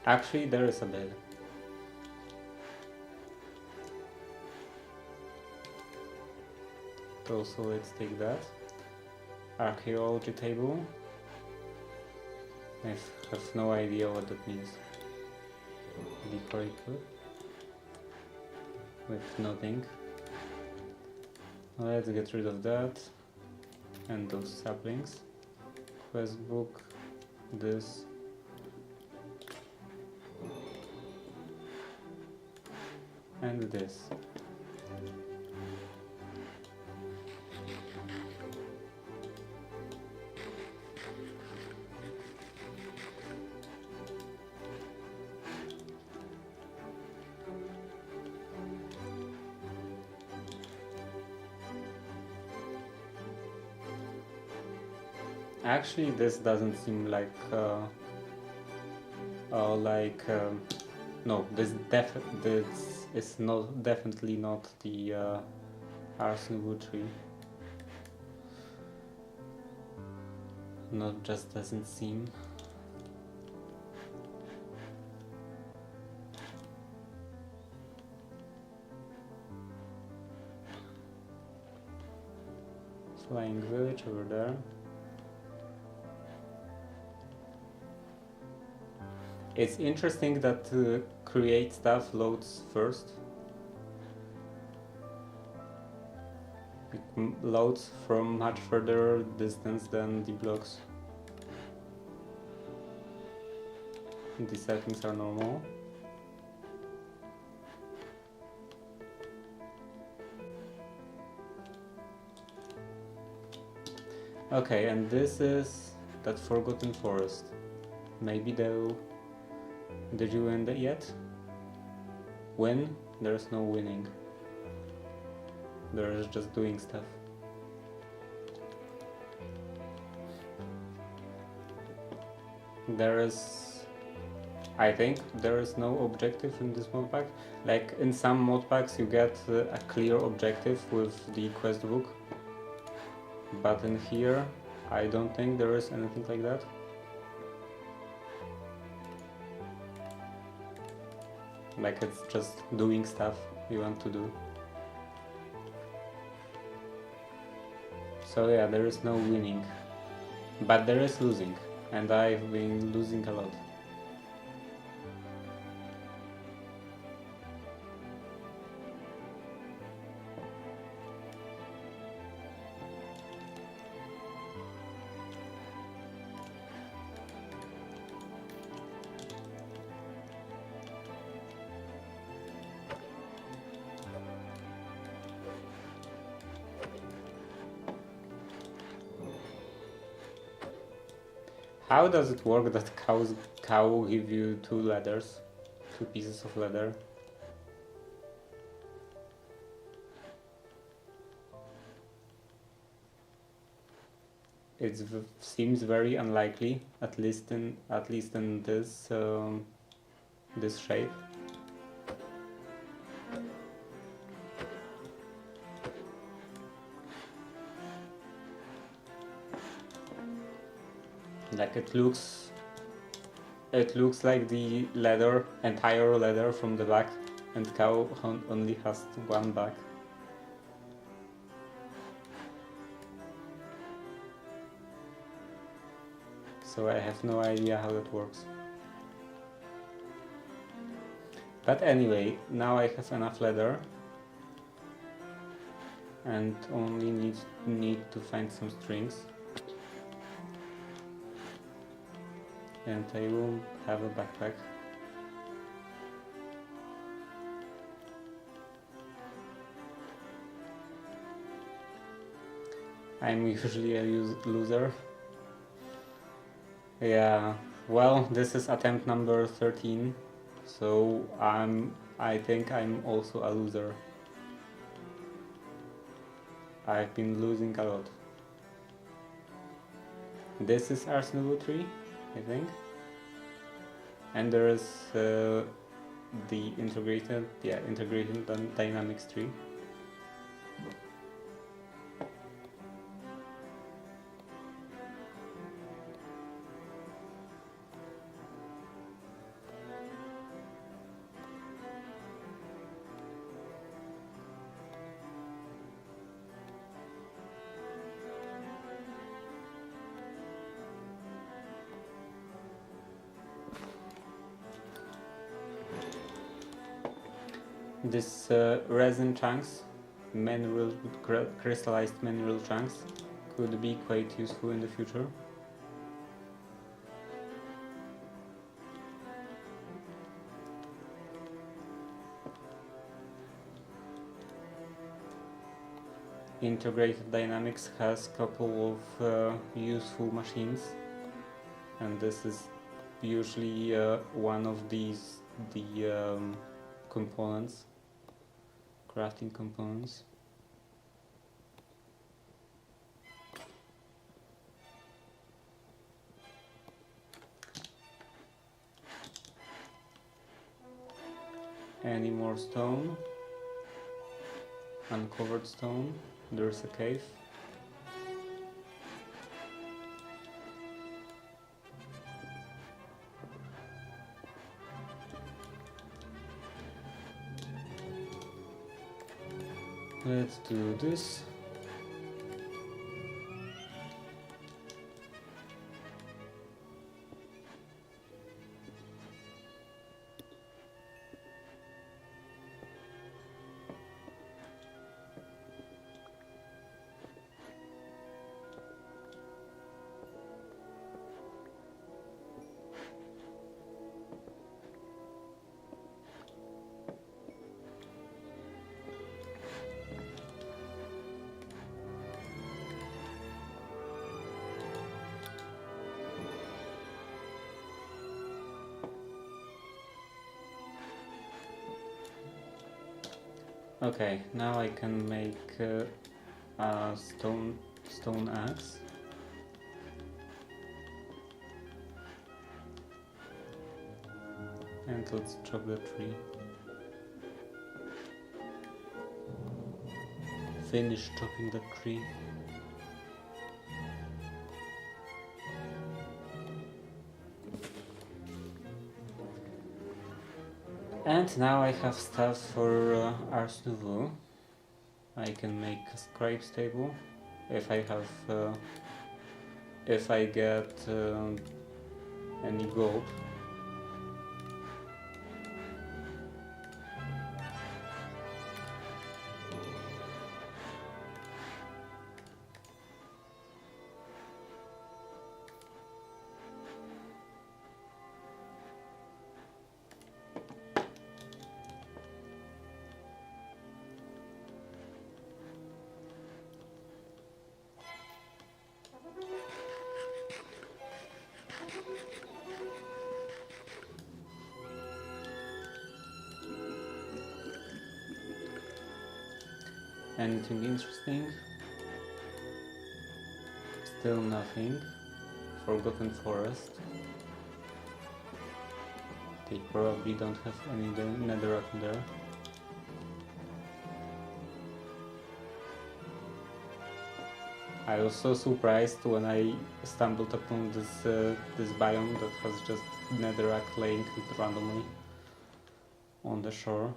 Actually, there is a bed. Also, let's take that. Archaeology table. I have no idea what that means. Decorated with nothing. Let's get rid of that and those saplings. Quest book, this. And this. Actually, this doesn't seem like no, this is not definitely not the arsenic wood tree. Not just doesn't seem. Flying village over there. It's interesting that create stuff loads first. it loads from much further distance than the blocks. The settings are normal. Okay, and this is that Forgotten Forest. Maybe they'll... Did you win that yet? Win? There's no winning. There's just doing stuff. There is... I think there is no objective in this mod pack. Like in some mod packs you get a clear objective with the quest book. But in here, I don't think there is anything like that. Like it's just doing stuff you want to do. So yeah, there is no winning. But there is losing. And I've been losing a lot. How does it work that cow give you two pieces of leather? It seems very unlikely, at least in this this shape. Like it looks like the leather, entire leather from the back, and cow only has one back. So I have no idea how that works. But anyway, now I have enough leather and only need to find some strings. And I will have a backpack. I'm usually a loser. Yeah, well, this is attempt number 13, so I think I'm also a loser. I've been losing a lot. This is Ars Nouveau 3, I think. And there is the integrated dynamics tree. This resin chunks, crystallized mineral chunks, could be quite useful in the future. Integrated Dynamics has a couple of useful machines, and this is usually one of the components, crafting components. Any more stone? Uncovered stone. There's a cave. Let's do this. Okay, now I can make a stone axe. And let's chop the tree. Finish chopping the tree. And now I have stuff for Ars Nouveau. I can make a scribe stable if I have, if I get any gold. Anything interesting? Still nothing. Forgotten Forest. They probably don't have any netherrack there. I was so surprised when I stumbled upon this biome that has just netherrack laying randomly on the shore.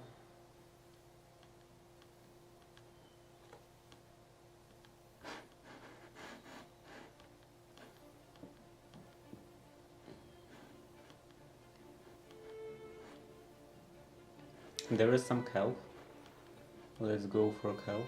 There is some kelp. Let's go for kelp.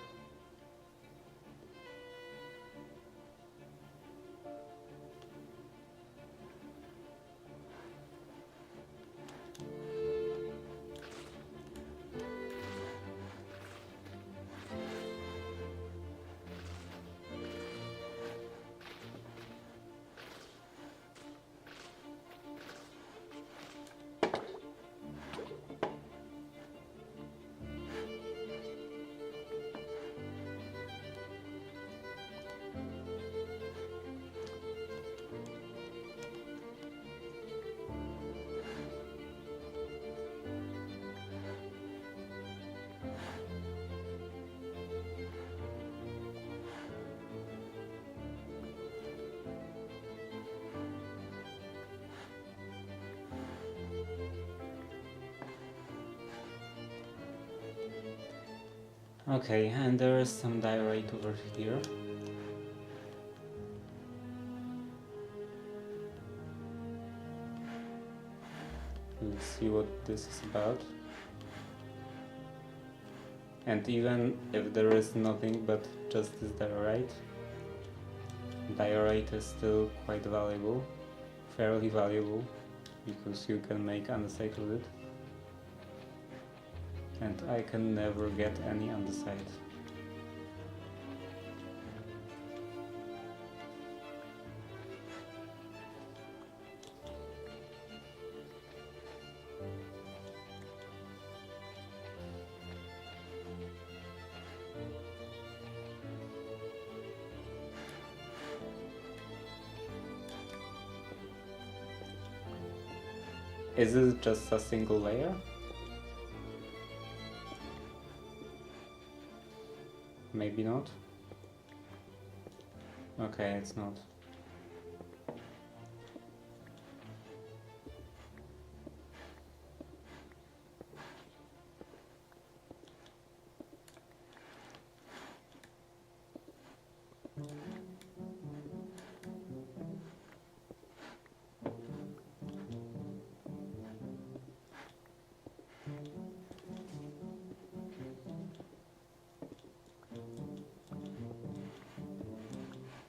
Okay, and there is some diorite over here. Let's see what this is about. And even if there is nothing but just this diorite is still quite valuable, fairly valuable, because you can make andesite with it. And I can never get any andesite. Is it just a single layer? Maybe not. Okay, it's not.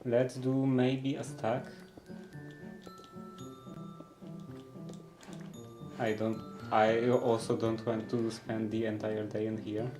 Let's do maybe a stack. I also don't want to spend the entire day in here.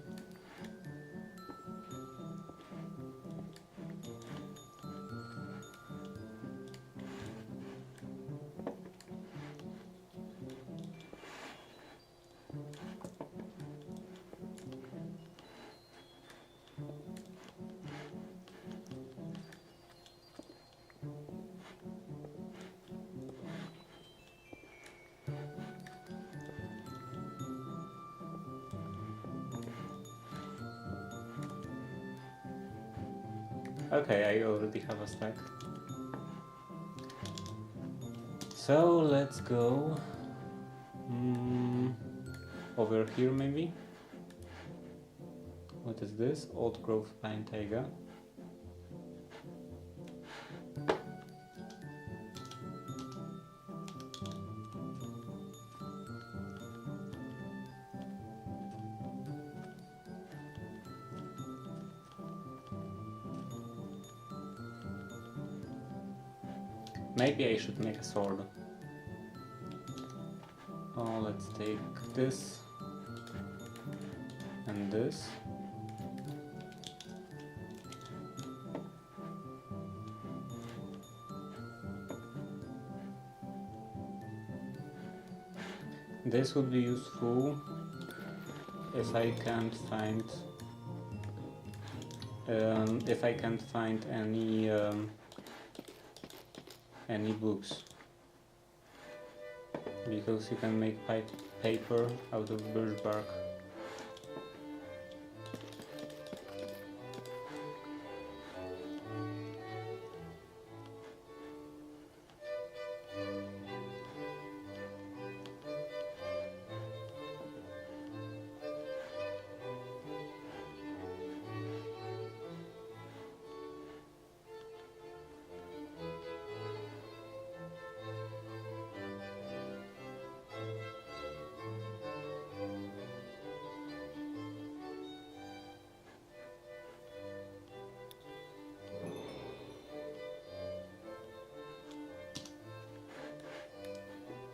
Okay, I already have a stack. So let's go over here maybe. What is this? Old growth pine taiga. Maybe I should make a sword. Oh, let's take this and this. This would be useful if I can't find any books, because you can make paper out of birch bark.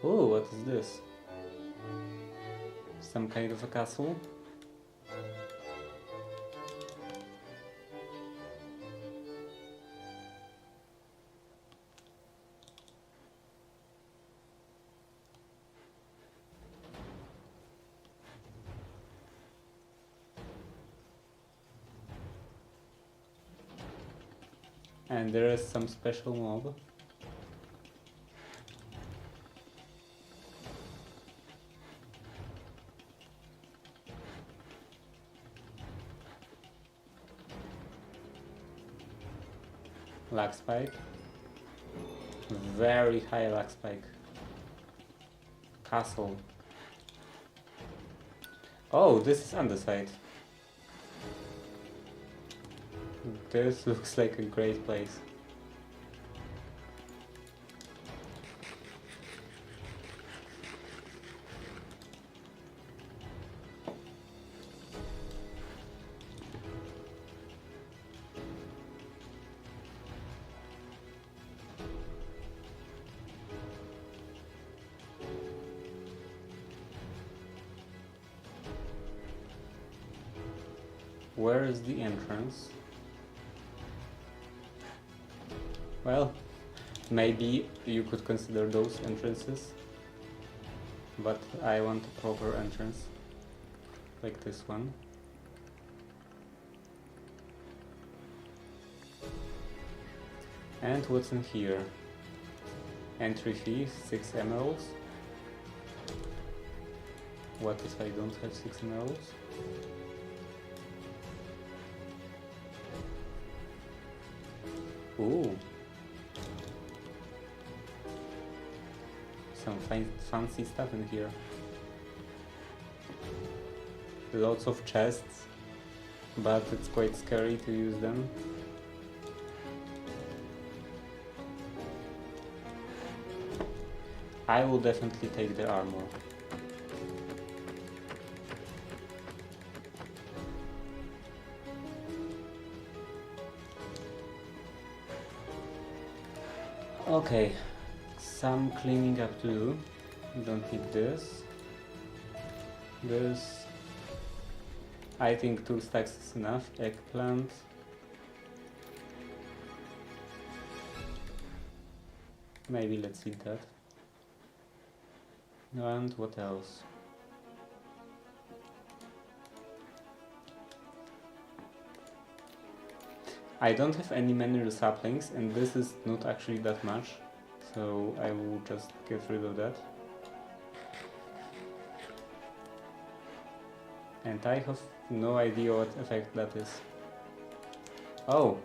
Oh, what is this? Some kind of a castle? And there is some special mob. Lag spike. Very high lag spike. Castle. Oh, this is underside. This looks like a great place. Where is the entrance? Well, maybe you could consider those entrances, but I want a proper entrance, like this one. And what's in here? Entry fee, 6 emeralds. What if I don't have 6 emeralds? Ooh. Some fancy stuff in here. Lots of chests, but it's quite scary to use them. I will definitely take the armor. Okay, some cleaning up to do. Don't need this. This. I think 2 stacks is enough. Eggplant. Maybe let's eat that. And what else? I don't have any mineral saplings, and this is not actually that much, so I will just get rid of that. And I have no idea what effect that is. Oh,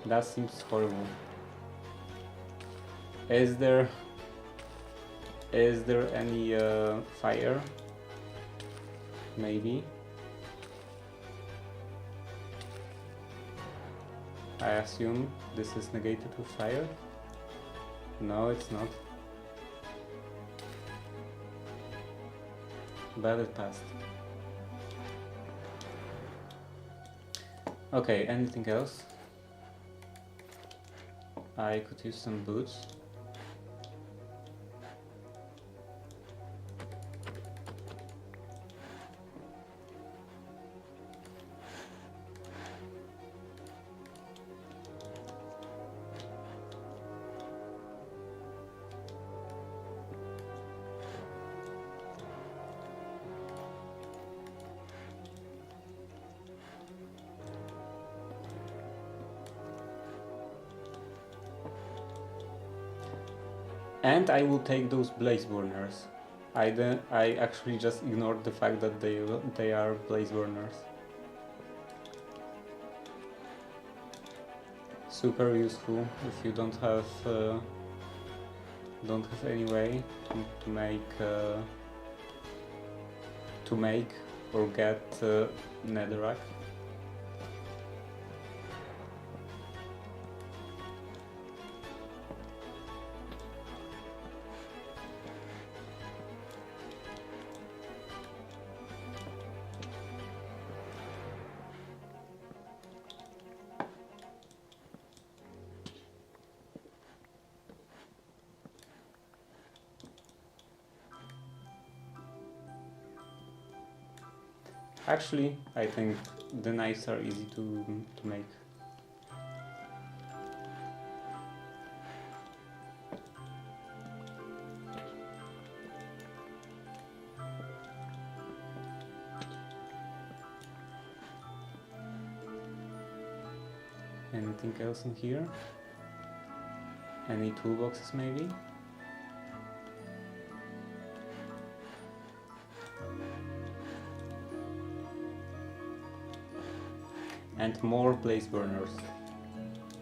That seems horrible. Is there any fire? Maybe. I assume this is negated with fire. No, it's not. But it passed. Okay, anything else? I could use some boots. And I will take those blaze burners. I actually just ignored the fact that they are blaze burners. Super useful if you don't have any way to make or get netherrack. Actually, I think the knives are easy to make. Anything else in here? Any toolboxes maybe? And more blaze burners.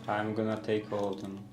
I'm gonna take all of them.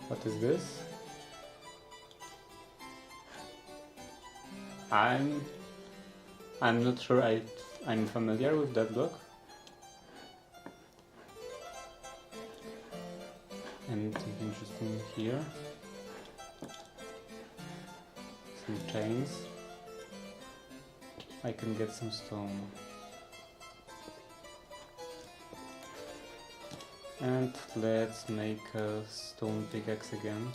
What is this? I'm not sure I'm familiar with that block. Anything interesting here? Some chains. I can get some stone. And let's make a stone pickaxe again.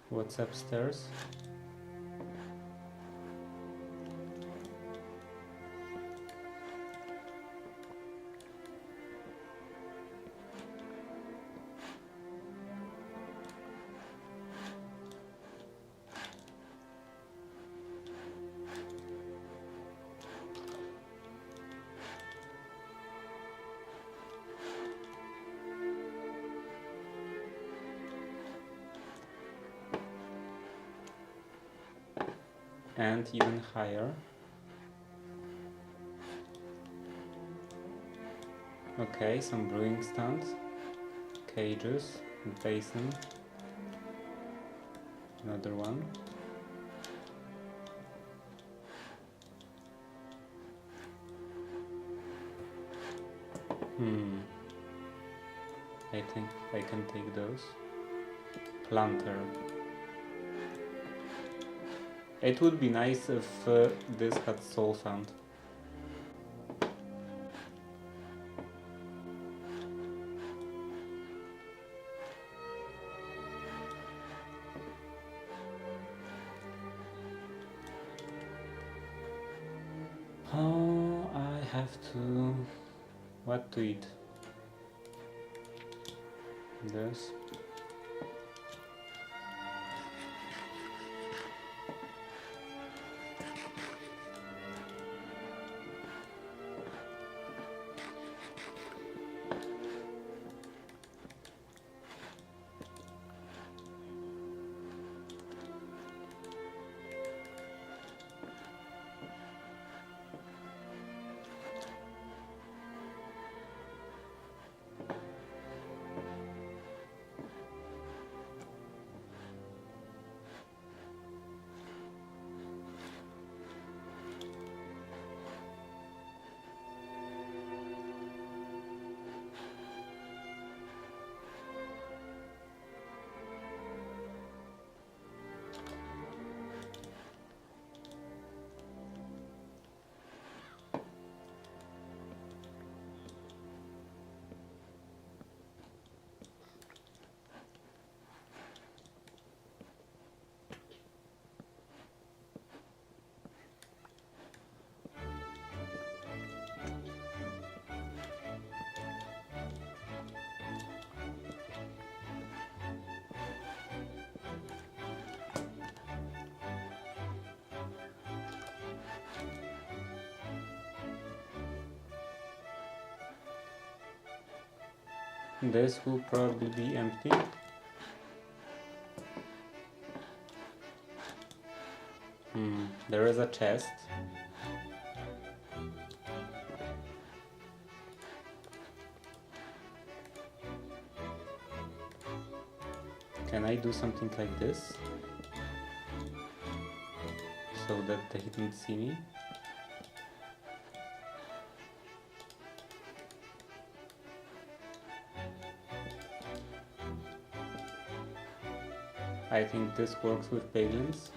What's upstairs? and even higher. Okay, some brewing stands, cages, basin, another one. I think I can take those. Planter. It would be nice if this had soul sound. Oh, I have to... What to eat? This. This will probably be empty. There is a chest. Can I do something like this? So that they didn't see me? I think this works with palins.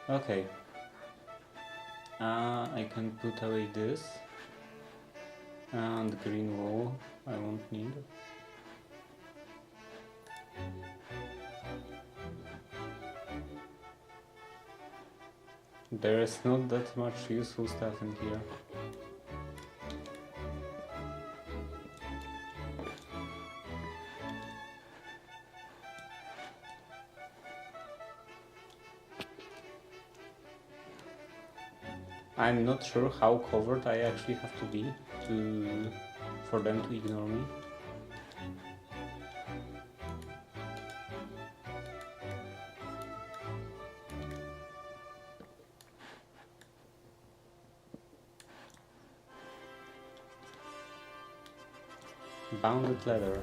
Okay. I can put away this. And green wool I won't need. There is not that much useful stuff in here. I'm not sure how covered I actually have to be for them to ignore me. Bounded leather.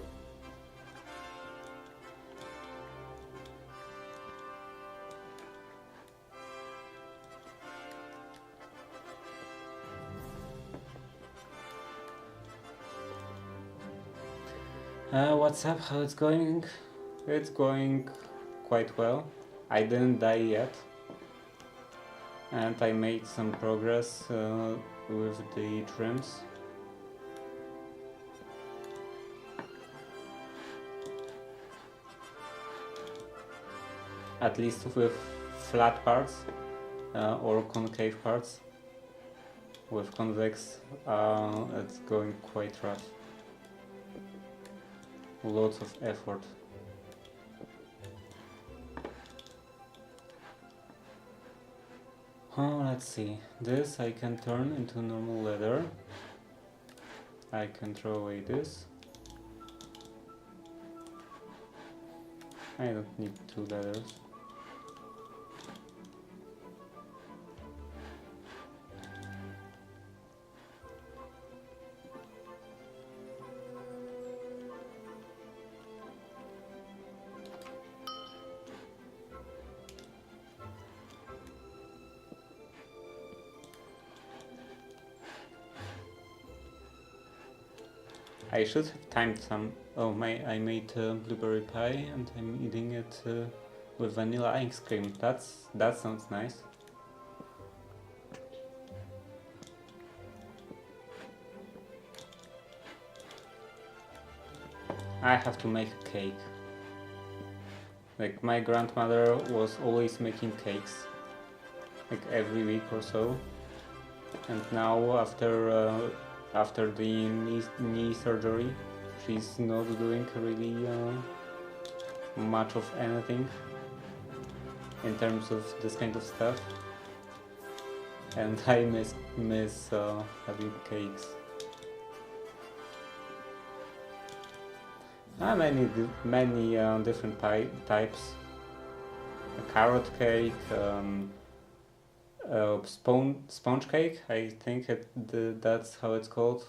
What's up? How it's going? It's going quite well. I didn't die yet. And I made some progress with the trims. At least with flat parts or concave parts. With convex, it's going quite rough. Lots of effort. Oh, let's see. This I can turn into normal leather. I can throw away this. I don't need 2 leathers. I should have timed some. Oh, I made blueberry pie and I'm eating it with vanilla ice cream. That sounds nice. I have to make a cake. Like my grandmother was always making cakes, like every week or so. And now after the knee surgery, she's not doing really much of anything in terms of this kind of stuff. And I miss having cakes. Many different types. A carrot cake, sponge cake. I think that's how it's called.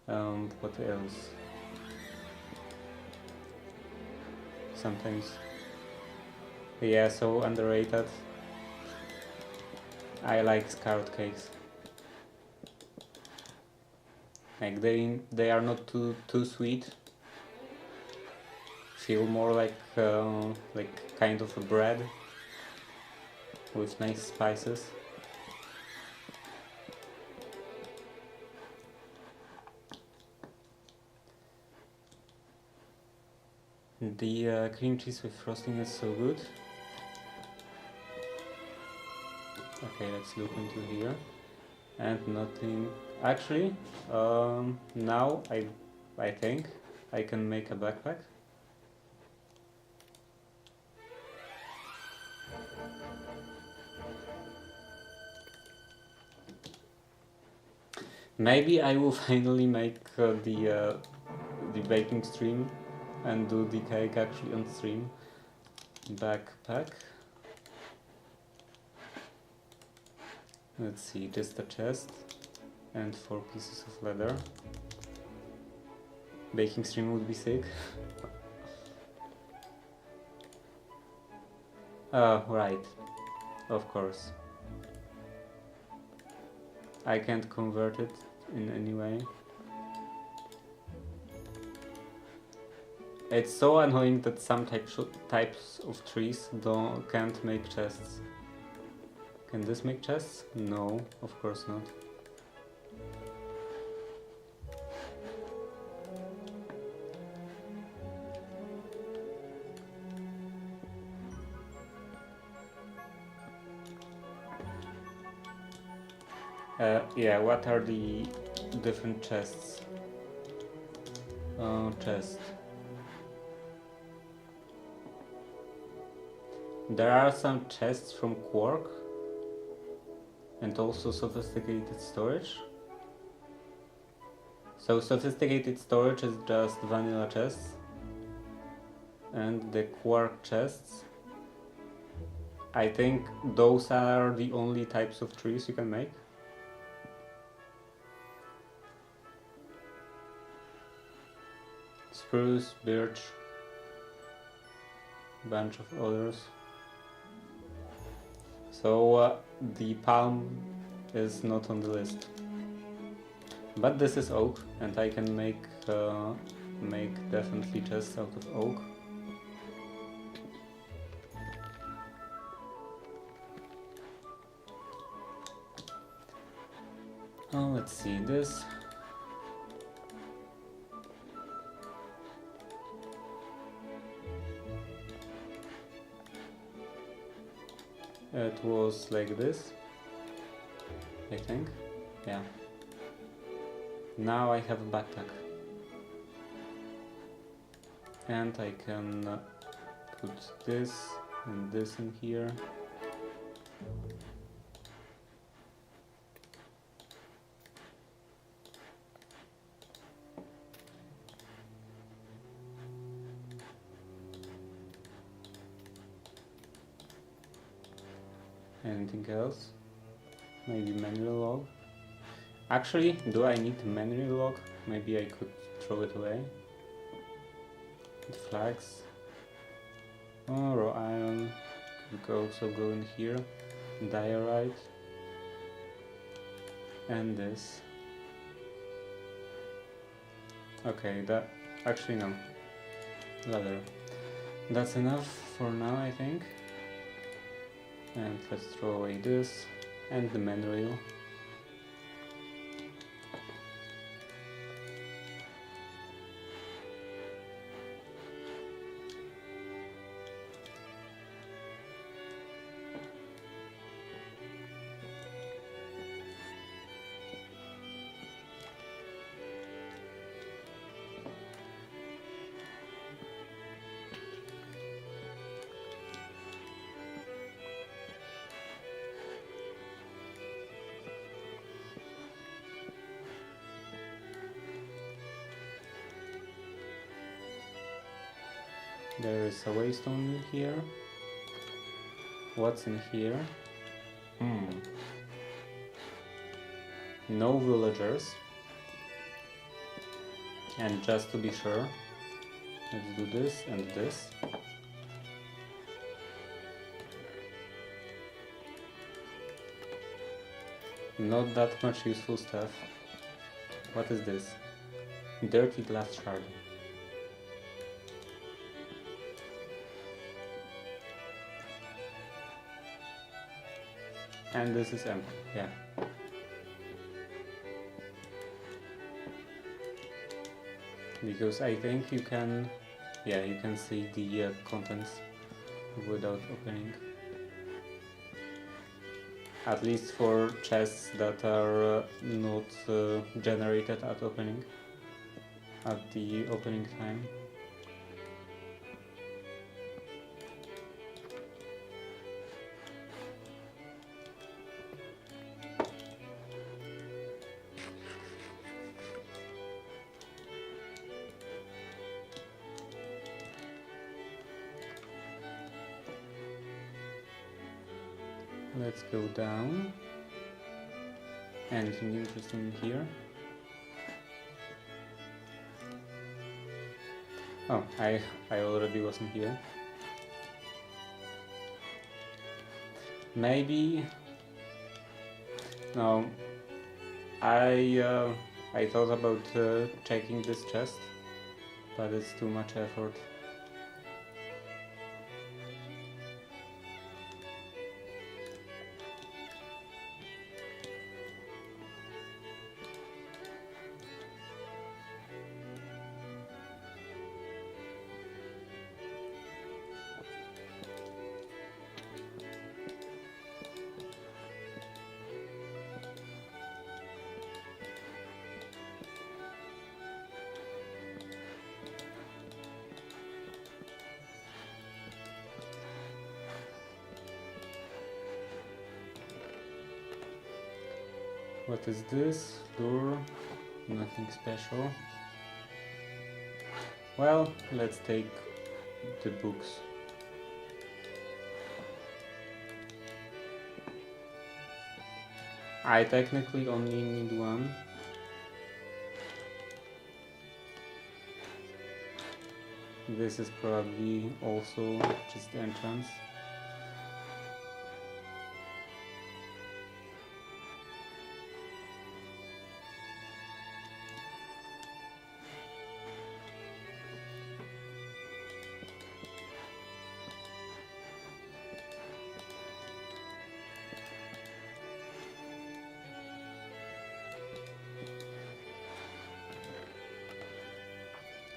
What else? Sometimes. Yeah, so underrated. I like carrot cakes. Like they are not too sweet. Feel more like kind of a bread with nice spices. The cream cheese with frosting is so good. Okay, let's look into here. And nothing. Actually, now I think I can make a backpack. Maybe I will finally make the baking stream and do the cake actually on stream. Backpack. Let's see, just a chest and 4 pieces of leather. Baking stream would be sick. Right, of course. I can't convert it in any way. It's so annoying that some types of trees can't make chests. Can this make chests? No, of course not. Yeah, what are the different chests? Chest. There are some chests from Quark and also sophisticated storage. So sophisticated storage is just vanilla chests, and the Quark chests, I think those are the only types of trees you can make. Spruce, birch, bunch of others. So the palm is not on the list. But this is oak, and I can make definitely chests out of oak. Oh, let's see this. It was like this, I think. Yeah. Now I have a backpack. And I can put this and this in here. Anything else? Maybe memory log? Actually, do I need memory log? Maybe I could throw it away. The flags. Oh, raw iron could also go in here. Diorite. And this. Okay, that... actually no. Leather. That's enough for now, I think. And let's throw away this. And the manual. There is a waystone in here. What's in here? No villagers. And just to be sure, let's do this and this. Not that much useful stuff. What is this? Dirty glass shard. And this is empty, yeah. Because I think you can, yeah, you can see the contents without opening. At least for chests that are not generated at opening, at the opening time. Let's go down. Anything interesting here? Oh, I already wasn't here. Maybe... No, I thought about checking this chest, but it's too much effort. What is this? Door? Nothing special. Well, let's take the books. I technically only need one. This is probably also just the entrance.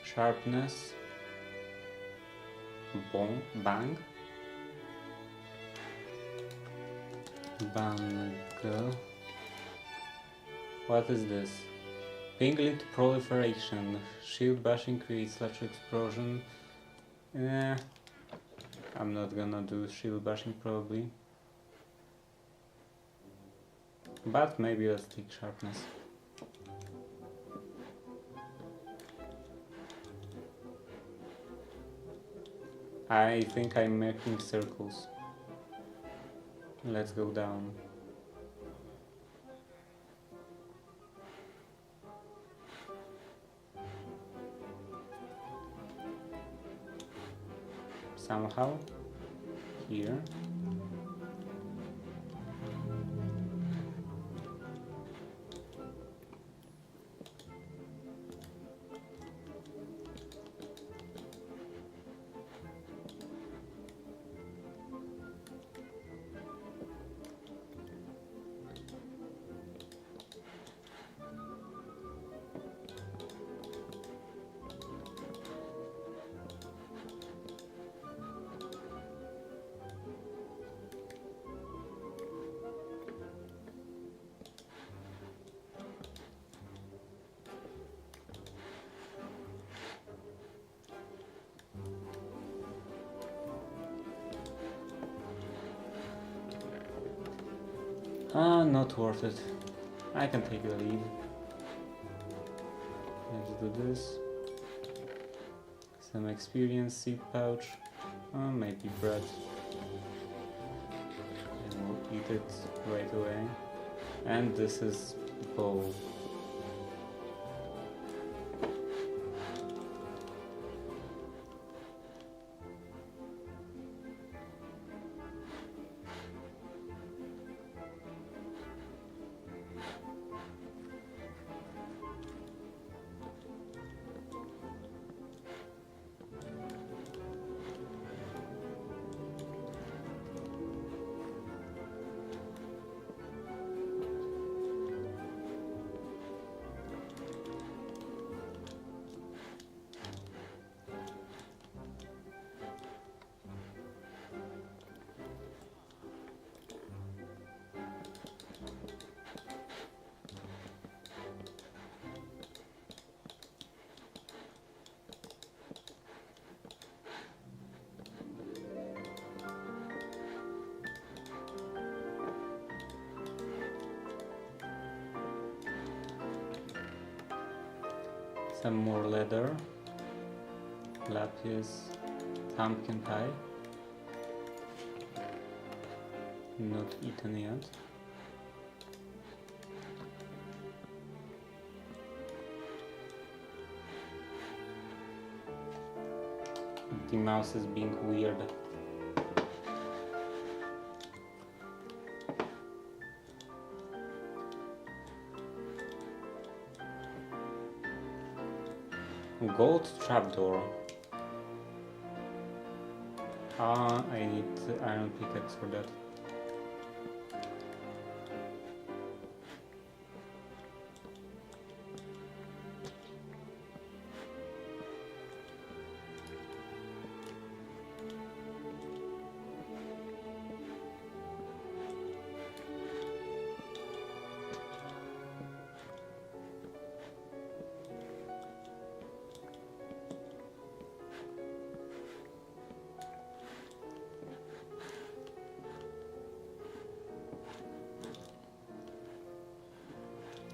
Sharpness. Bang. Bang. What is this? Pinglet proliferation. Shield bashing creates large explosion. I'm not gonna do shield bashing probably. But maybe let's take sharpness. I think I'm making circles. Let's go down. Somehow here. Not worth it. I can take the lead. Let's do this. Some experience seed pouch. Maybe bread. And we'll eat it right away. And this is bowl. Some more leather, lapis, pumpkin pie, not eaten yet. The mouse is being weird. Gold trapdoor. I need iron pickaxe for that.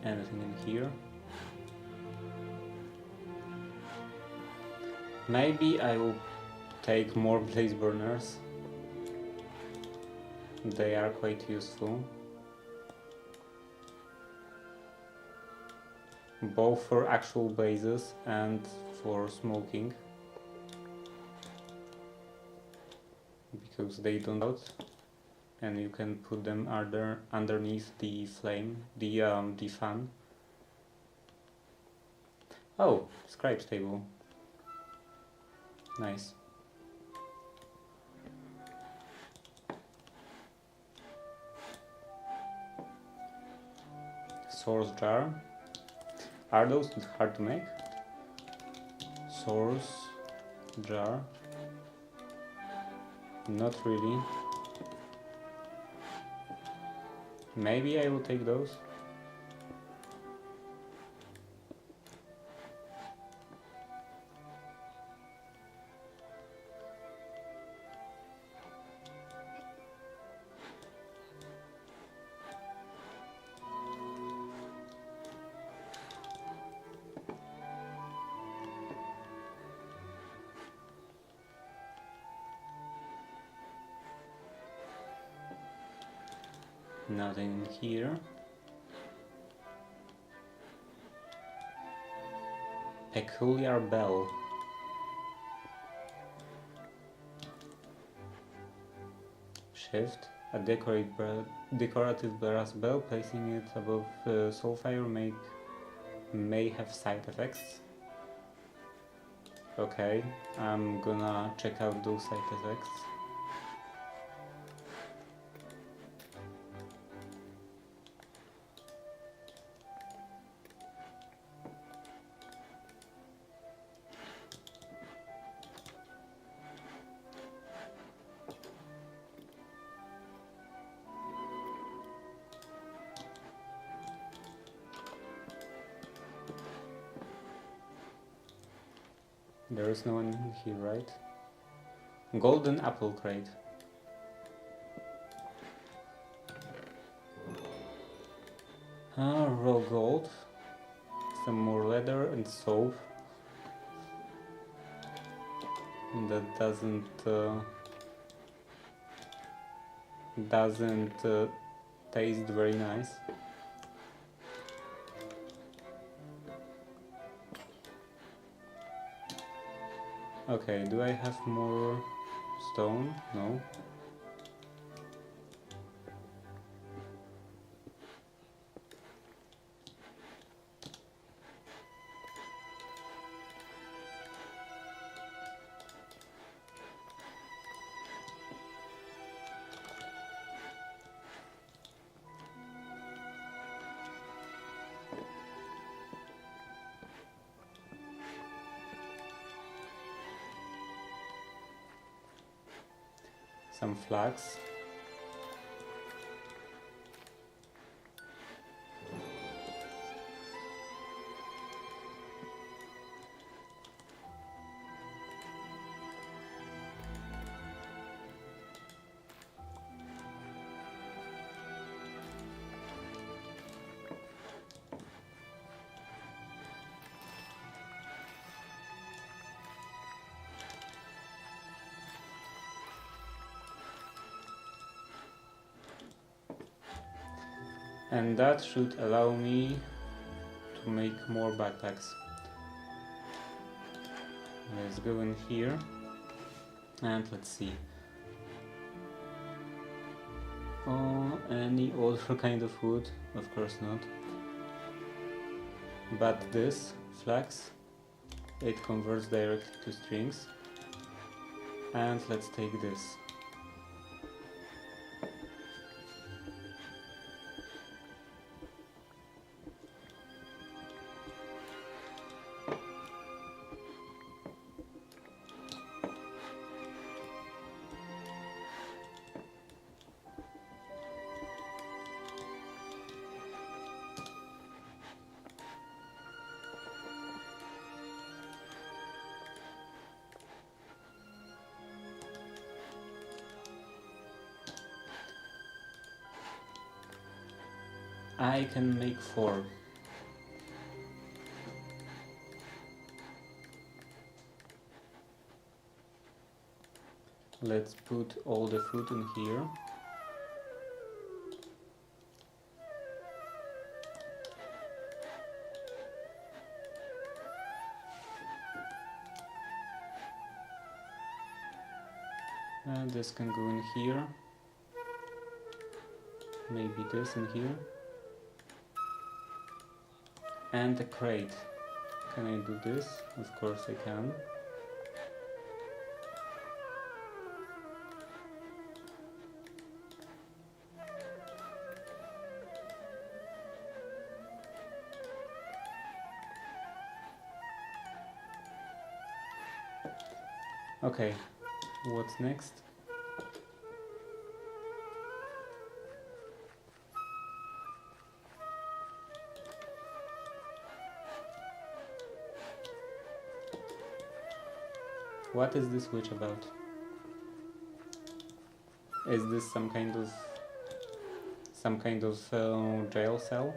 Anything in here? Maybe I will take more blaze burners. They are quite useful. Both for actual blazes and for smoking. Because they don't out. And you can put them underneath the flame, the fan. Oh, scribe's table. Nice. Source jar. Are those hard to make? Source jar. Not really. Maybe I will take those. Nothing here. Peculiar bell. Shift. A decorative brass bell. Placing it above Soulfire may have side effects. Okay, I'm gonna check out those side effects. There is no one here, right? Golden apple crate. Raw gold. Some more leather and soap. That doesn't taste very nice. Okay, do I have more stone? No. Some flax. And that should allow me to make more backpacks. Let's go in here and let's see. Oh, any other kind of wood? Of course not. But this flax, it converts directly to strings. And let's take this. I can make 4. Let's put all the food in here. And this can go in here. Maybe this in here. And a crate. Can I do this? Of course I can. Okay, what's next? What is this witch about? Is this some kind of jail cell?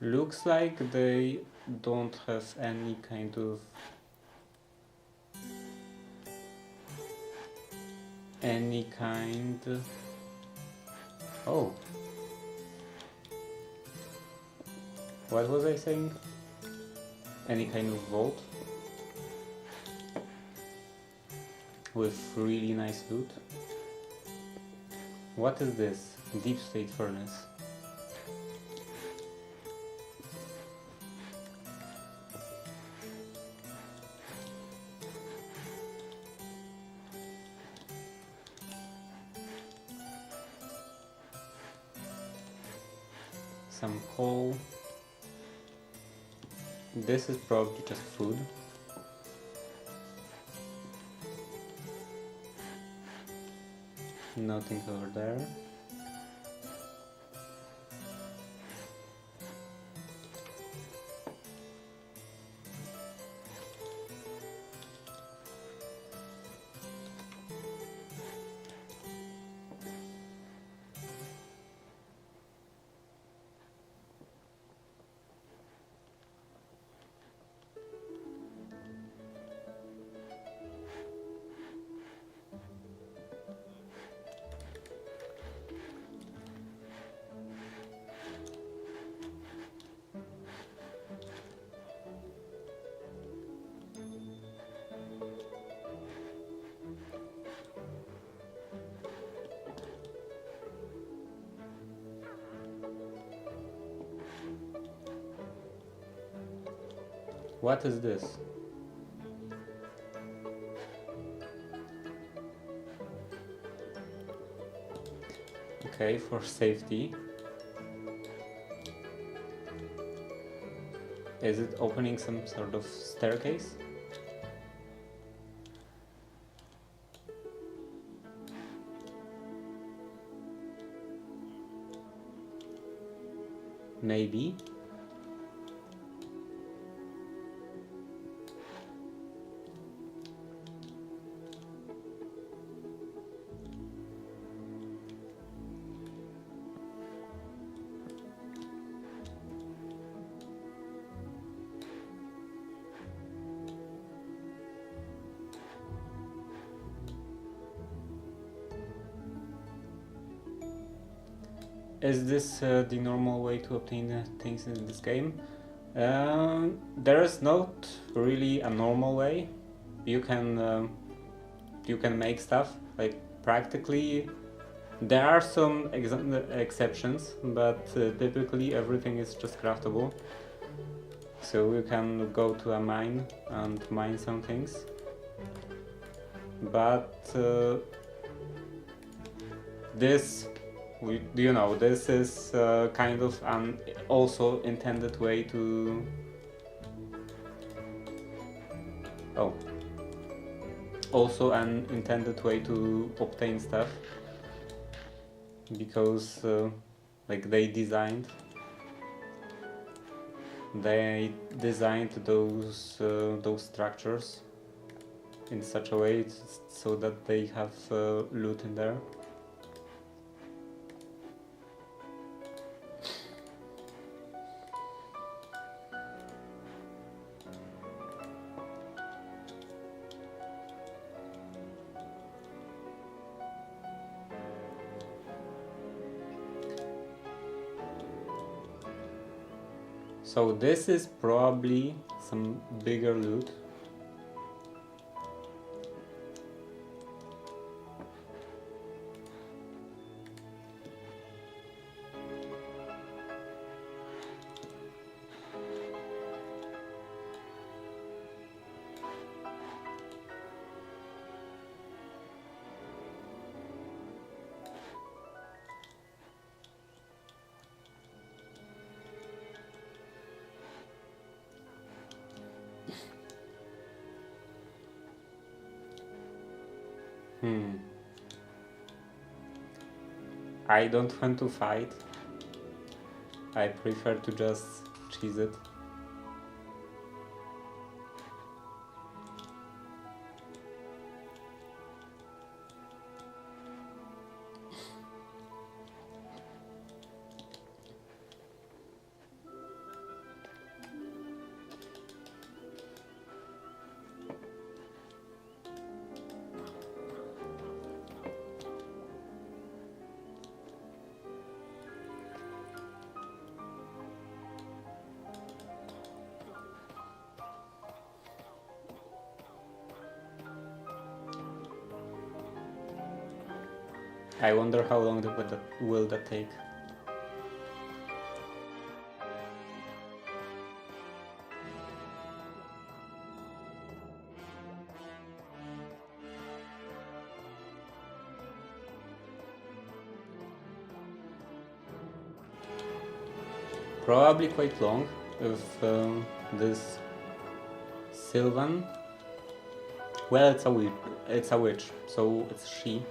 Looks like they don't have any kind of oh, what was I saying? Any kind of vault with really nice loot. What is this? Deep state furnace. Some coal. This is probably just food. Nothing over there. What is this? Okay, for safety. Is it opening some sort of staircase? Maybe. Is this the normal way to obtain things in this game? There is not really a normal way. You can make stuff like practically. There are some exceptions, but typically everything is just craftable. So you can go to a mine and mine some things. But this this is kind of an also intended way to obtain stuff, because like they designed those structures in such a way so that they have loot in there. So this is probably some bigger loot. I don't want to fight. I prefer to just cheese it. I wonder how long will that take. Probably quite long if this Sylvan. Well, it's a witch, so it's she.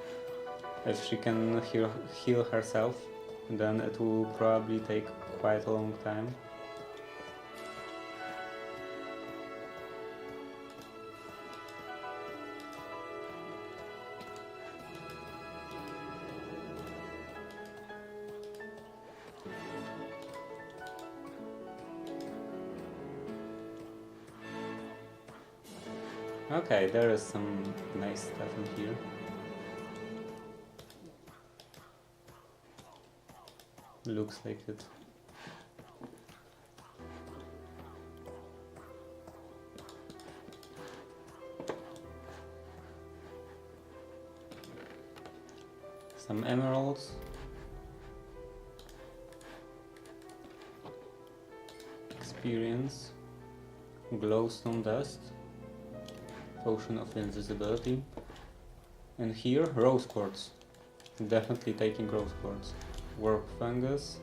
If she can heal herself, then it will probably take quite a long time. Okay, there is some nice stuff in here. Looks like it. Some emeralds. Experience. Glowstone dust. Potion of invisibility. And here, rose quartz. Definitely taking rose quartz. Warp fungus.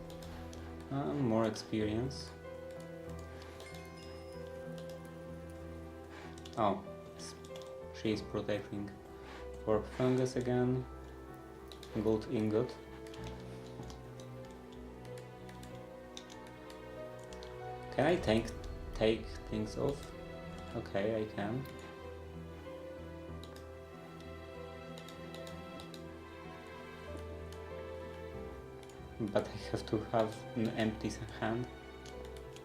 More experience. Oh, she's protecting. Warp fungus again. Gold ingot. Can I take things off? Okay, I can. But I have to have an empty hand.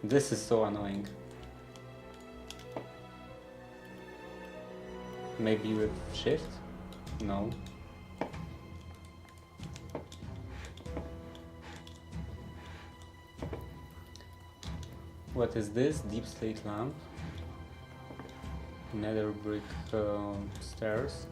This is so annoying. Maybe with shift? No. What is this? Deep slate lamp. Nether brick stairs.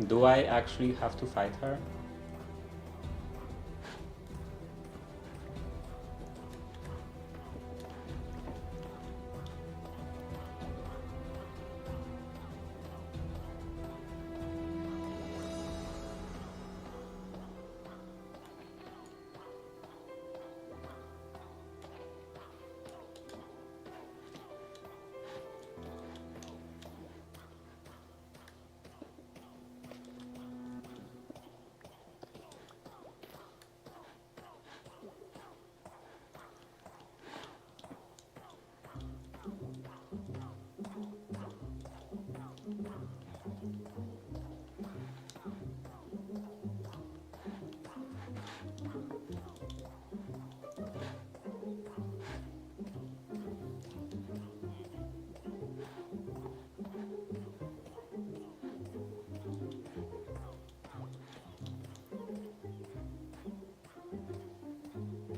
Do I actually have to fight her?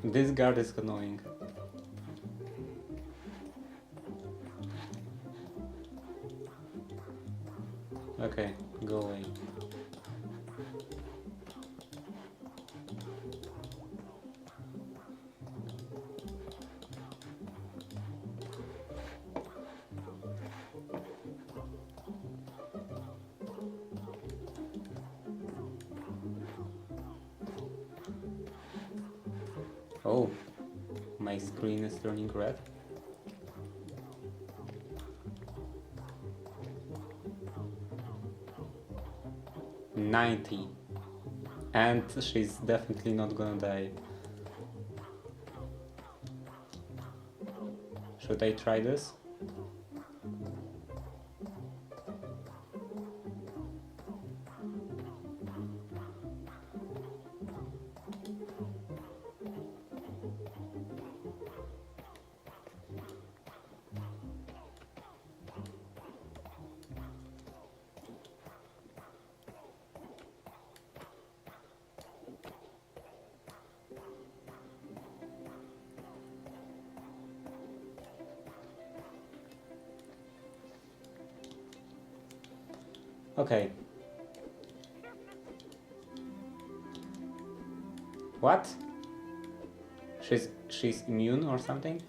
This guard is annoying. Okay, go away. Oh, my screen is turning red. $90. And she's definitely not gonna die. Should I try this? Okay. What? She's immune or something?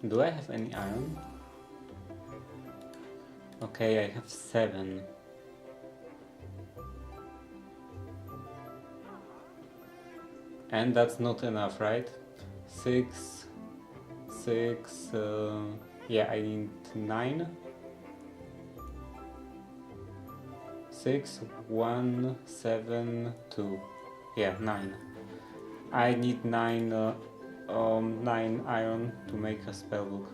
Do I have any iron? Okay, I have 7. And that's not enough, right? 6, 6, yeah, I need 9. 6, 1, 7, 2. Yeah, 9. I need 9, 9 iron to make a spellbook.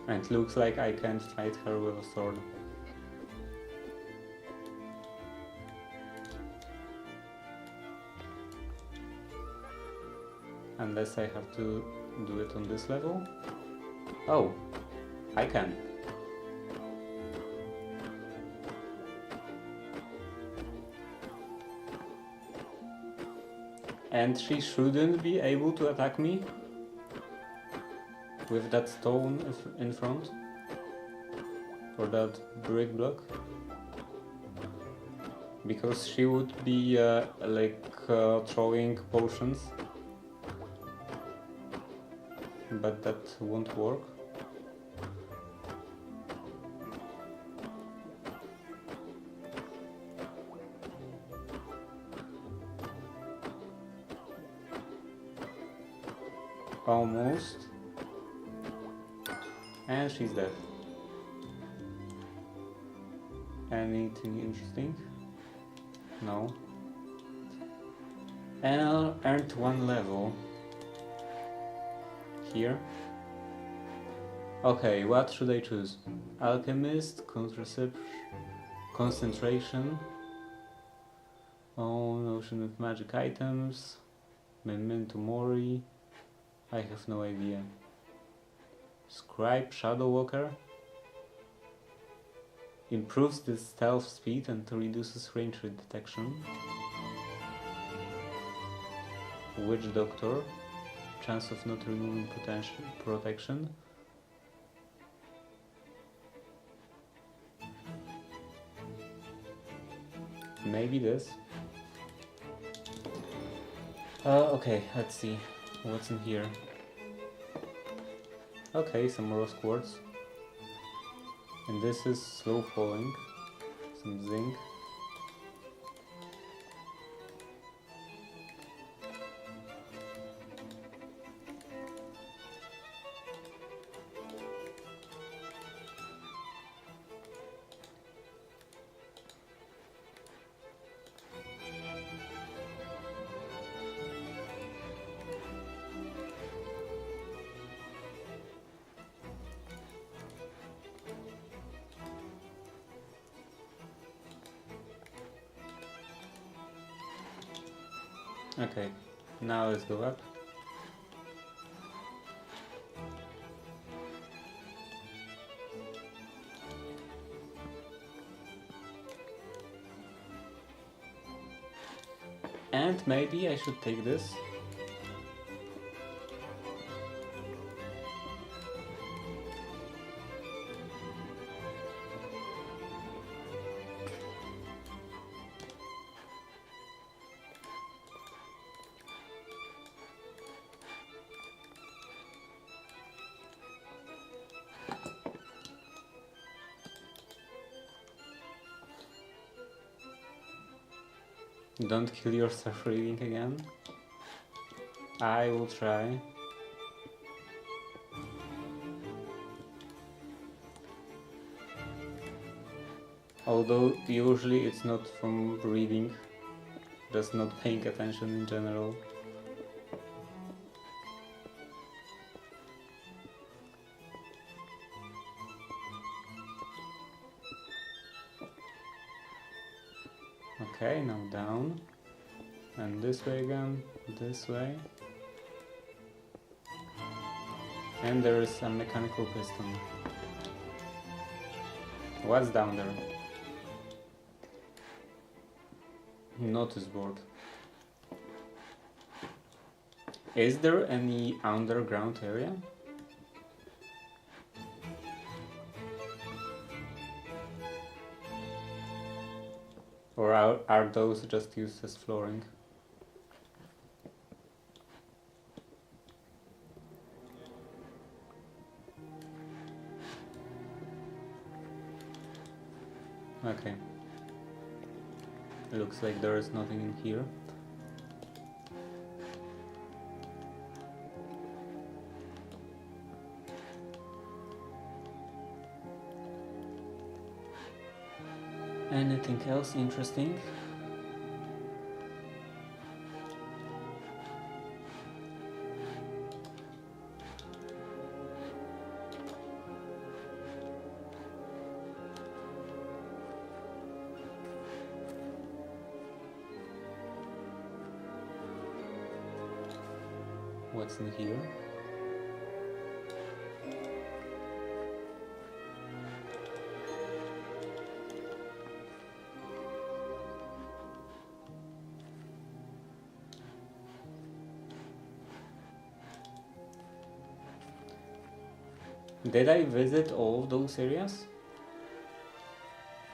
And it looks like I can't fight her with a sword. Unless I have to do it on this level. Oh, I can. And she shouldn't be able to attack me with that stone in front, or that brick block, because she would be throwing potions, but that won't work. Almost. And she's dead. Anything interesting? No. And I earned 1 level. Here. Okay, what should I choose? Alchemist, concentration. Oh, notion of magic items. Memento Mori. I have no idea. Scribe, Shadow Walker. Improves the stealth speed and reduces range detection. Witch Doctor. Chance of not removing protection. Maybe this. Okay, let's see what's in here. Okay, some rose quartz. And this is slow falling. Some zinc. Okay, now let's go up. And maybe I should take this. Don't kill yourself reading again. I will try. Although usually it's not from reading, just not paying attention in general. Okay, now down. And this way again, this way. And there is a mechanical piston. What's down there? Notice board. Is there any underground area? Or are those just used as flooring? Okay. Looks like there is nothing in here. Anything else interesting? What's in here? Did I visit all of those areas?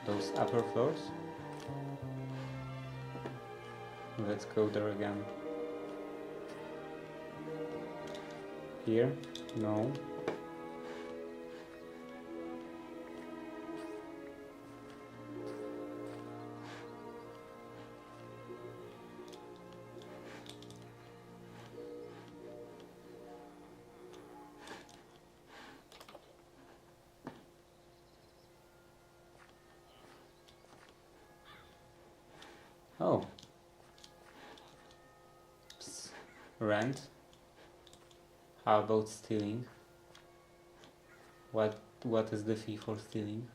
Those upper floors? Let's go there again. Here? No. Oh. Psst. Rent. How about stealing? What is the fee for stealing?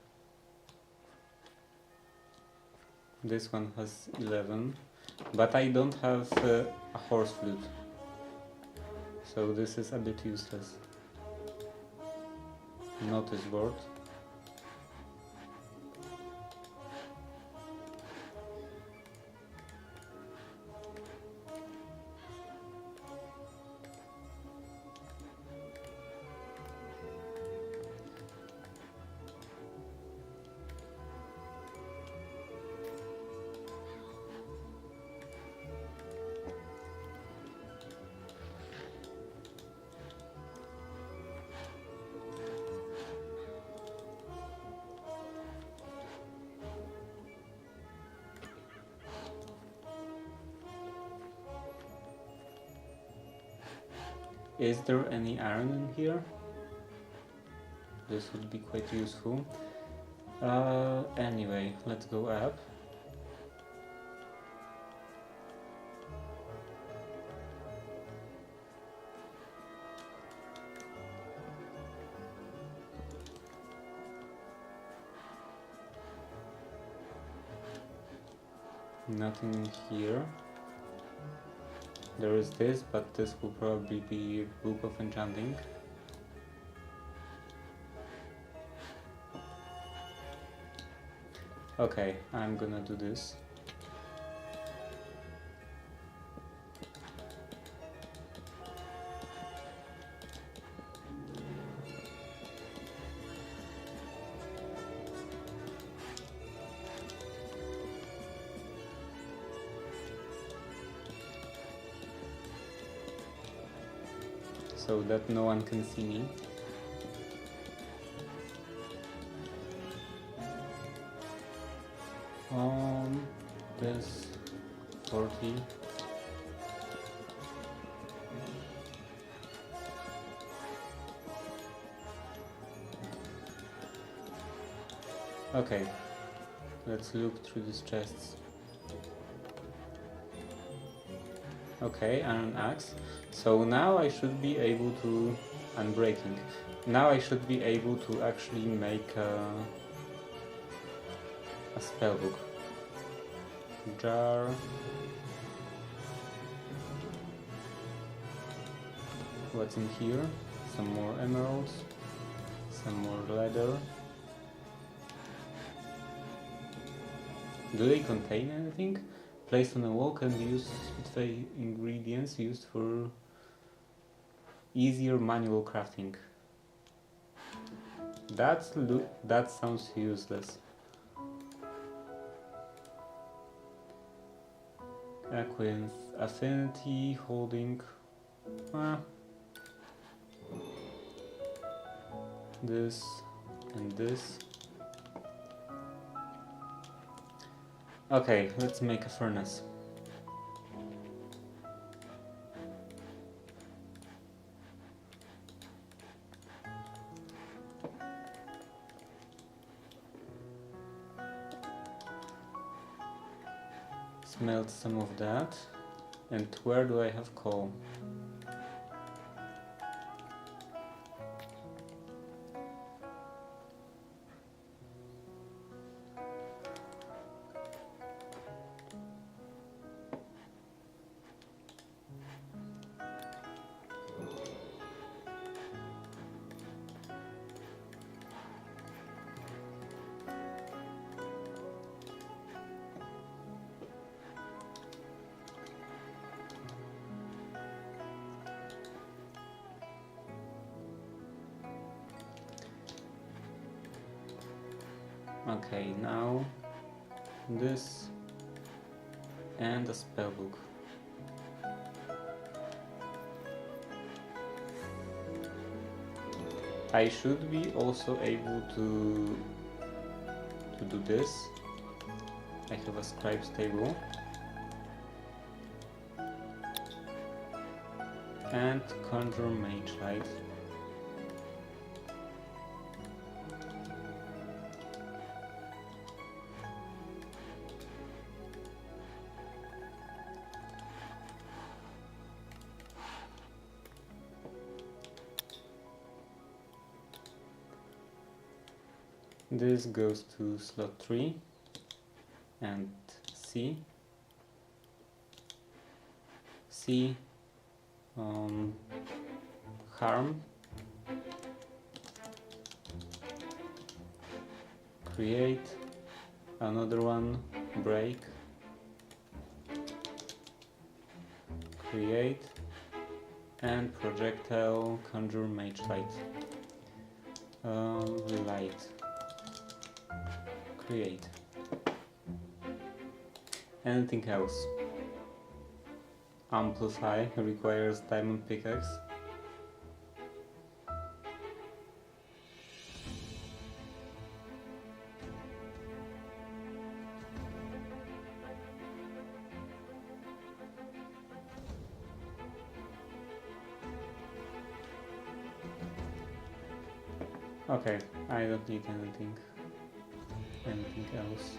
This one has 11, but I don't have a horse flute, so this is a bit useless. Notice board. Is there any iron in here? This would be quite useful. Anyway, let's go up. Nothing in here. There is this, but this will probably be Book of Enchanting. Okay, I'm gonna do this. So that no one can see me. This 40. Okay, let's look through these chests. Okay, iron axe. So now I should be able to... unbreaking. Now I should be able to actually make a spellbook. Jar... What's in here? Some more emeralds, some more leather. Do they contain anything? Placed on a wall can be used with ingredients used for easier manual crafting. That sounds useless. Affinity holding. This and this. Okay, let's make a furnace. Smelt some of that. And where do I have coal? Okay, now this and a spellbook. I should be also able to do this. I have a scribe's table and conjure mage light. This goes to slot 3 and C. C harm, create another one, break, create, and projectile conjure mage light. Light, create. Anything else? Amplify requires diamond pickaxe. Okay, I don't need anything else.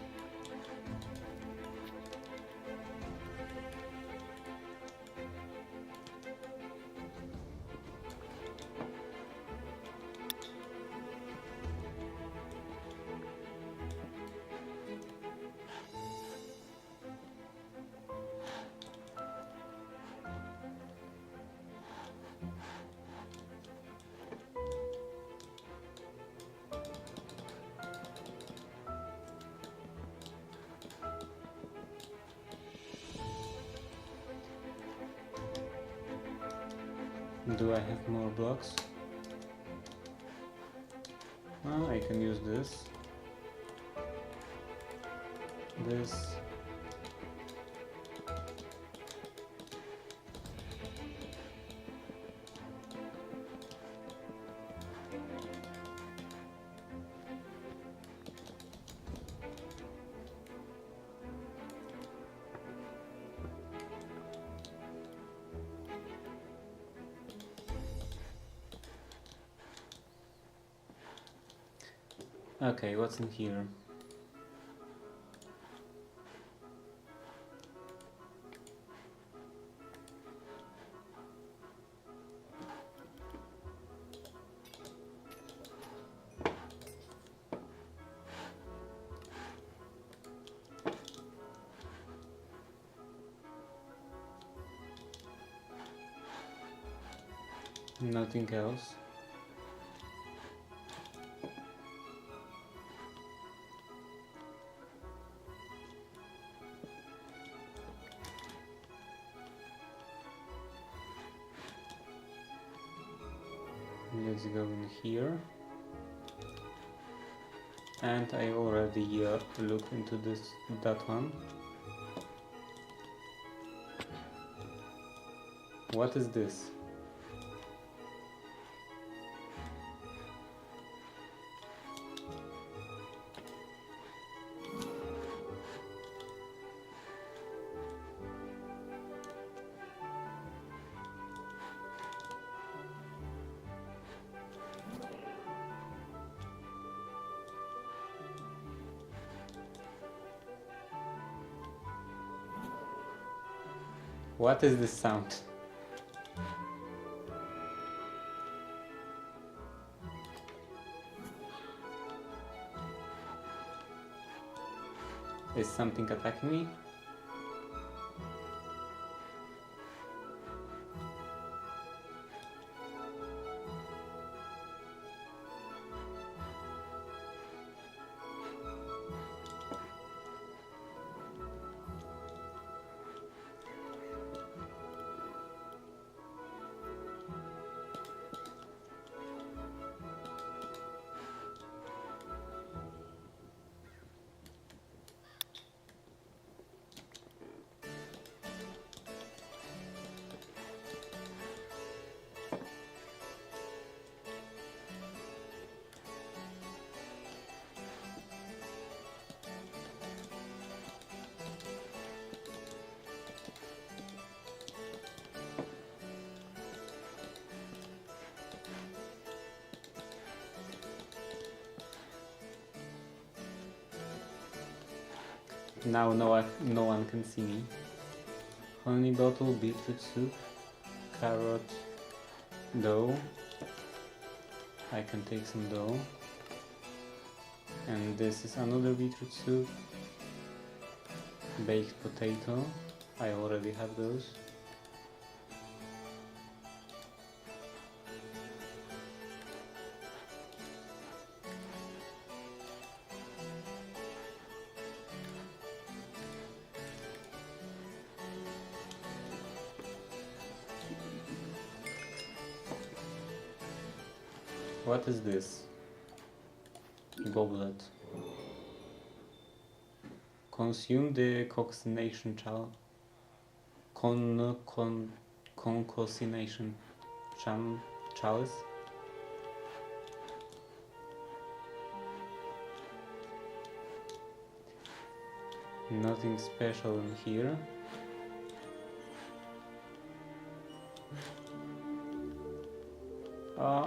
Do I have more blocks? Well, I can use this. This. Okay, what's in here? Nothing else. Let's go in here. And I already looked into that one. What is this? What is this sound? Is something attacking me? Now no one can see me. Honey bottle, beetroot soup, carrot, dough. I can take some dough. And this is another beetroot soup. Baked potato. I already have those. What is this? Goblet. Consume the coccination concoccination chalice. Nothing special in here.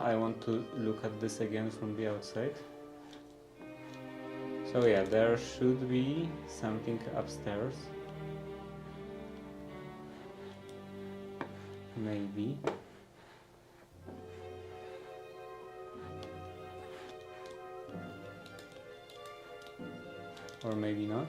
I want to look at this again from the outside. So yeah, there should be something upstairs. Maybe. Or maybe not.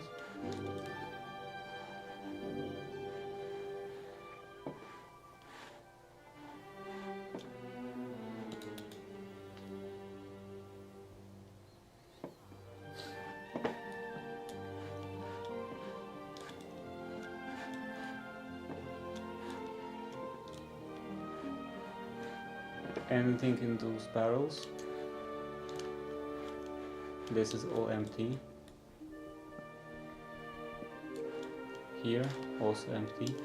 Anything in those barrels? This is all empty. Here, also empty.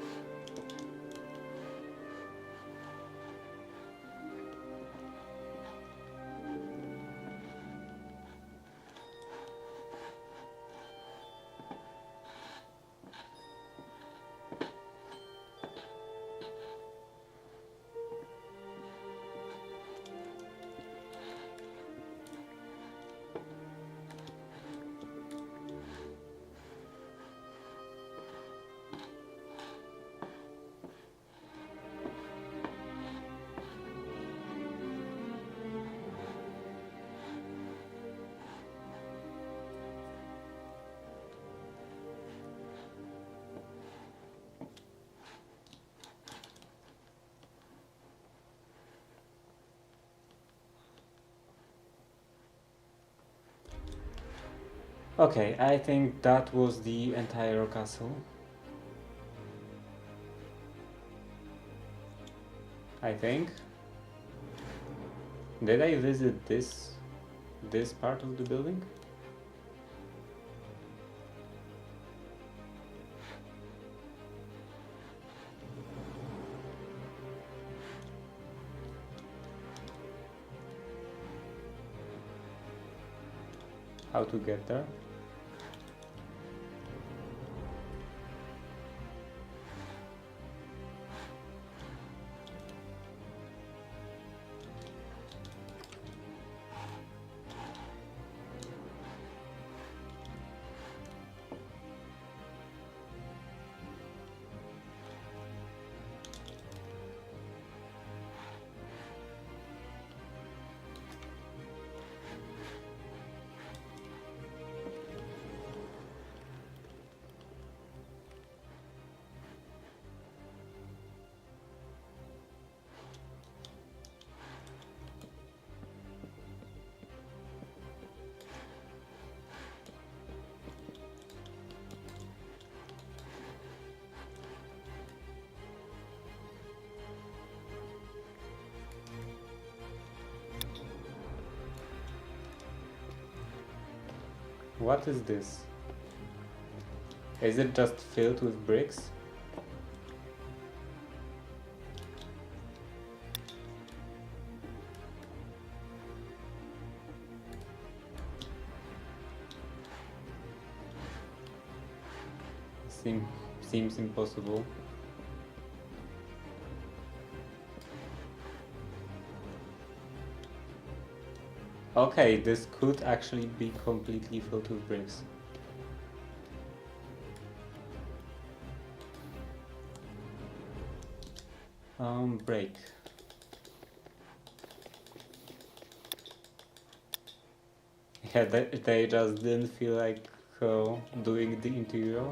Okay, I think that was the entire castle. I think. Did I visit this part of the building? How to get there? What is this? Is it just filled with bricks? Seems impossible. Okay, this could actually be completely filled with bricks. Break. Yeah, they just didn't feel like doing the interior.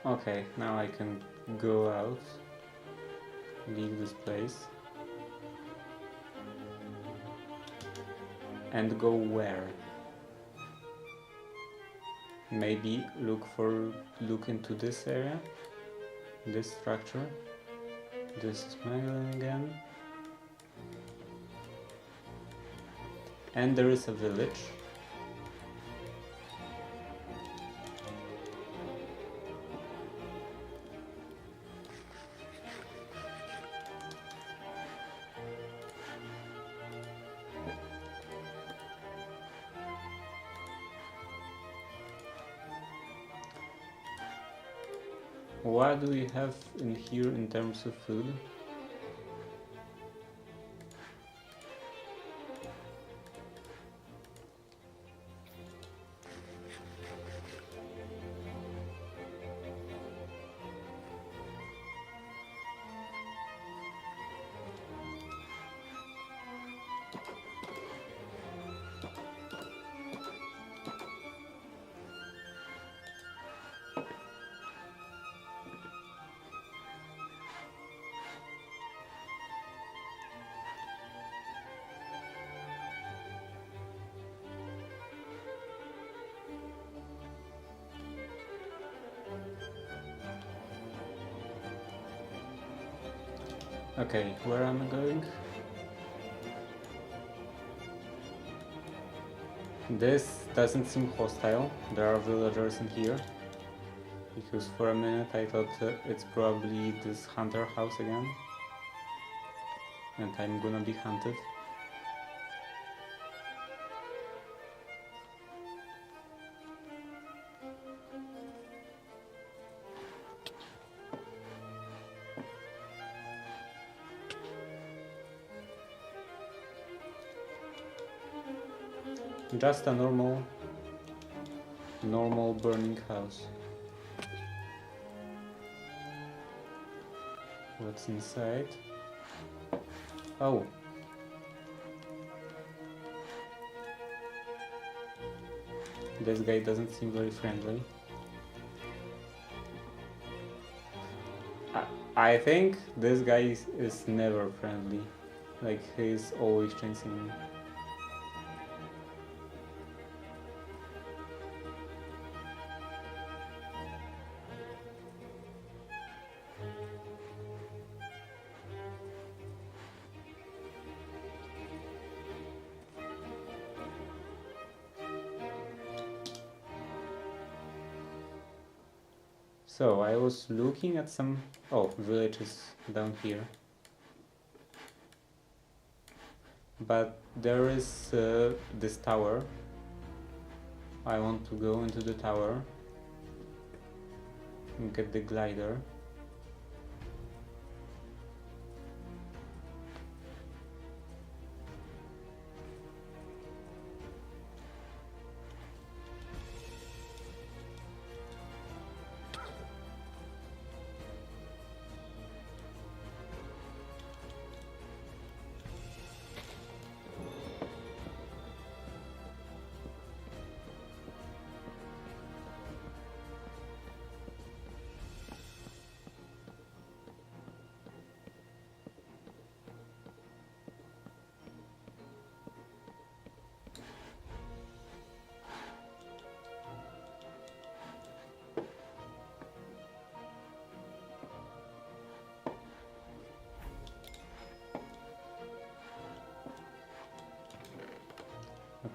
Okay, now I can go out, leave this place, and go where? Maybe look into this area, this structure. This is Magdalene again. And there is a village. What do we have in here in terms of food? Okay, where am I going? This doesn't seem hostile. There are villagers in here. Because for a minute I thought it's probably this hunter house again. And I'm gonna be hunted. Just a normal normal burning house. What's inside? Oh. This guy doesn't seem very friendly. I think this guy is never friendly. Like, he's always chasing me. So I was looking at some villages down here, but there is this tower. I want to go into the tower and get the glider.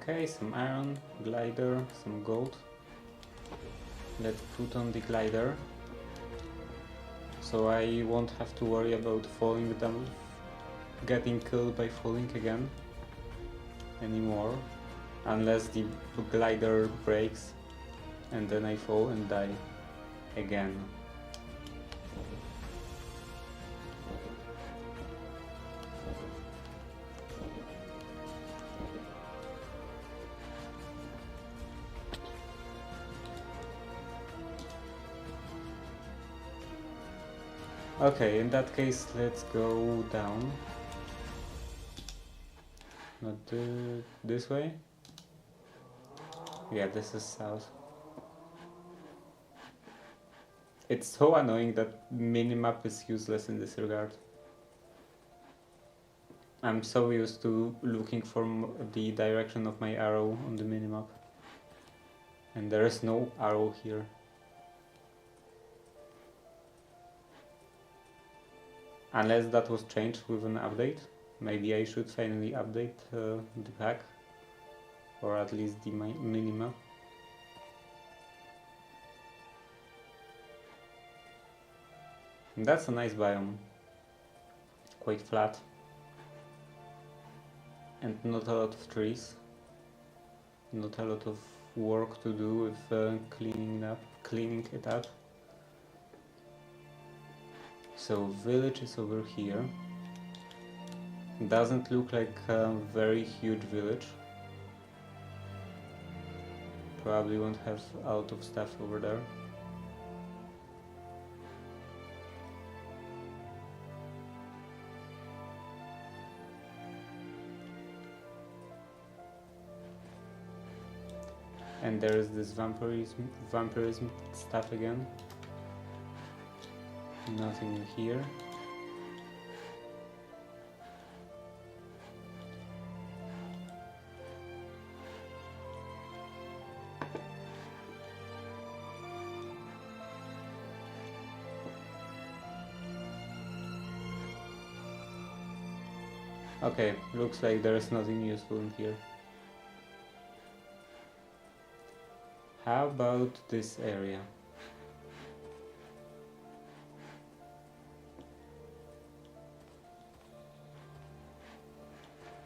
Okay, some iron, glider, some gold. Let's put on the glider, so I won't have to worry about falling down, getting killed by falling again anymore, unless the glider breaks and then I fall and die again. Okay, in that case, let's go down. Not this way? Yeah, this is south. It's so annoying that minimap is useless in this regard. I'm so used to looking for the direction of my arrow on the minimap. And there is no arrow here. Unless that was changed with an update. Maybe I should finally update the pack. Or at least the minimap. And that's a nice biome. Quite flat. And not a lot of trees. Not a lot of work to do with cleaning it up. So village is over here. Doesn't look like a very huge village. Probably won't have a lot of stuff over there. And there is this vampirism stuff again. Nothing here. Okay, looks like there is nothing useful in here. How about this area?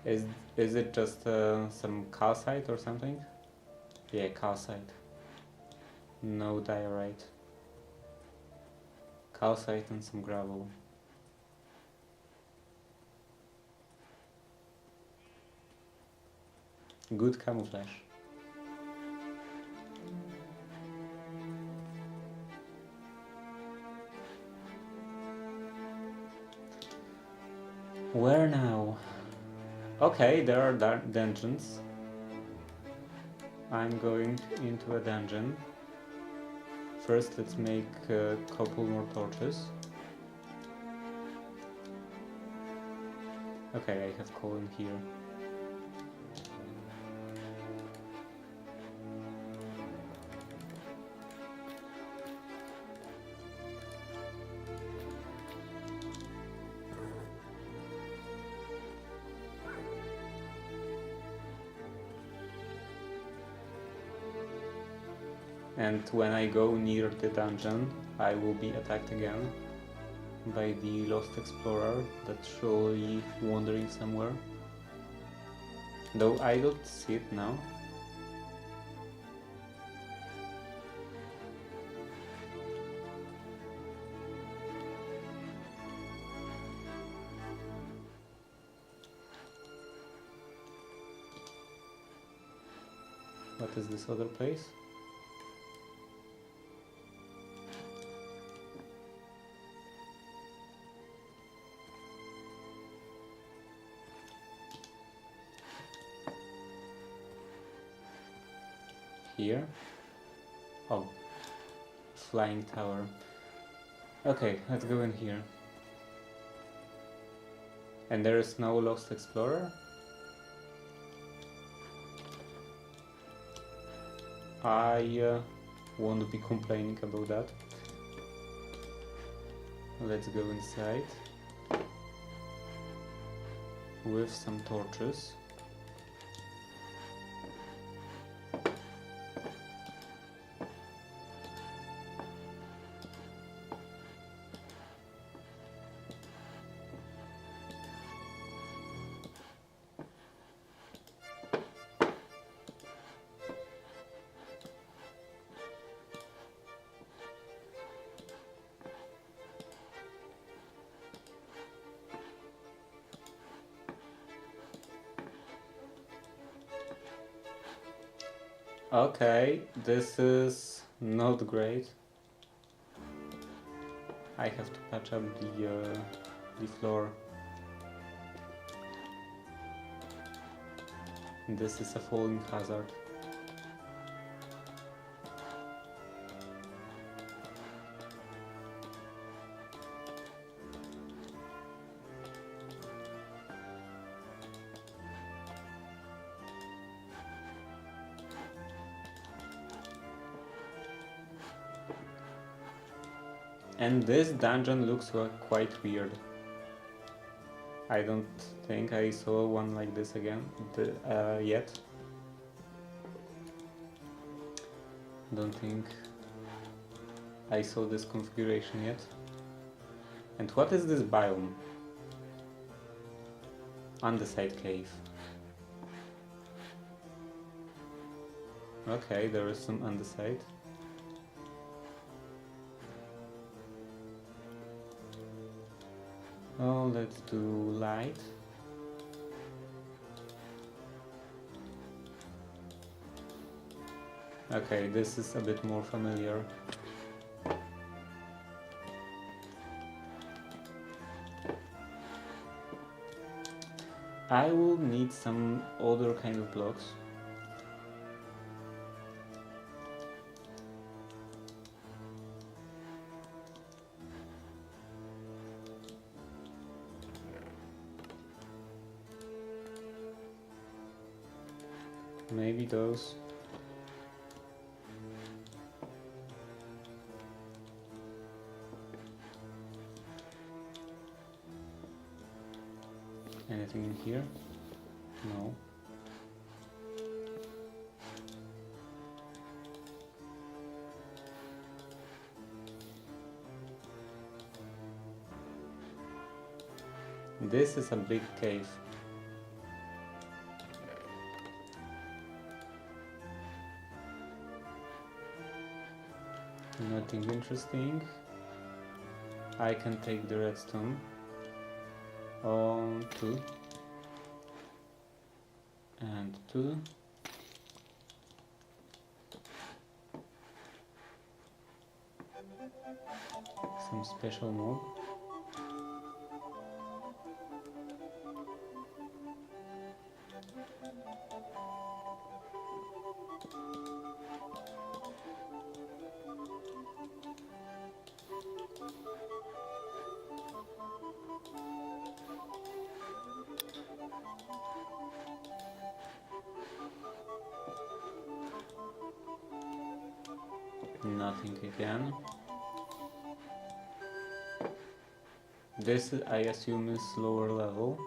Is it just some calcite or something? Yeah, calcite. No diorite. Calcite and some gravel. Good camouflage. Where now? Okay, there are dungeons. I'm going into a dungeon. First, let's make a couple more torches. Okay, I have coal in here. And when I go near the dungeon, I will be attacked again by the Lost Explorer that's surely wandering somewhere. Though I don't see it now. What is this other place? Here? Oh, flying tower. Okay, let's go in here. And there is no Lost Explorer? I won't be complaining about that. Let's go inside with some torches. Okay, this is not great. I have to patch up the floor. This is a falling hazard. And this dungeon looks quite weird. I don't think I saw one like this again yet. Don't think I saw this configuration yet. And what is this biome? Andesite cave. Okay, there is some andesite. Oh, let's do light. Okay, this is a bit more familiar. I will need some other kind of blocks. Maybe those. Anything in here? No. This is a big cave. Nothing interesting. I can take the redstone. On 2 and 2. Some special mob. Nothing again. This, I assume, is lower level.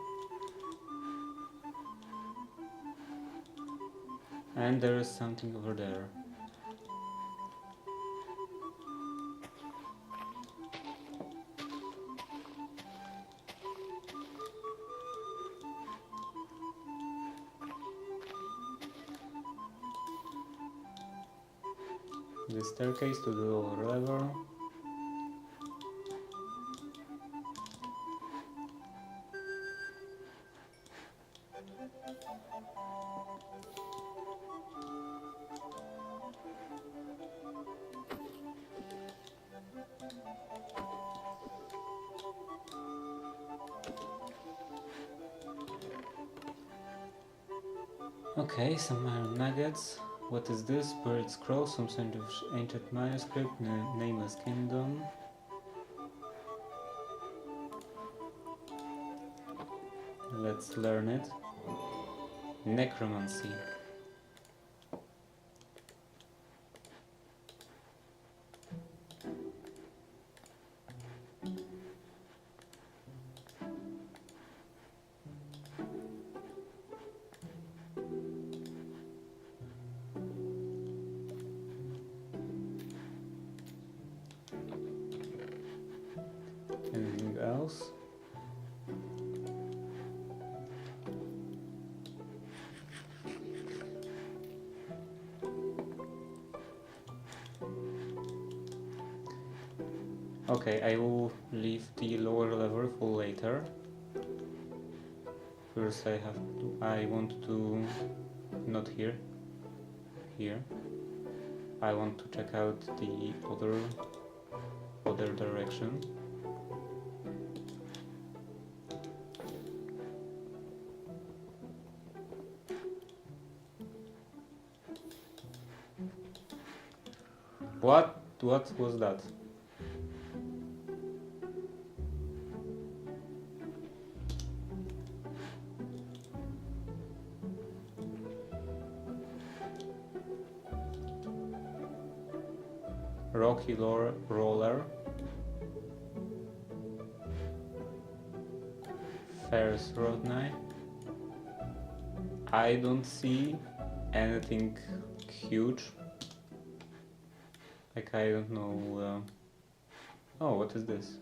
And there is something over there. The staircase to the lower level. Okay, some iron nuggets. What is this? Spirit scroll, some sort of ancient manuscript, Nameless Kingdom. Let's learn it. Necromancy. Anything else? Okay, I will leave the lower level for later. First I want to, not here, here. I want to check out the other direction. What was that? Rocky roller. Ferris Rodney. I don't see anything huge. Like, I don't know. Oh, what is this?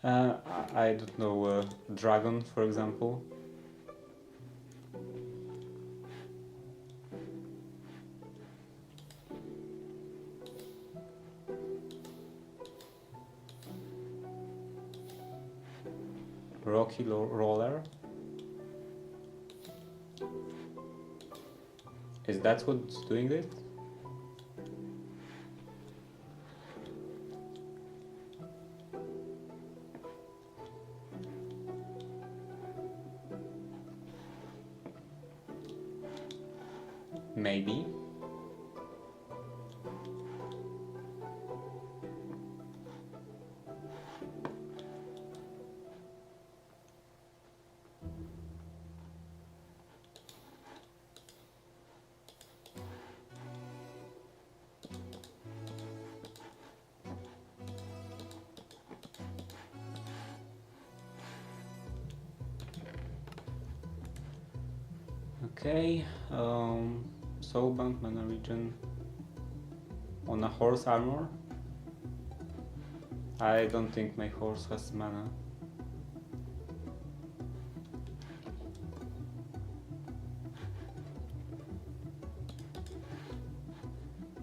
I don't know. Dragon, for example. Rocky roller. Is that what's doing it? Maybe. Okay, Soulbound mana regen on a horse armor. I don't think my horse has mana.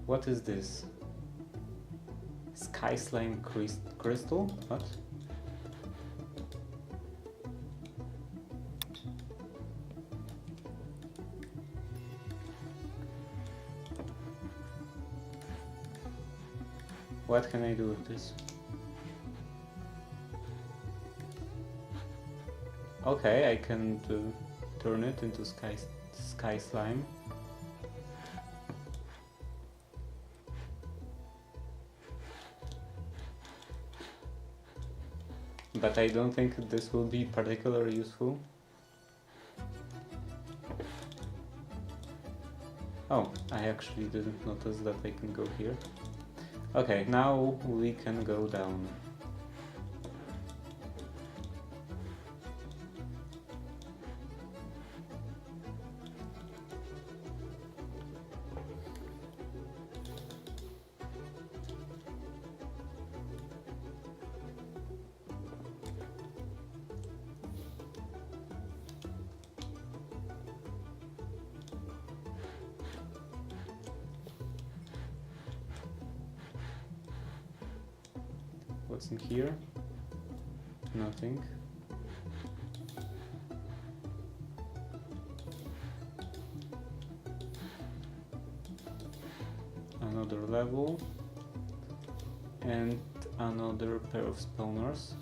What is this? Sky Slime crystal? What? What can I do with this? Okay, I can turn it into sky slime. But I don't think this will be particularly useful. Oh, I actually didn't notice that I can go here. Okay, now we can go down. What's in here? Nothing. Another level. And another pair of spawners.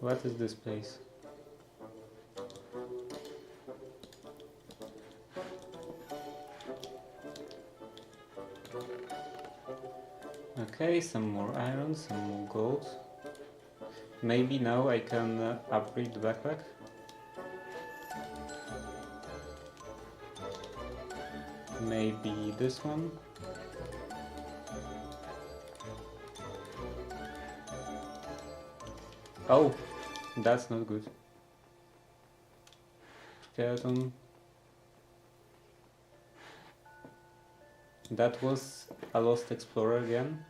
What is this place? Okay, some more iron, some more gold. Maybe now I can upgrade the backpack. Maybe this one. Oh, that's not good. Skeleton. That was a Lost Explorer again.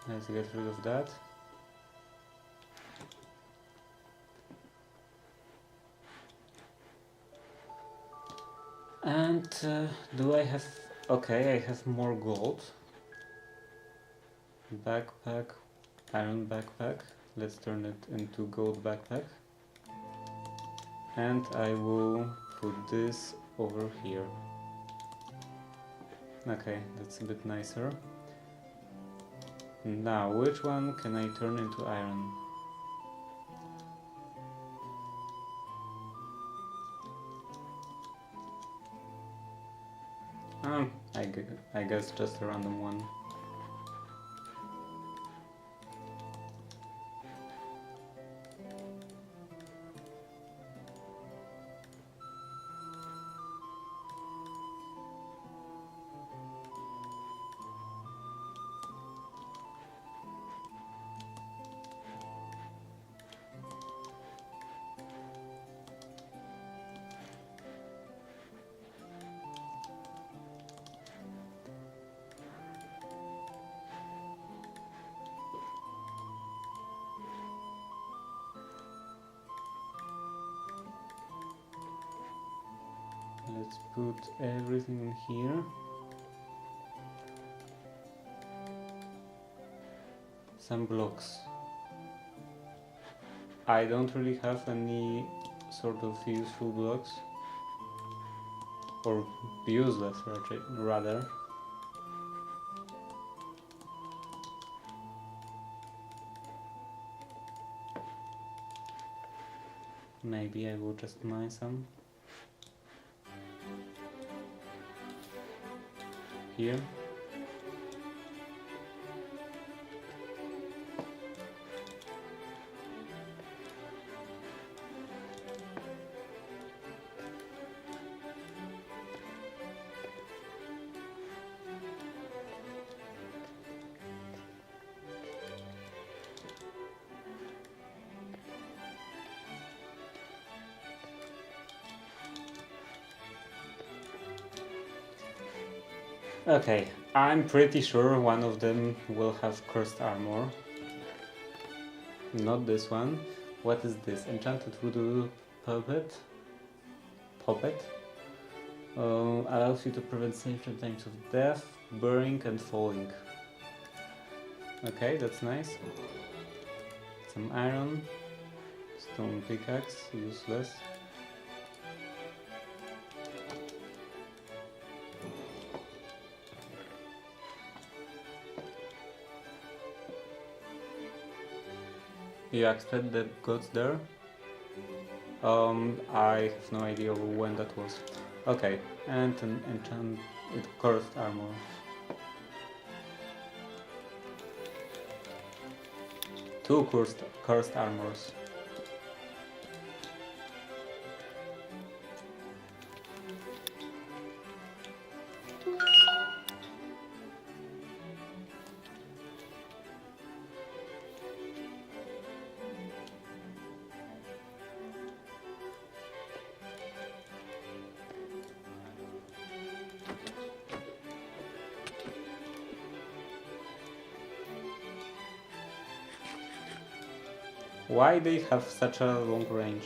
Let's get rid of that. And do I have... Okay, I have more gold. Backpack, iron backpack. Let's turn it into gold backpack. And I will put this over here. Okay, that's a bit nicer. Now, which one can I turn into iron? I guess just a random one. Let's put everything in here. Some blocks. I don't really have any sort of useful blocks. Or useless, rather. Maybe I will just mine some. Here. Okay, I'm pretty sure one of them will have cursed armor. Not this one. What is this? Enchanted voodoo puppet? Puppet? Allows you to prevent safe from times of death, burning and falling. Okay, that's nice. Some iron. Stone pickaxe, useless. You expect that gods there? I have no idea when that was. Okay, and an enchanted cursed armor. Two cursed armors. Why they have such a long range?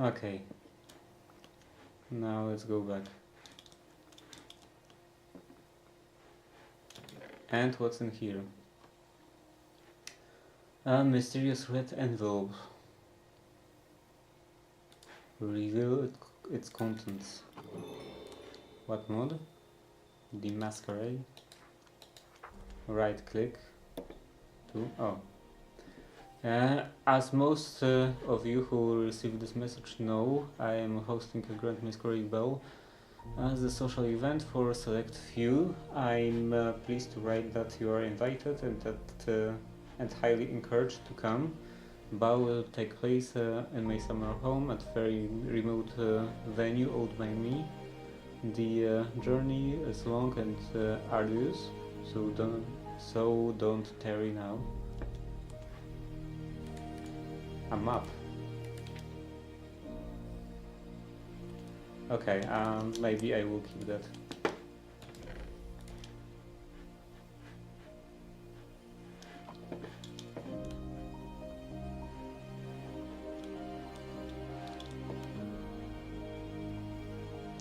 Okay. Now let's go back. And what's in here? A mysterious red envelope. Reveal its contents. What mod? The Masquerade. Right click. As most of you who will receive this message know, I am hosting a Grand Masquerade Ball as a social event for a select few. I'm pleased to write that you are invited and highly encouraged to come. Ball will take place in my summer home at very remote venue owned by me. The journey is long and arduous, so don't tarry now. A map. Okay, maybe I will keep that.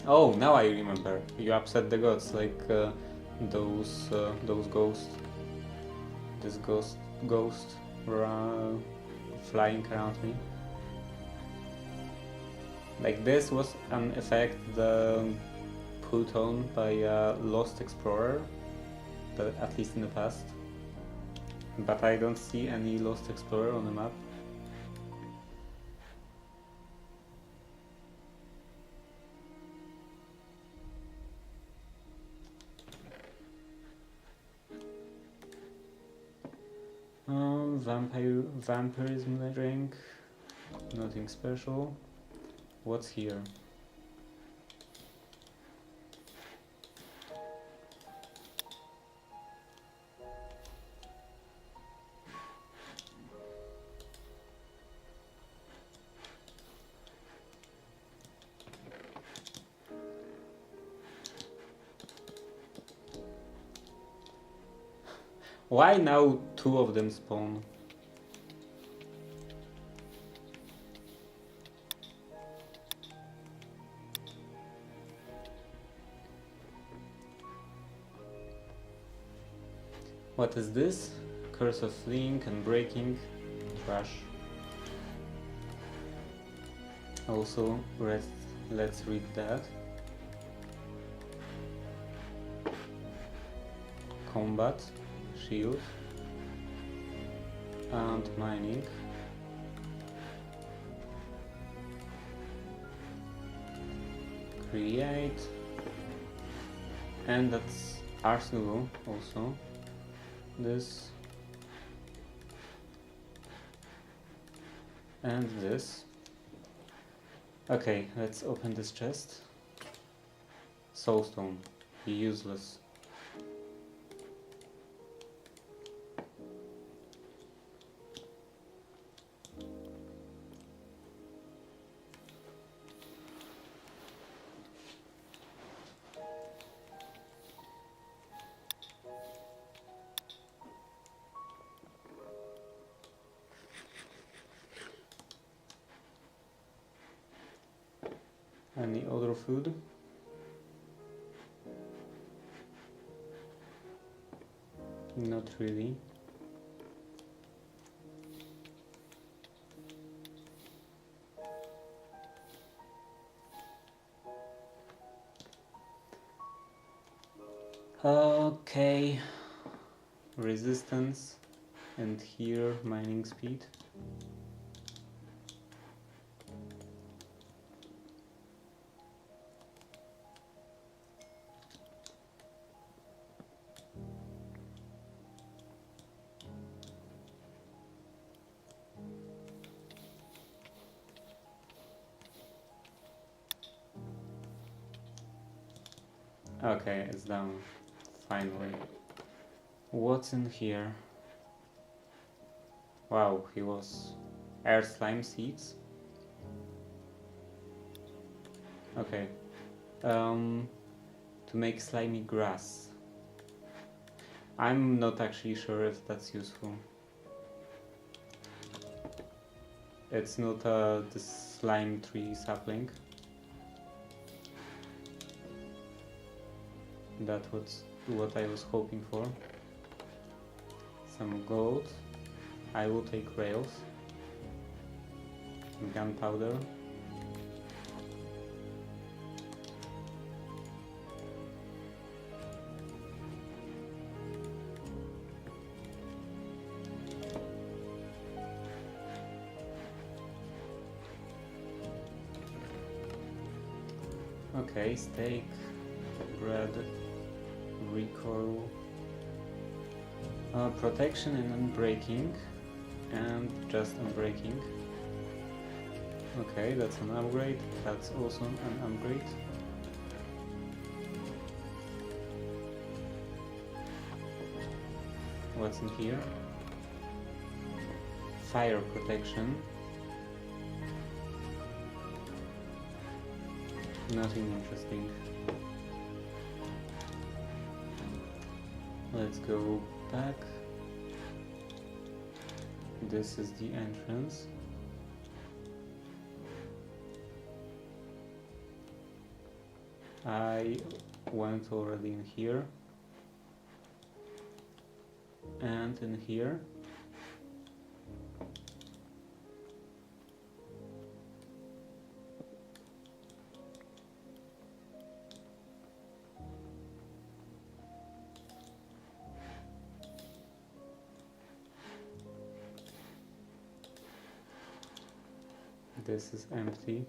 Oh, now I remember. You upset the gods, like those ghosts. This ghost flying around me. Like this was an effect put on by a Lost Explorer, but at least in the past. But I don't see any Lost Explorer on the map. Vampirism ring, nothing special. What's here? Why now two of them spawn? What is this? Curse of fleeing and breaking. Trash. Also, let's read that. Combat, shield, and mining. Create, And that's Arsenal also. This. And this. Okay, let's open this chest. Soulstone. Useless. Any other food? Not really. Okay. Resistance. And here mining speed. Okay, it's down. Finally. What's in here? Wow, he was air slime seeds. Okay. To make slimy grass. I'm not actually sure if that's useful. It's not the slime tree sapling. That was what I was hoping for. Some gold. I will take rails. Gunpowder. Okay, steak, bread, recoil, protection and unbreaking, and just unbreaking. Okay, that's an upgrade. That's also an upgrade. What's in here? Fire protection. Nothing interesting. Let's go back. This is the entrance. I went already in here. And in here. This is empty.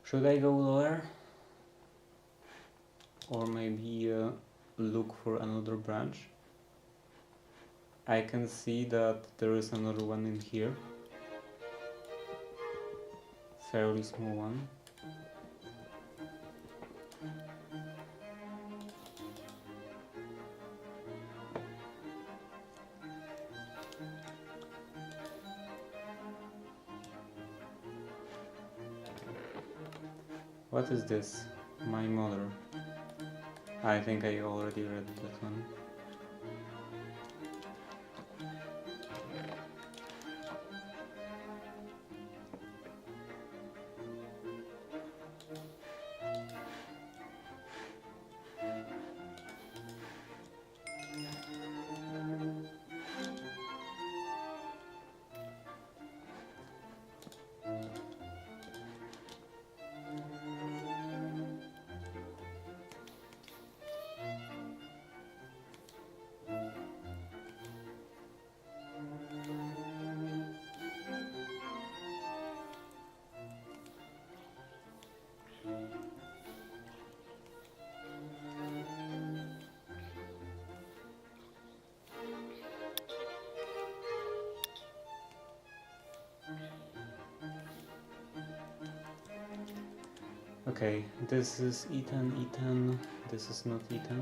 Should I go lower? Or maybe look for another branch? I can see that there is another one in here. Fairly small one. What is this? My mother. I think I already read that one. Okay, this is Ethan, this is not Ethan.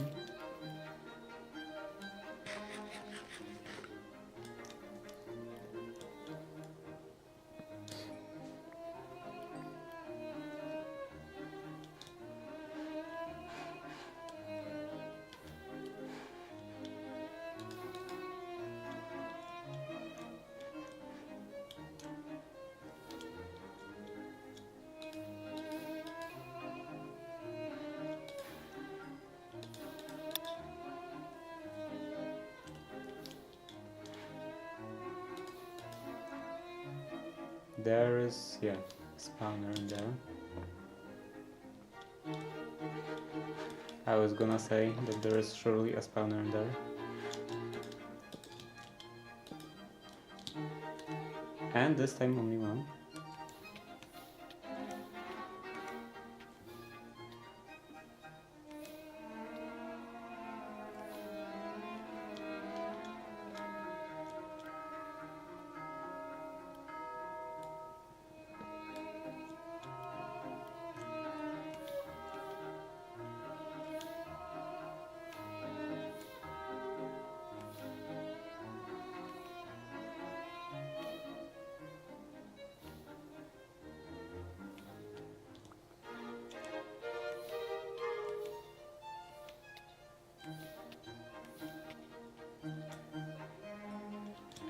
There is, yeah, spawner in there. I was gonna say that there is surely a spawner in there. And this time only one.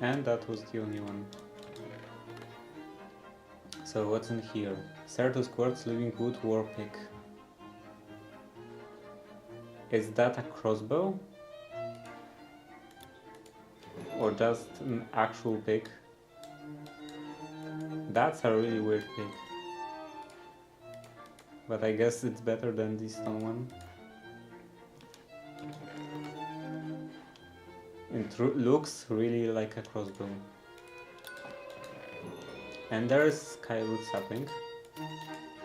And that was the only one. So what's in here? Certus Quartz, Living Wood, War Pick. Is that a crossbow? Or just an actual pick? That's a really weird pick. But I guess it's better than the stone one. It looks really like a crossbow. And there is Skywood sapling.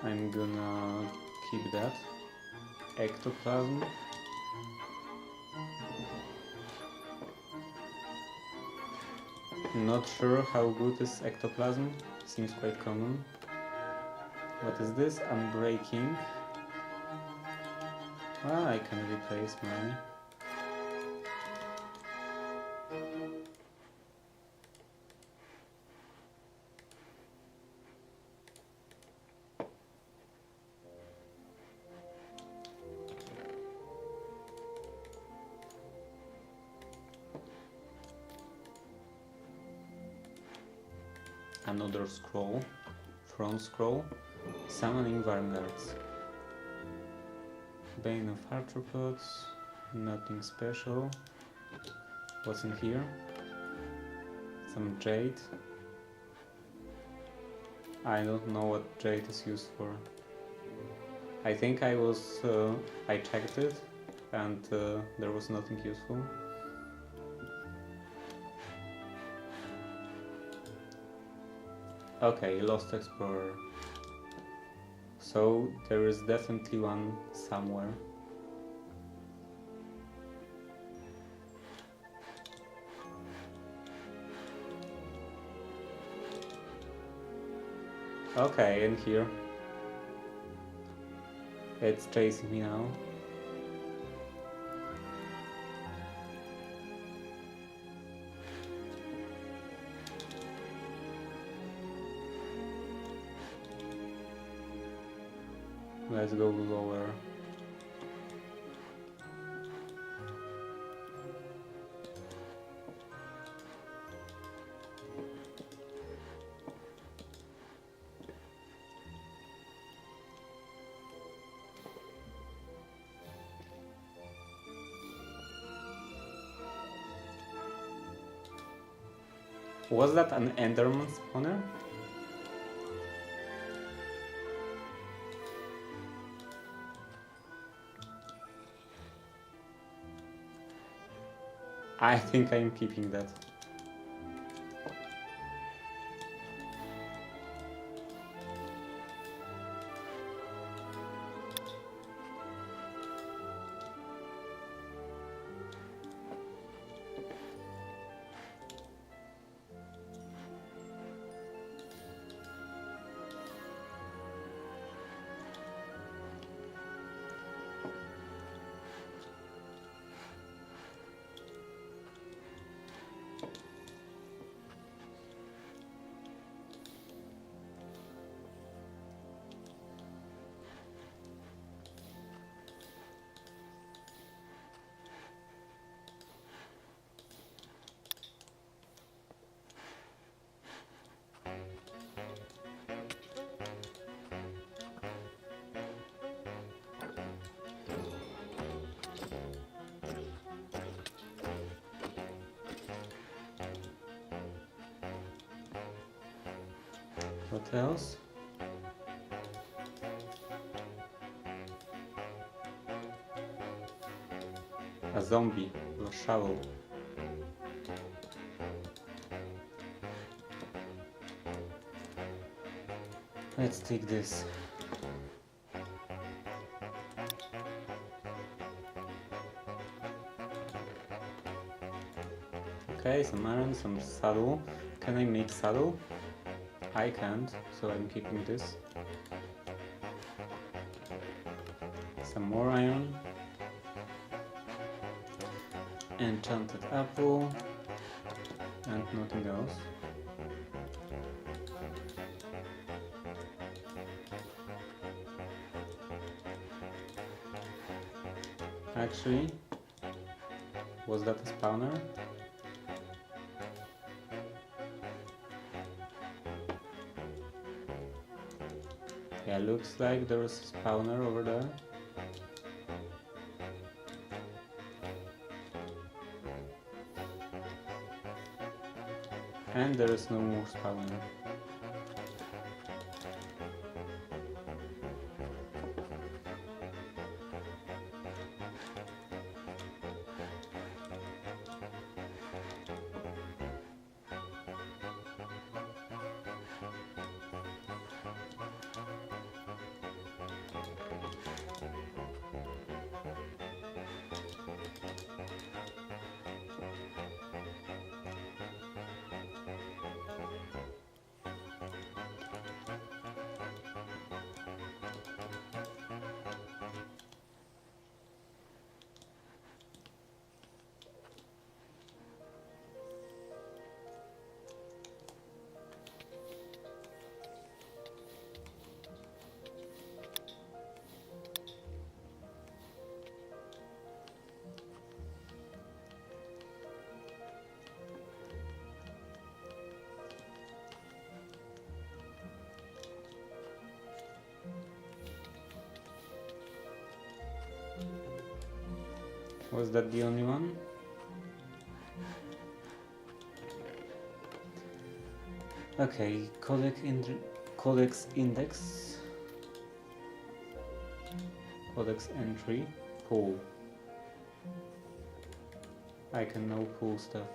I'm gonna keep that. Ectoplasm. Not sure how good is ectoplasm. Seems quite common. What is this? Unbreaking. Ah, I can replace mine. Another scroll, front scroll, summoning Varmgards. Bane of Arthropods, nothing special. What's in here? Some jade. I don't know what jade is used for. I think I checked it and there was nothing useful. Okay, Lost Explorer. So there is definitely one somewhere. Okay, in here. It's chasing me now. Let's go lower. Was that an Enderman spawner? I think I'm keeping that. What else? A zombie, a shovel. Let's take this. Okay, some iron, some saddle. Can I make saddle? I can't, so I'm keeping this. Some more iron. Enchanted apple. And nothing else. Actually, was that a spawner? Yeah, looks like there's a spawner over there. And there is no more spawner. Was that the only one? Okay, codex index. Codex entry. Pull. I can now pull stuff.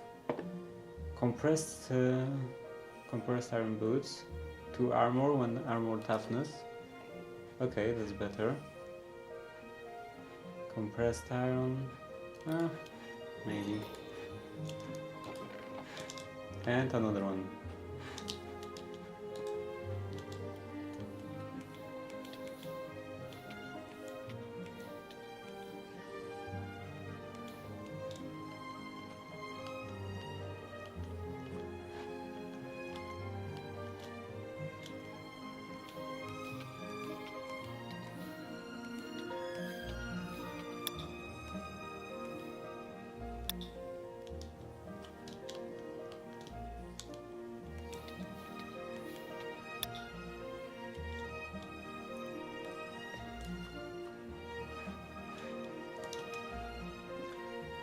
Compressed iron boots. 2 armor, 1 armor toughness. Okay, that's better. Compressed iron. Maybe. And another one.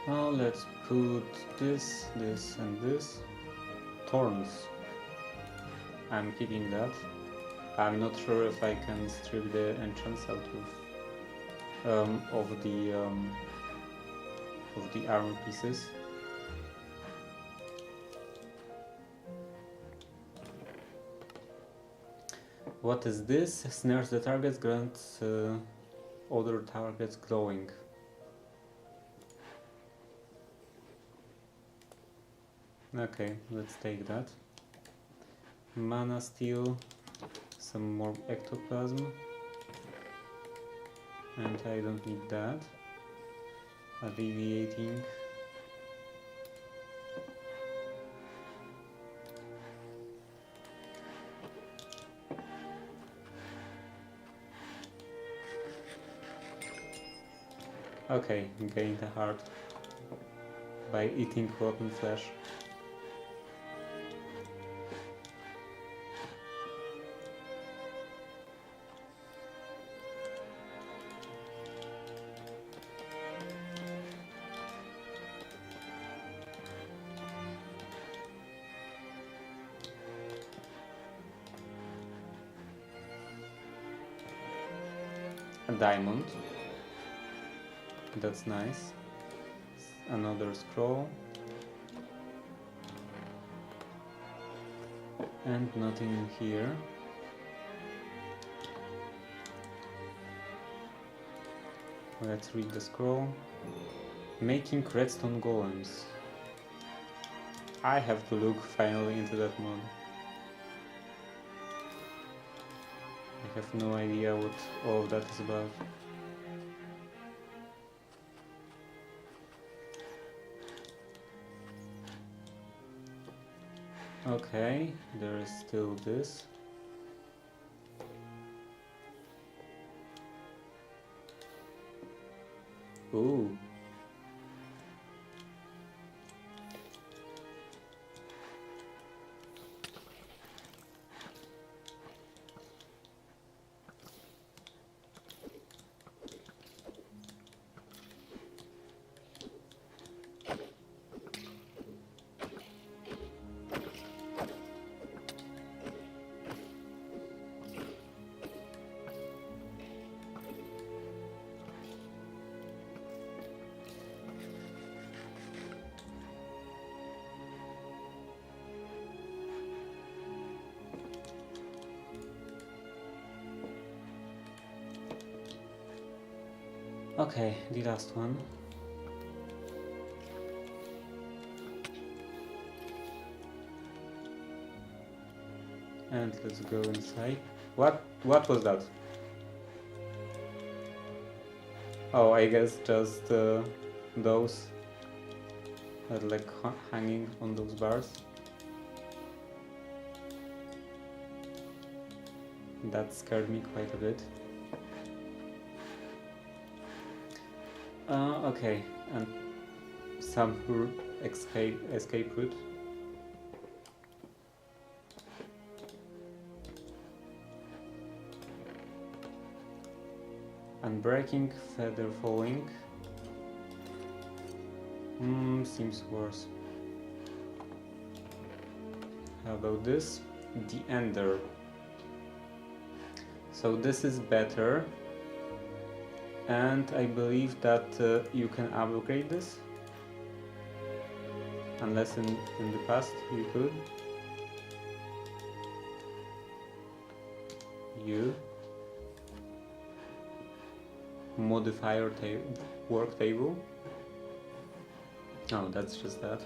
Now let's put this, this and this. Thorns. I'm keeping that. I'm not sure if I can strip the enchants out of the armor pieces. What is this? Snares the targets, grants other targets glowing. Okay, let's take that. Mana steel, some more ectoplasm, and I don't need that. Alleviating. Okay, gain the heart by eating rotten flesh. a diamond. That's nice. Another scroll. And nothing in here. Let's read the scroll. Making redstone golems. I have to look finally into that mod. I have no idea what all of that is about. Okay, there is still this. Ooh. Okay, the last one. And let's go inside. What was that? Oh, I guess just those that like hanging on those bars. That scared me quite a bit. Okay, and some escape route. Unbreaking, feather falling. Seems worse. How about this? The Ender. So this is better. And I believe that you can upgrade this. Unless in the past you could. You. Modifier work table. Oh, that's just that.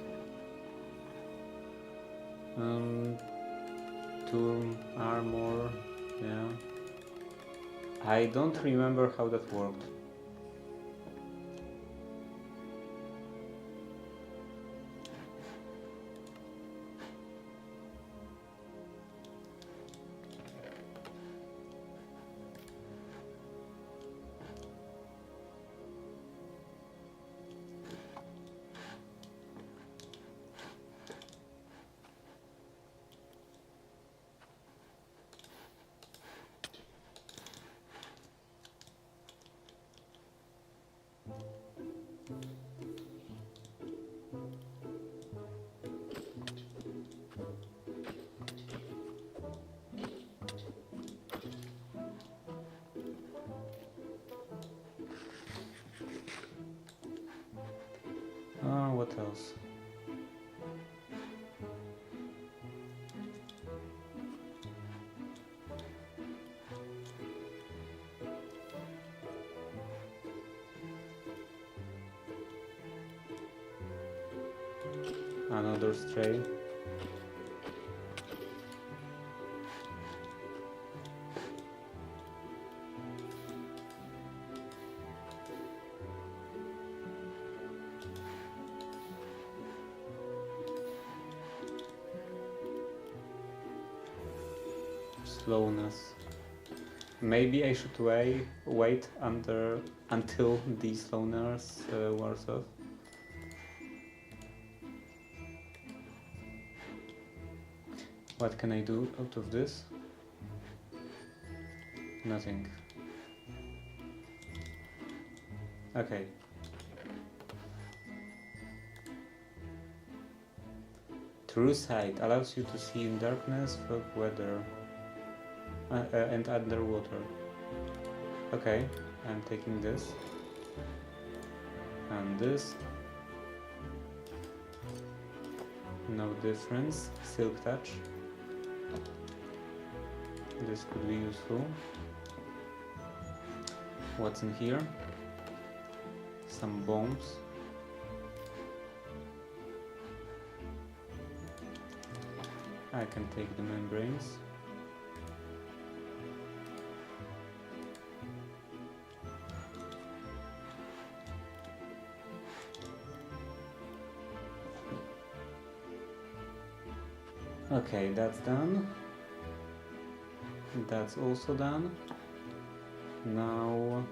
Tool, armor, yeah. I don't remember how that worked. What else? Another stray. Slowness. Maybe I should wait until the slowness wears off. What can I do out of this? Nothing. Okay. True sight allows you to see in darkness, fog, weather, and underwater. Okay. I'm taking this and this. No difference. Silk touch. This could be useful. What's in here? Some bombs. I can take the membranes. Okay, that's done. That's also done. Now,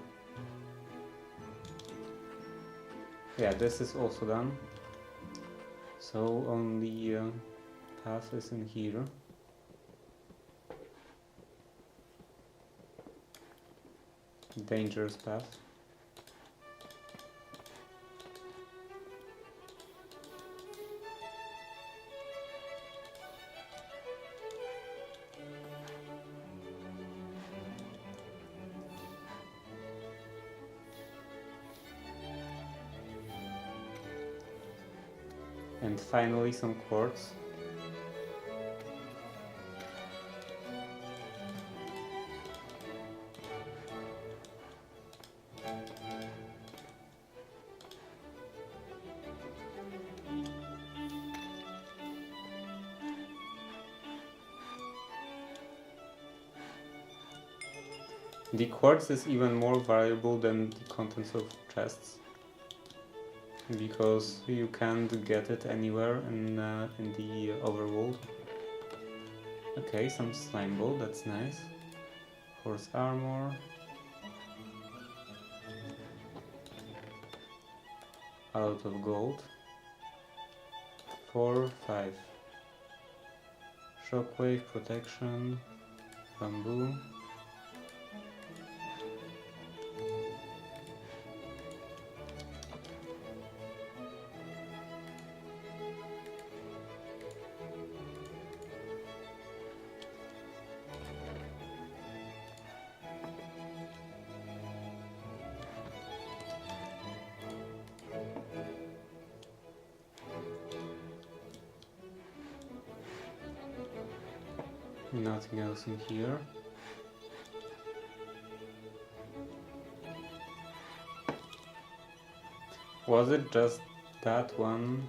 yeah, this is also done. So only path is in here. Dangerous path. And finally some quartz. The quartz is even more valuable than the contents of chests, because you can't get it anywhere in the overworld. Okay, some slime ball, that's nice. Horse armor. A lot of gold. 4, 5. Shockwave, protection, bamboo. Nothing else in here. Was it just that one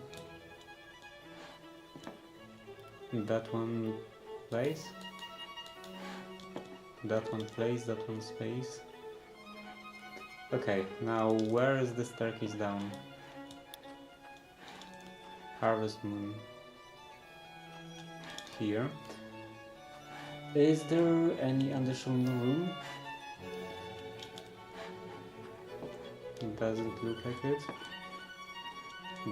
place? That one place, that one space. Okay, now where is the staircase down? Harvest Moon. Here. Is there any additional room? Doesn't look like it.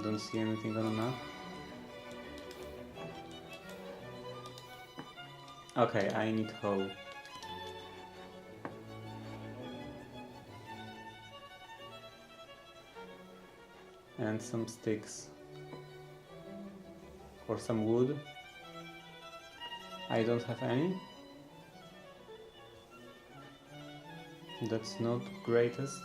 Don't see anything on the map. Okay, I need hoe. And some sticks. Or some wood. I don't have any. That's not greatest.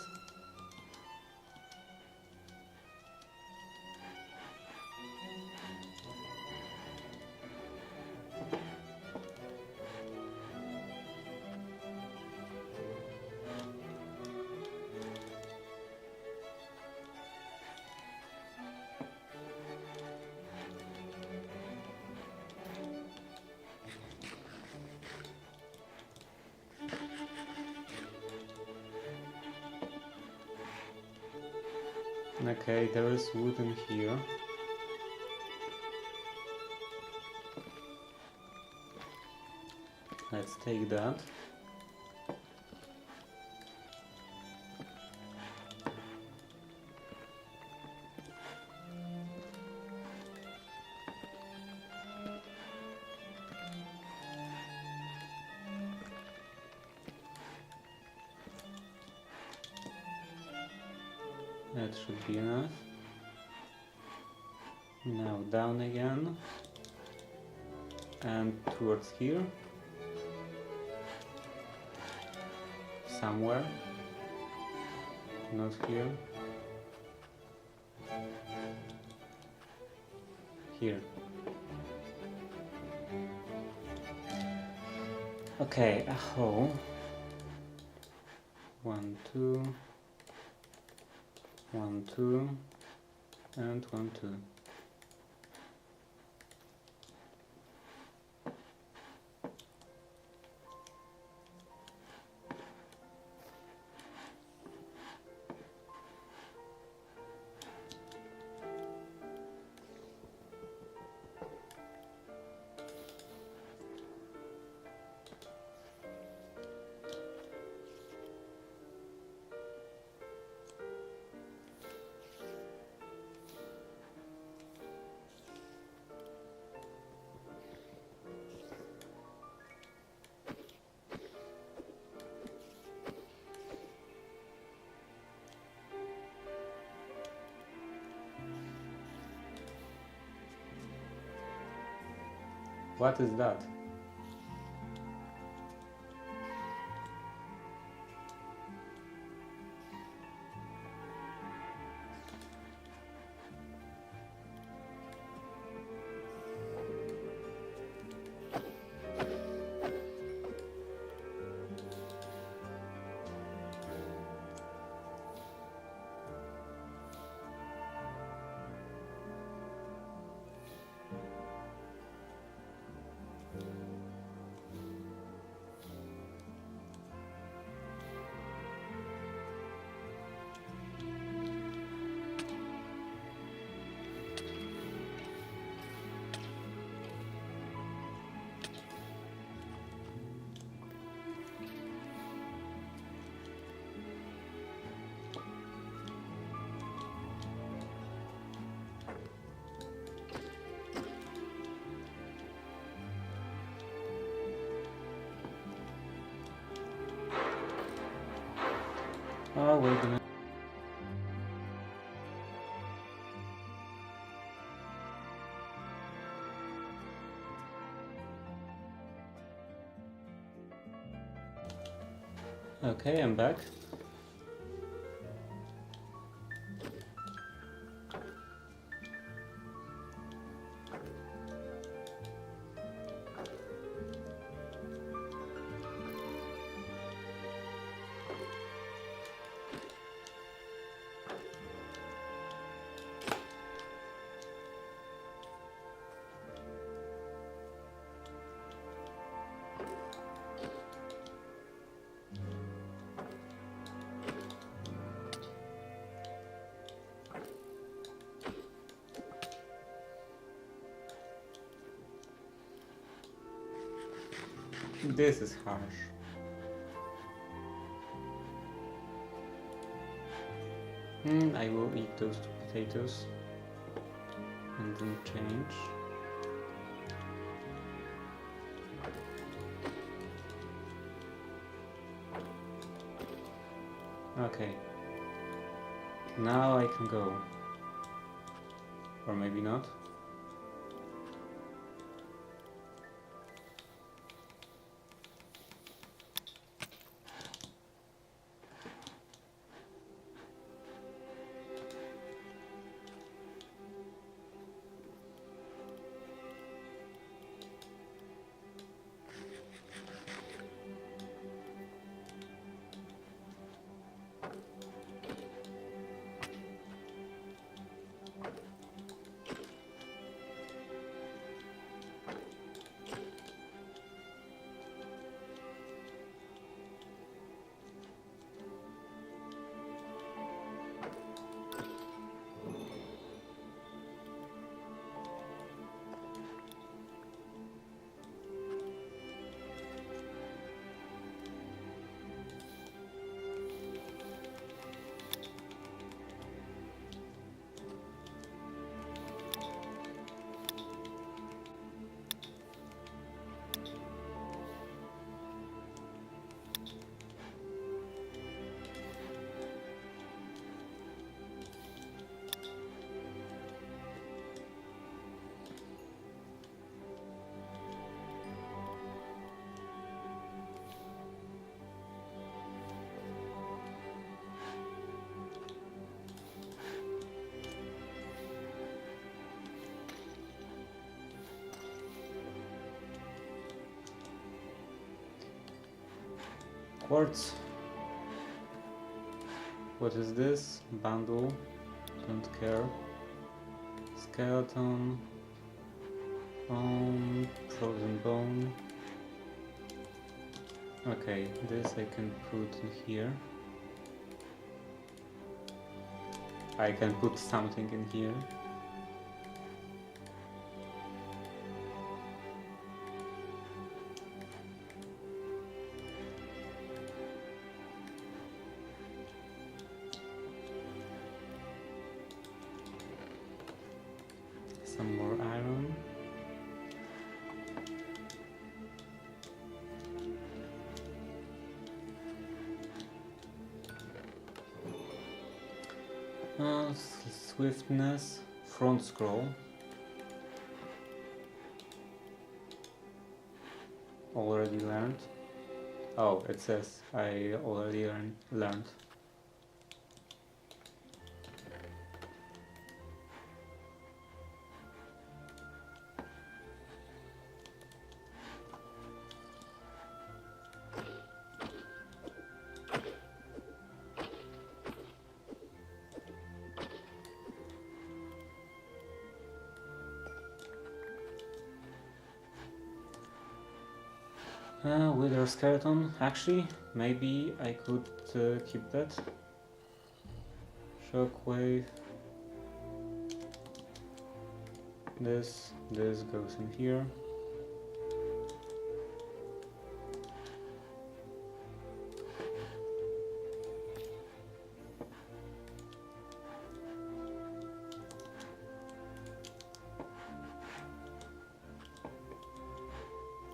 Okay, there is wood in here. Let's take that. That should be enough. Now down again and towards here somewhere. not here. Here. Okay, a hole. 1, 2, 1, 2, and 1, 2. What is that? Oh, wait a minute. Okay, I'm back. This is harsh. I will eat those 2 potatoes and then change. Okay. Now I can go. Or maybe not. Quartz. What is this? Bundle. Don't care. Skeleton. Frozen bone. Okay, this I can put in here. I can put something in here. Some more iron. Swiftness, front scroll. Already learned. Oh, it says I already learned. Wither skeleton. Actually, maybe I could keep that. Shockwave. This goes in here.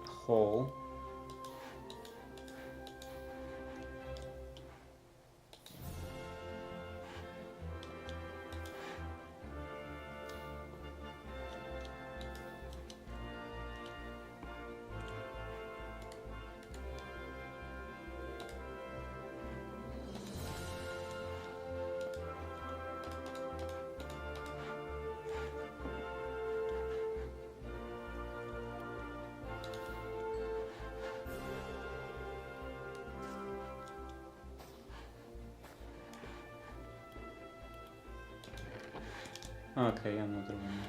Hole. Okay, another one.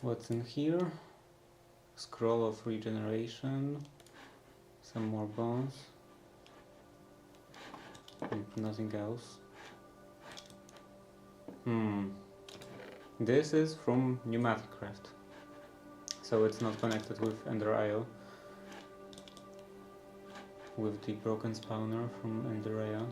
What's in here? Scroll of regeneration, some more bones, and nothing else. This is from Pneumatic Craft, so it's not connected with Ender IO, with the broken spawner from Ender IO.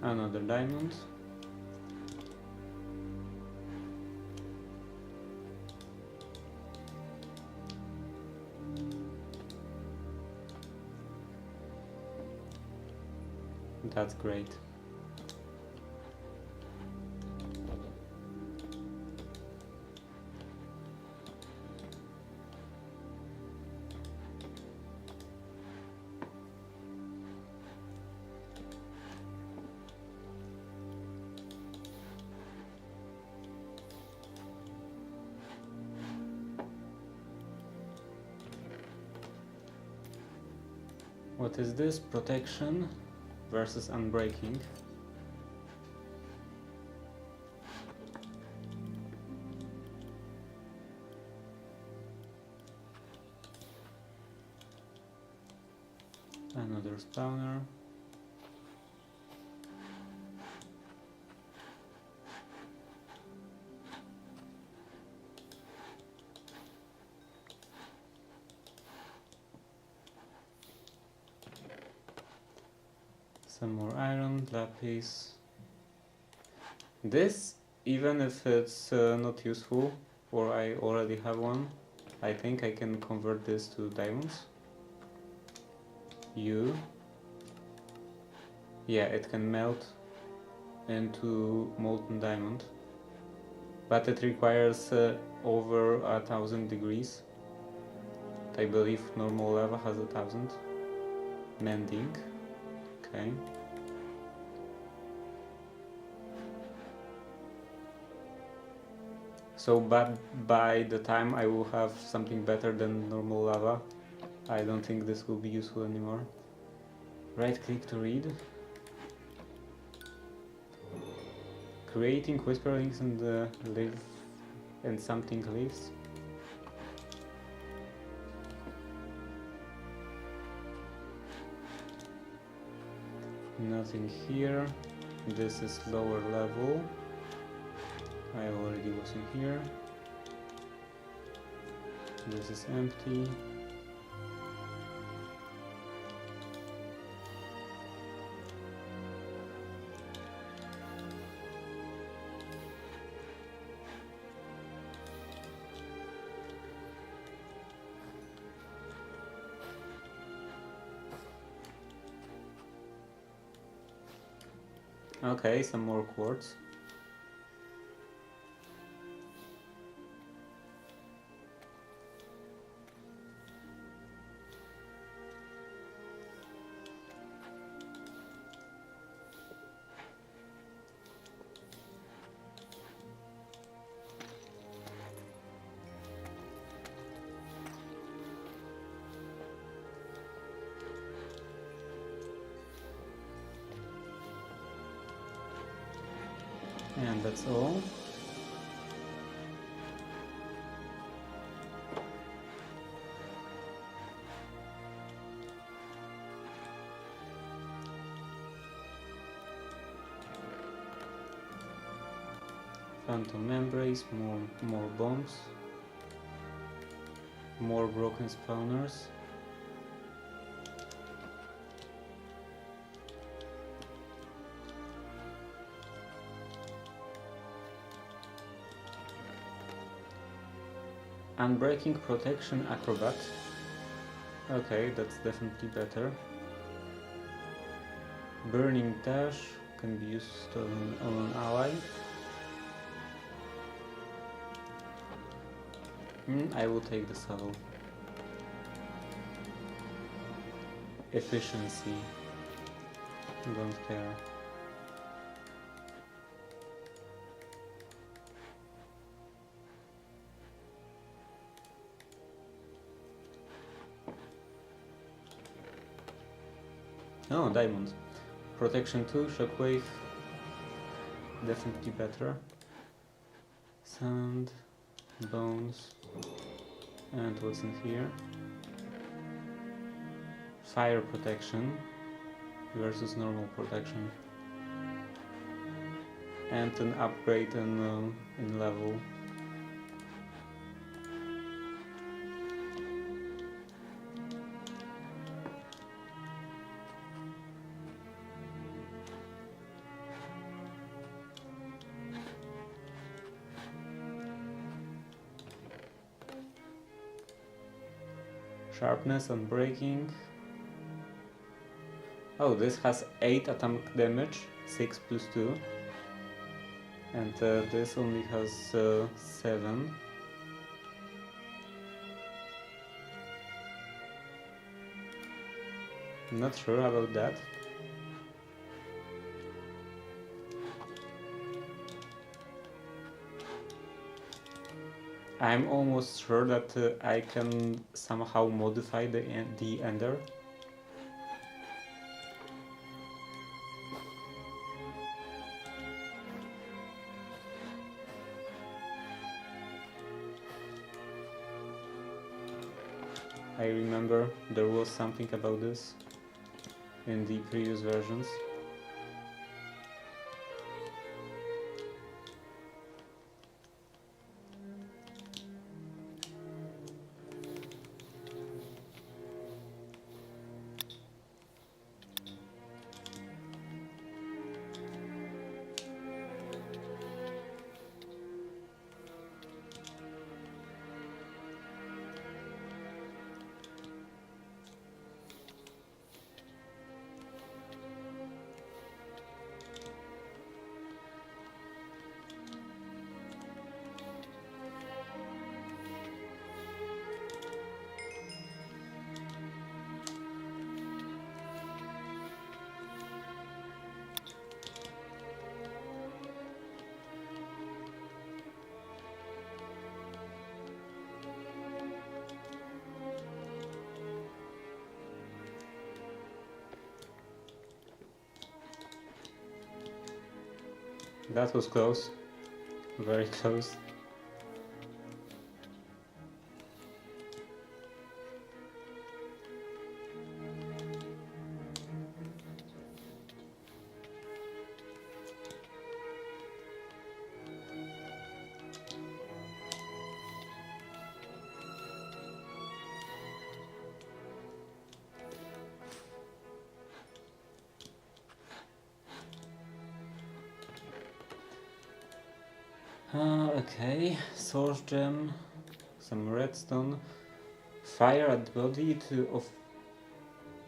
Another diamond. That's great. What is this? Protection versus unbreaking. Another spawner. Some more iron, lapis. This, even if it's not useful, or I already have one, I think I can convert this to diamonds. Yeah, it can melt into molten diamond, but it requires over 1000 degrees. I believe normal lava has 1000. Mending, okay. So, but by the time I will have something better than normal lava, I don't think this will be useful anymore. Right click to read. Creating whisperings and live and something lives. Nothing here. This is lower level. I already was in here. This is empty. Okay, some more quartz. And that's all. Phantom membranes, more bombs, more broken spawners. Unbreaking protection acrobat. Okay, that's definitely better. Burning dash can be used on an ally. I will take the saddle. Efficiency. Don't care. Oh, diamond. Protection 2, shockwave. Definitely better. Sand, bones, and what's in here? Fire protection versus normal protection. And an upgrade in level. Sharpness and breaking. Oh, this has 8 atomic damage, 6 plus 2. And this only has 7. Not sure about that. I'm almost sure that I can somehow modify the ender. I remember there was something about this in the previous versions. That was close. Very close. Okay, source gem, some redstone, fire at the body of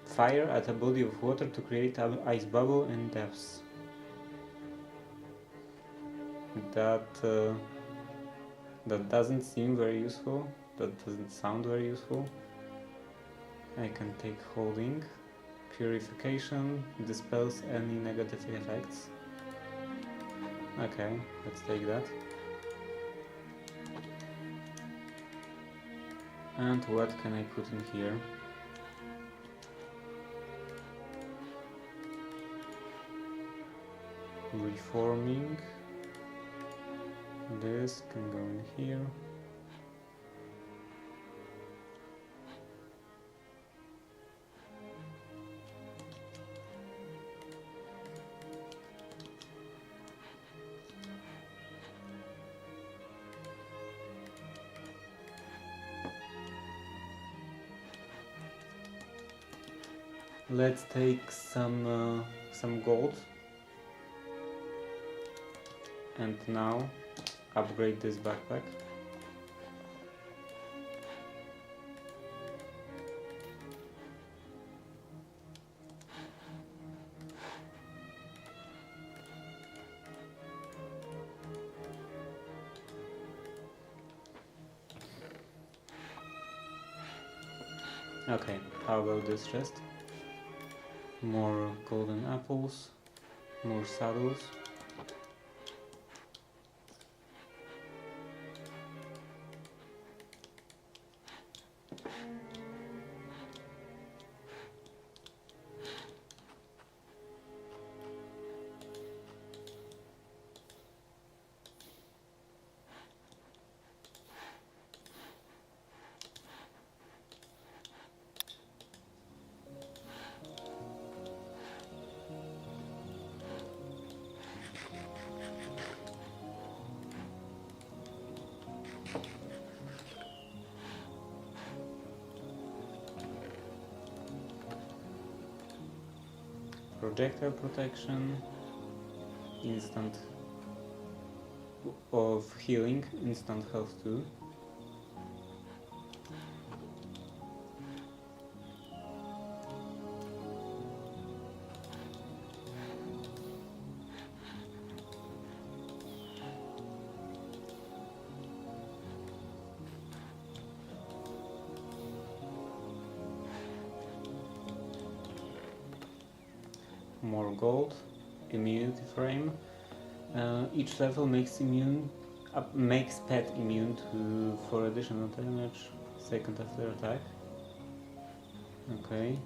fire at a body of water to create an ice bubble in depths. That doesn't seem very useful. That doesn't sound very useful. I can take holding. Purification dispels any negative effects. Okay, let's take that. And what can I put in here? Reforming. This can go in here. Let's take some gold, and now upgrade this backpack. Okay, how about this chest? More golden apples, more saddles. Projectile protection, instant of healing, instant health too. More gold, immunity frame. Each level makes pet immune for additional damage second after attack. Okay.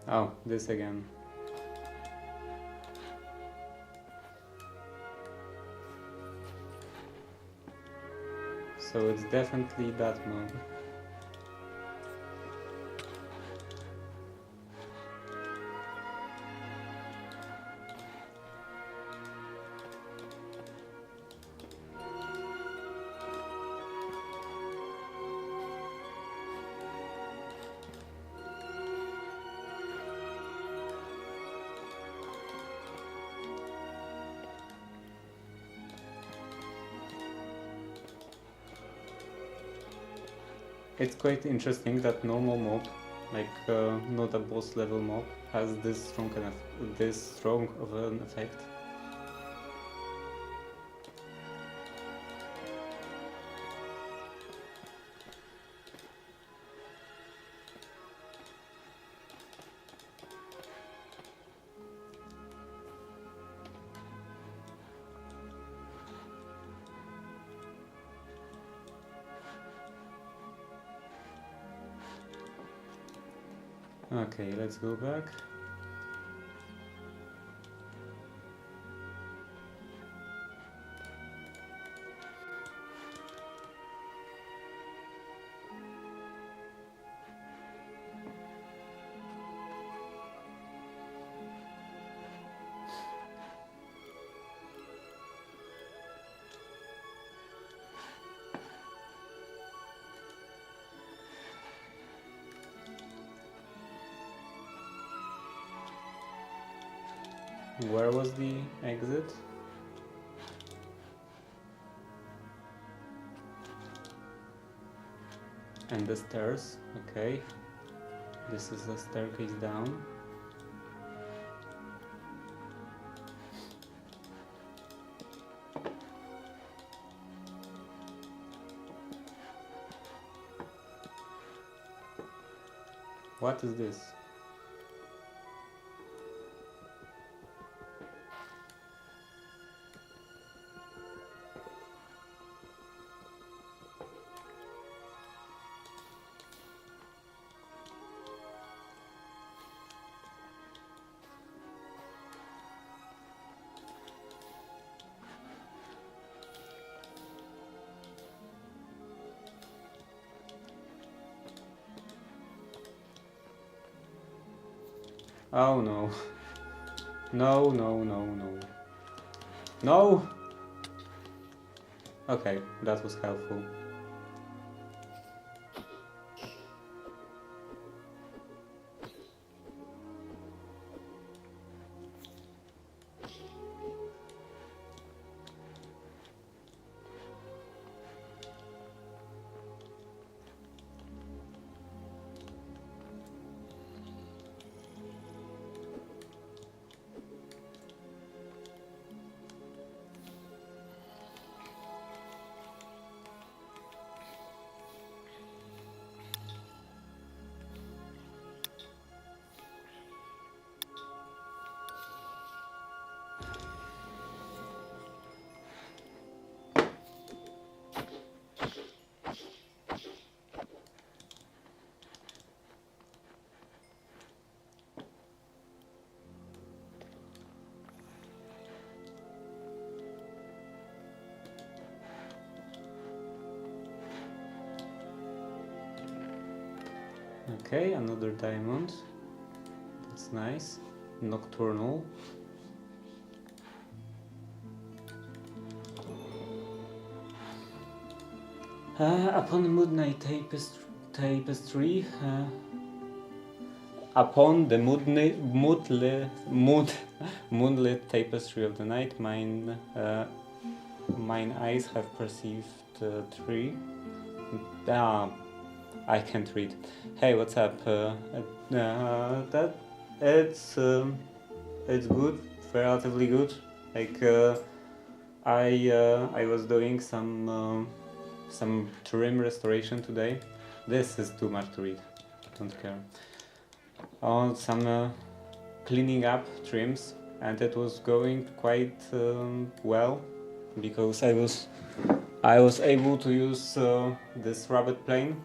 Oh, this again. So it's definitely that mode. It's quite interesting that normal mob, like not a boss level mob, has this strong of an effect. Okay, let's go back. Where was the exit? And the stairs, okay. This is the staircase down. What is this? Oh no. No, no, no, no. No! Okay, that was helpful. Okay, another diamond. That's nice. Nocturnal. Upon midnight tapestry. Upon the moonlit tapestry of the night, mine eyes have perceived three. I can't read. Hey, what's up? That it's good, relatively good. Like I was doing some trim restoration today. This is too much to read. Don't care. On some cleaning up trims, and it was going quite well because I was able to use this rabbet plane.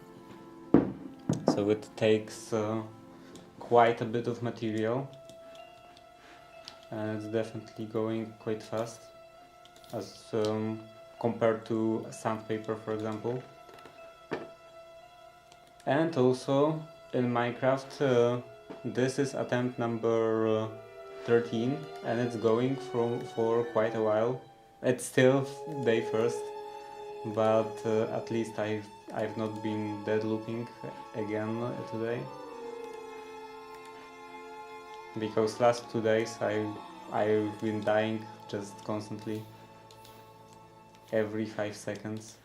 So it takes quite a bit of material, and it's definitely going quite fast as compared to sandpaper, for example. And also in Minecraft, this is attempt number 13, and it's going for quite a while. It's still day first, but at least I've not been dead looping again today, because last 2 days I've been dying just constantly every 5 seconds.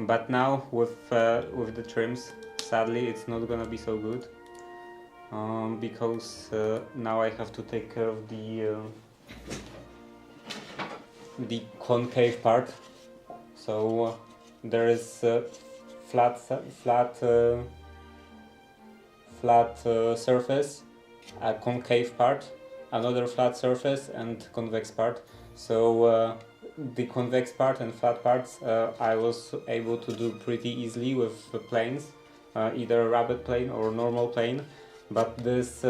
But now with the trims, sadly it's not gonna be so good, because now I have to take care of the the concave part. So there is flat surface, a concave part, another flat surface, and convex part. So the convex part and flat parts I was able to do pretty easily with planes, either a rabbet plane or normal plane. But this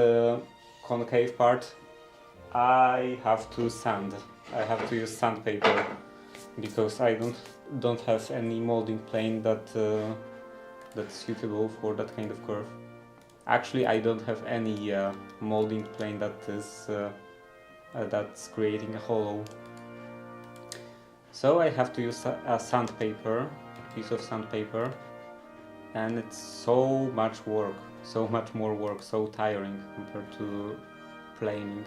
concave part, I have to sand. I have to use sandpaper because I don't have any molding plane that's suitable for that kind of curve. Actually, I don't have any molding plane that is that's creating a hollow. So I have to use a sandpaper, piece of sandpaper, and it's so much work, so much more work, so tiring compared to planing.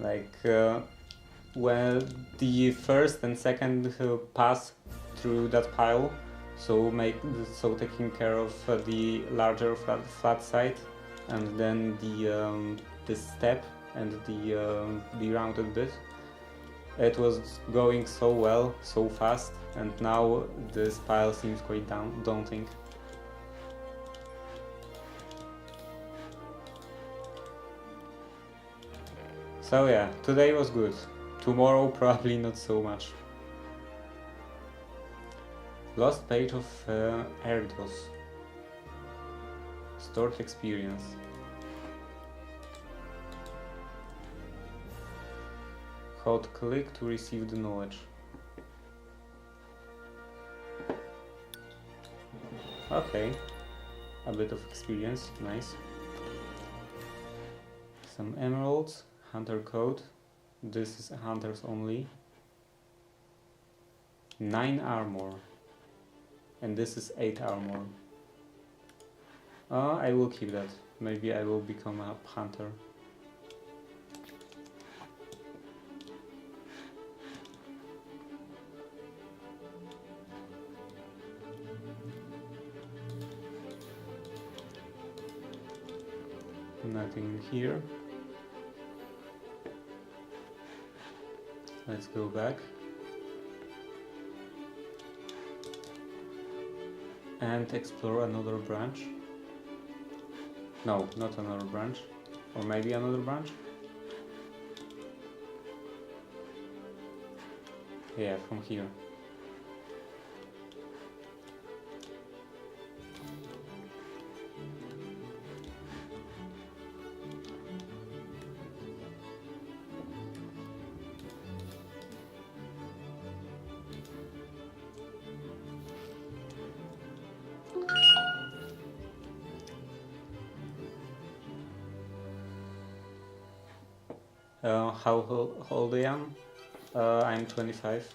Like when the first and second pass through that pile, so taking care of the larger flat side, and then the step and the rounded bit. It was going so well, so fast, and now this pile seems quite daunting. So yeah, today was good. Tomorrow probably not so much. Lost page of Erdos. Stored experience. Hold click to receive the knowledge. Okay, a bit of experience, nice. Some emeralds, hunter code. This is hunters only. 9 armor. And this is 8 armor. I will keep that. Maybe I will become a hunter. Nothing here. Let's go back. And explore another branch. No, not another branch. Or maybe another branch? Yeah, from here. How old I am? I'm 25.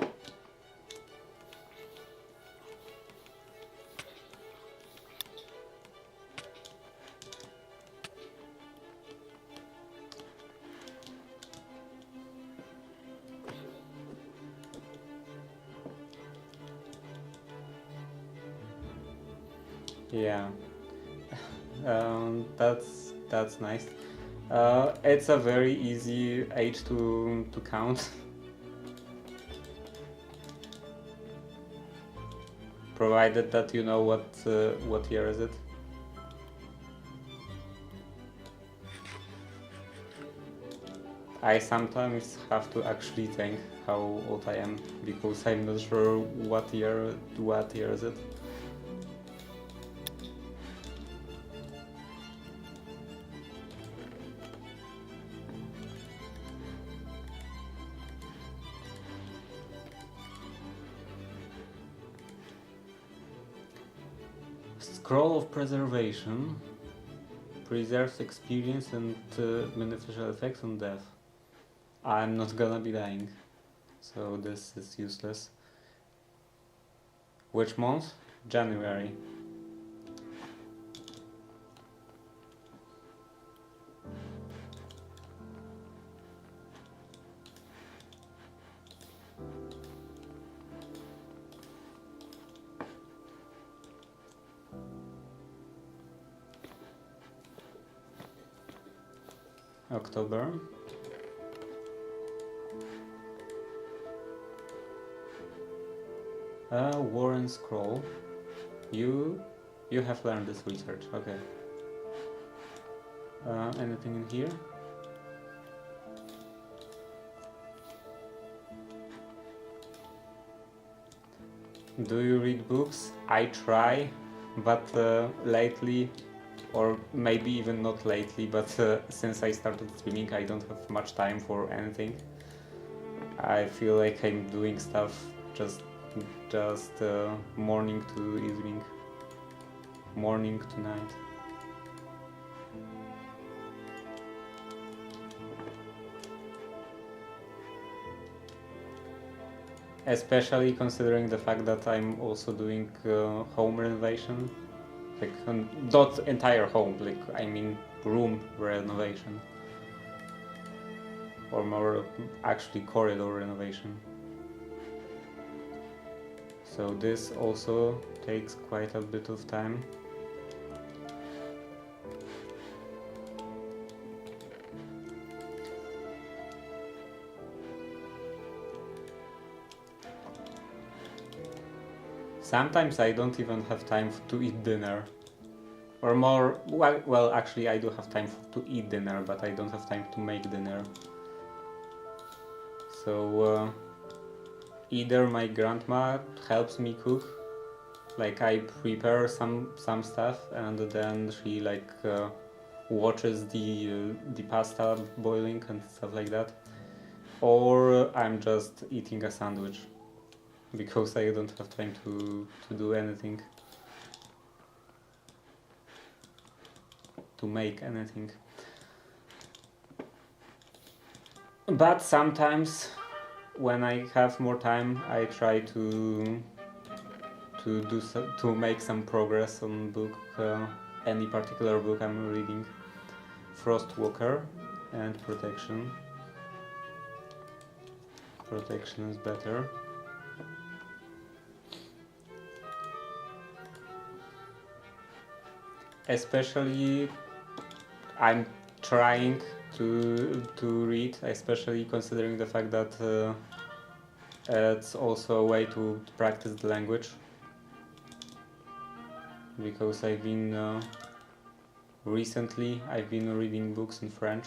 Yeah, that's nice. It's a very easy age to count, provided that you know what year is it. I sometimes have to actually think how old I am because I'm not sure what year is it. Scroll of Preservation preserves experience and beneficial effects on death. I'm not gonna be dying, so this is useless. Which month? January. October. War and Scroll. You have learned this research, okay. Anything in here? Do you read books? I try, but lately, or maybe even not lately, but since I started streaming, I don't have much time for anything. I feel like I'm doing stuff just morning to evening, morning to night. Especially considering the fact that I'm also doing home renovation, like not entire home, like I mean room renovation, or more actually corridor renovation. So this also takes quite a bit of time. Sometimes I don't even have time to eat dinner. Or more, well actually I do have time to eat dinner, but I don't have time to make dinner. So either my grandma helps me cook, like I prepare some stuff and then she like watches the pasta boiling and stuff like that, or I'm just eating a sandwich because I don't have time to do anything, to make anything. But sometimes when I have more time, I try to make some progress on book, any particular book I'm reading. Frostwalker and Protection. Protection is better. Especially I'm trying to read, especially considering the fact that it's also a way to practice the language, because I've been recently I've been reading books in French.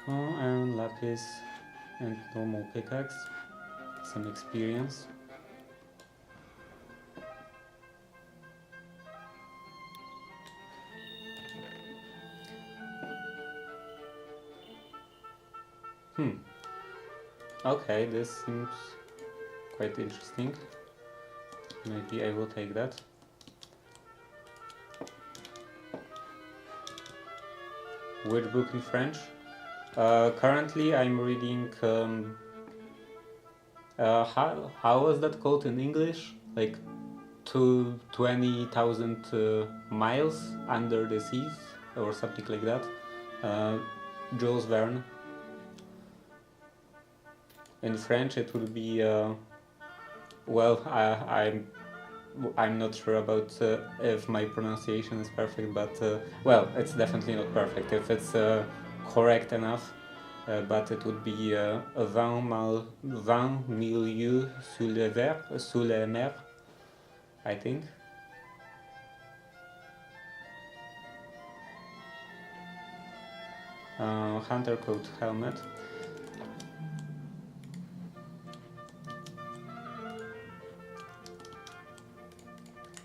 And lapis and normal pickaxe, some experience. Okay, this seems quite interesting. Maybe I will take that. Which book in French? Currently I'm reading how was that called in English? Like 20,000 miles under the seas or something like that. Jules Verne. In French it would be well, I'm not sure about if my pronunciation is perfect, but well, it's definitely not perfect. If it's correct enough, but it would be 20 milieux sous les mers, I think. Hunter coat helmet.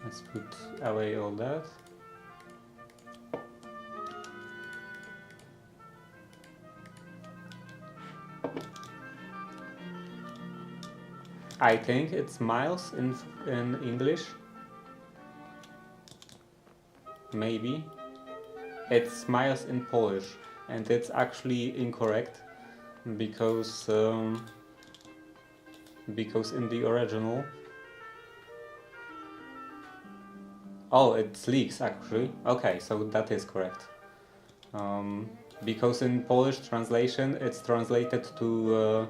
Let's put away all that. I think it's miles in English. Maybe. It's miles in Polish, and it's actually incorrect because in the original Oh, it's leaks actually. Okay, so that is correct. Because in Polish translation it's translated to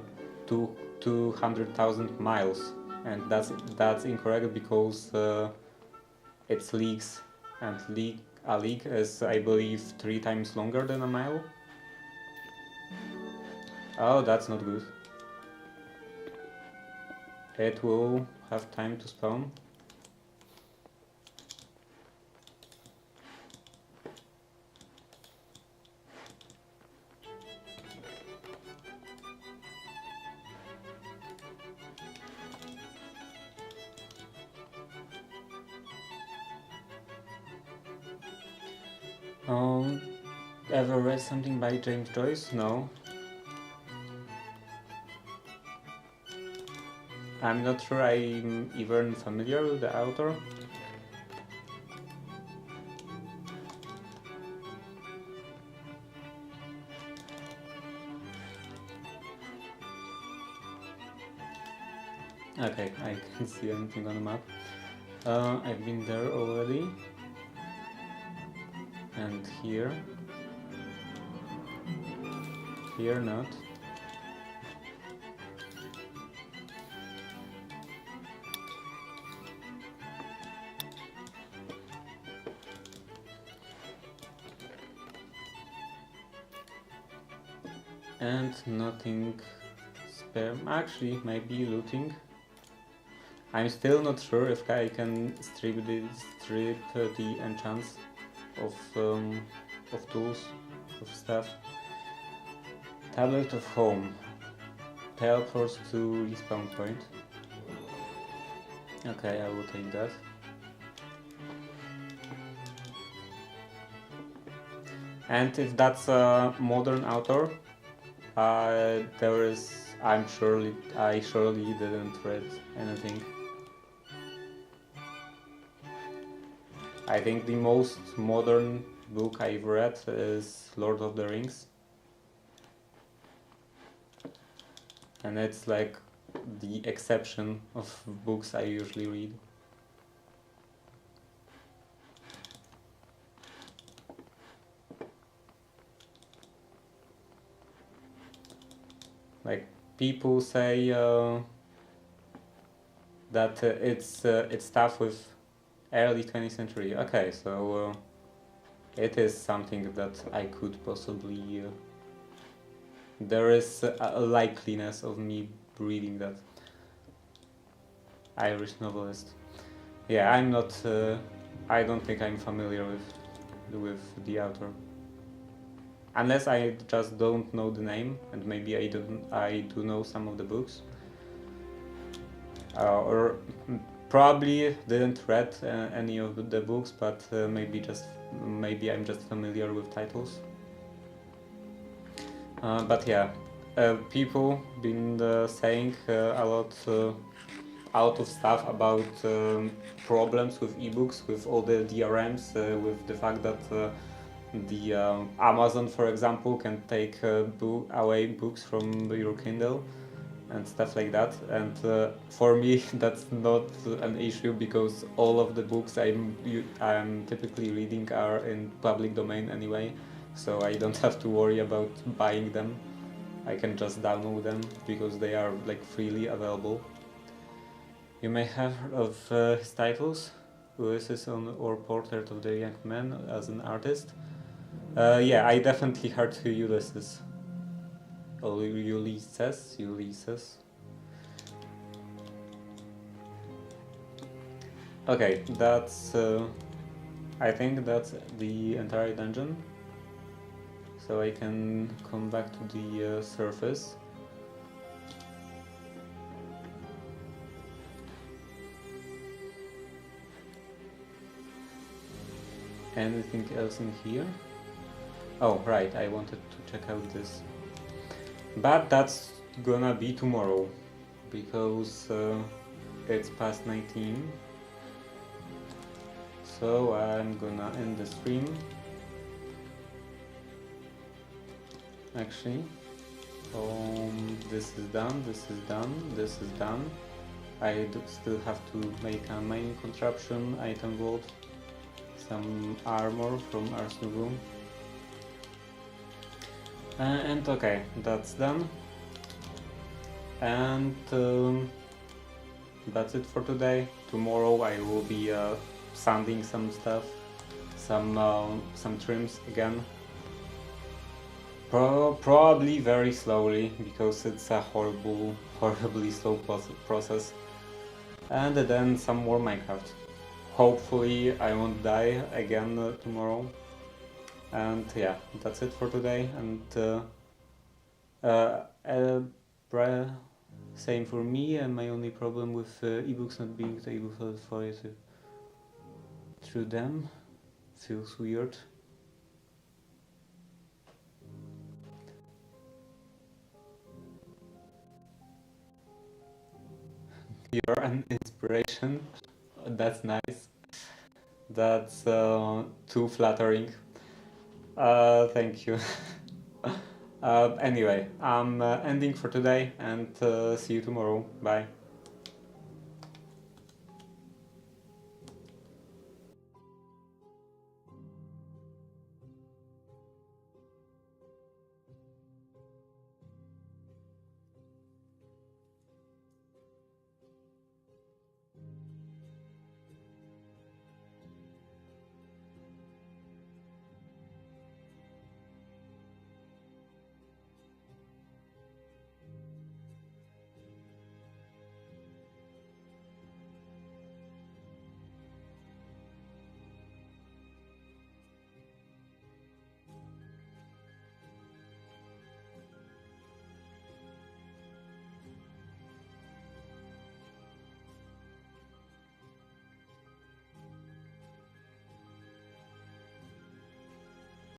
200,000 miles, and that's incorrect because it's leagues, and a league is, I believe, 3 times longer than a mile. Oh, that's not good. It will have time to spawn. Um, Ever read something by James Joyce? No. I'm not sure I'm even familiar with the author. Okay, I can't see anything on the map. I've been there already. And here. Here not. And nothing spare. Actually, maybe looting. I'm still not sure if I can strip the enchants of tools, of stuff. Tablet of Home. Teleports to respawn point. Okay, I will take that. And if that's a modern author, I surely didn't read anything. I think the most modern book I've read is Lord of the Rings. And it's like the exception of books I usually read. Like, people say that it's tough with early 20th century. Okay, so it is something that I could possibly... there is a likeliness of me reading that. Irish novelist. Yeah, I'm not... I don't think I'm familiar with the author. Unless I just don't know the name, and maybe I do know some of the books. Or probably didn't read any of the books, but maybe I'm just familiar with titles. But yeah, people been saying a lot of stuff about problems with ebooks, with all the DRMs, with the fact that the Amazon, for example, can take away books from your Kindle and stuff like that. And for me, that's not an issue because all of the books I'm typically reading are in public domain anyway, so I don't have to worry about buying them. I can just download them because they are like freely available. You may have heard of his titles, Ulysses or Portrait of the Young Man as an artist. Yeah, I definitely heard Ulysses. Oh, Ulysses. Okay, that's... I think that's the entire dungeon. So I can come back to the surface. Anything else in here? Oh, right, I wanted to check out this. But that's gonna be tomorrow, because it's past 19. So I'm gonna end the stream. Actually, this is done, this is done, this is done. I still have to make a mining contraption, item vault, some armor from Ars Nova. And okay, that's done. And that's it for today. Tomorrow I will be sanding some stuff, some trims again. Probably very slowly, because it's a horribly slow process. And then some more Minecraft. Hopefully I won't die again tomorrow. And yeah, that's it for today. And same for me. And my only problem with ebooks not being able for you to through them feels weird. You're an inspiration. That's nice. That's too flattering. Thank you. Anyway, I'm ending for today, and see you tomorrow. Bye.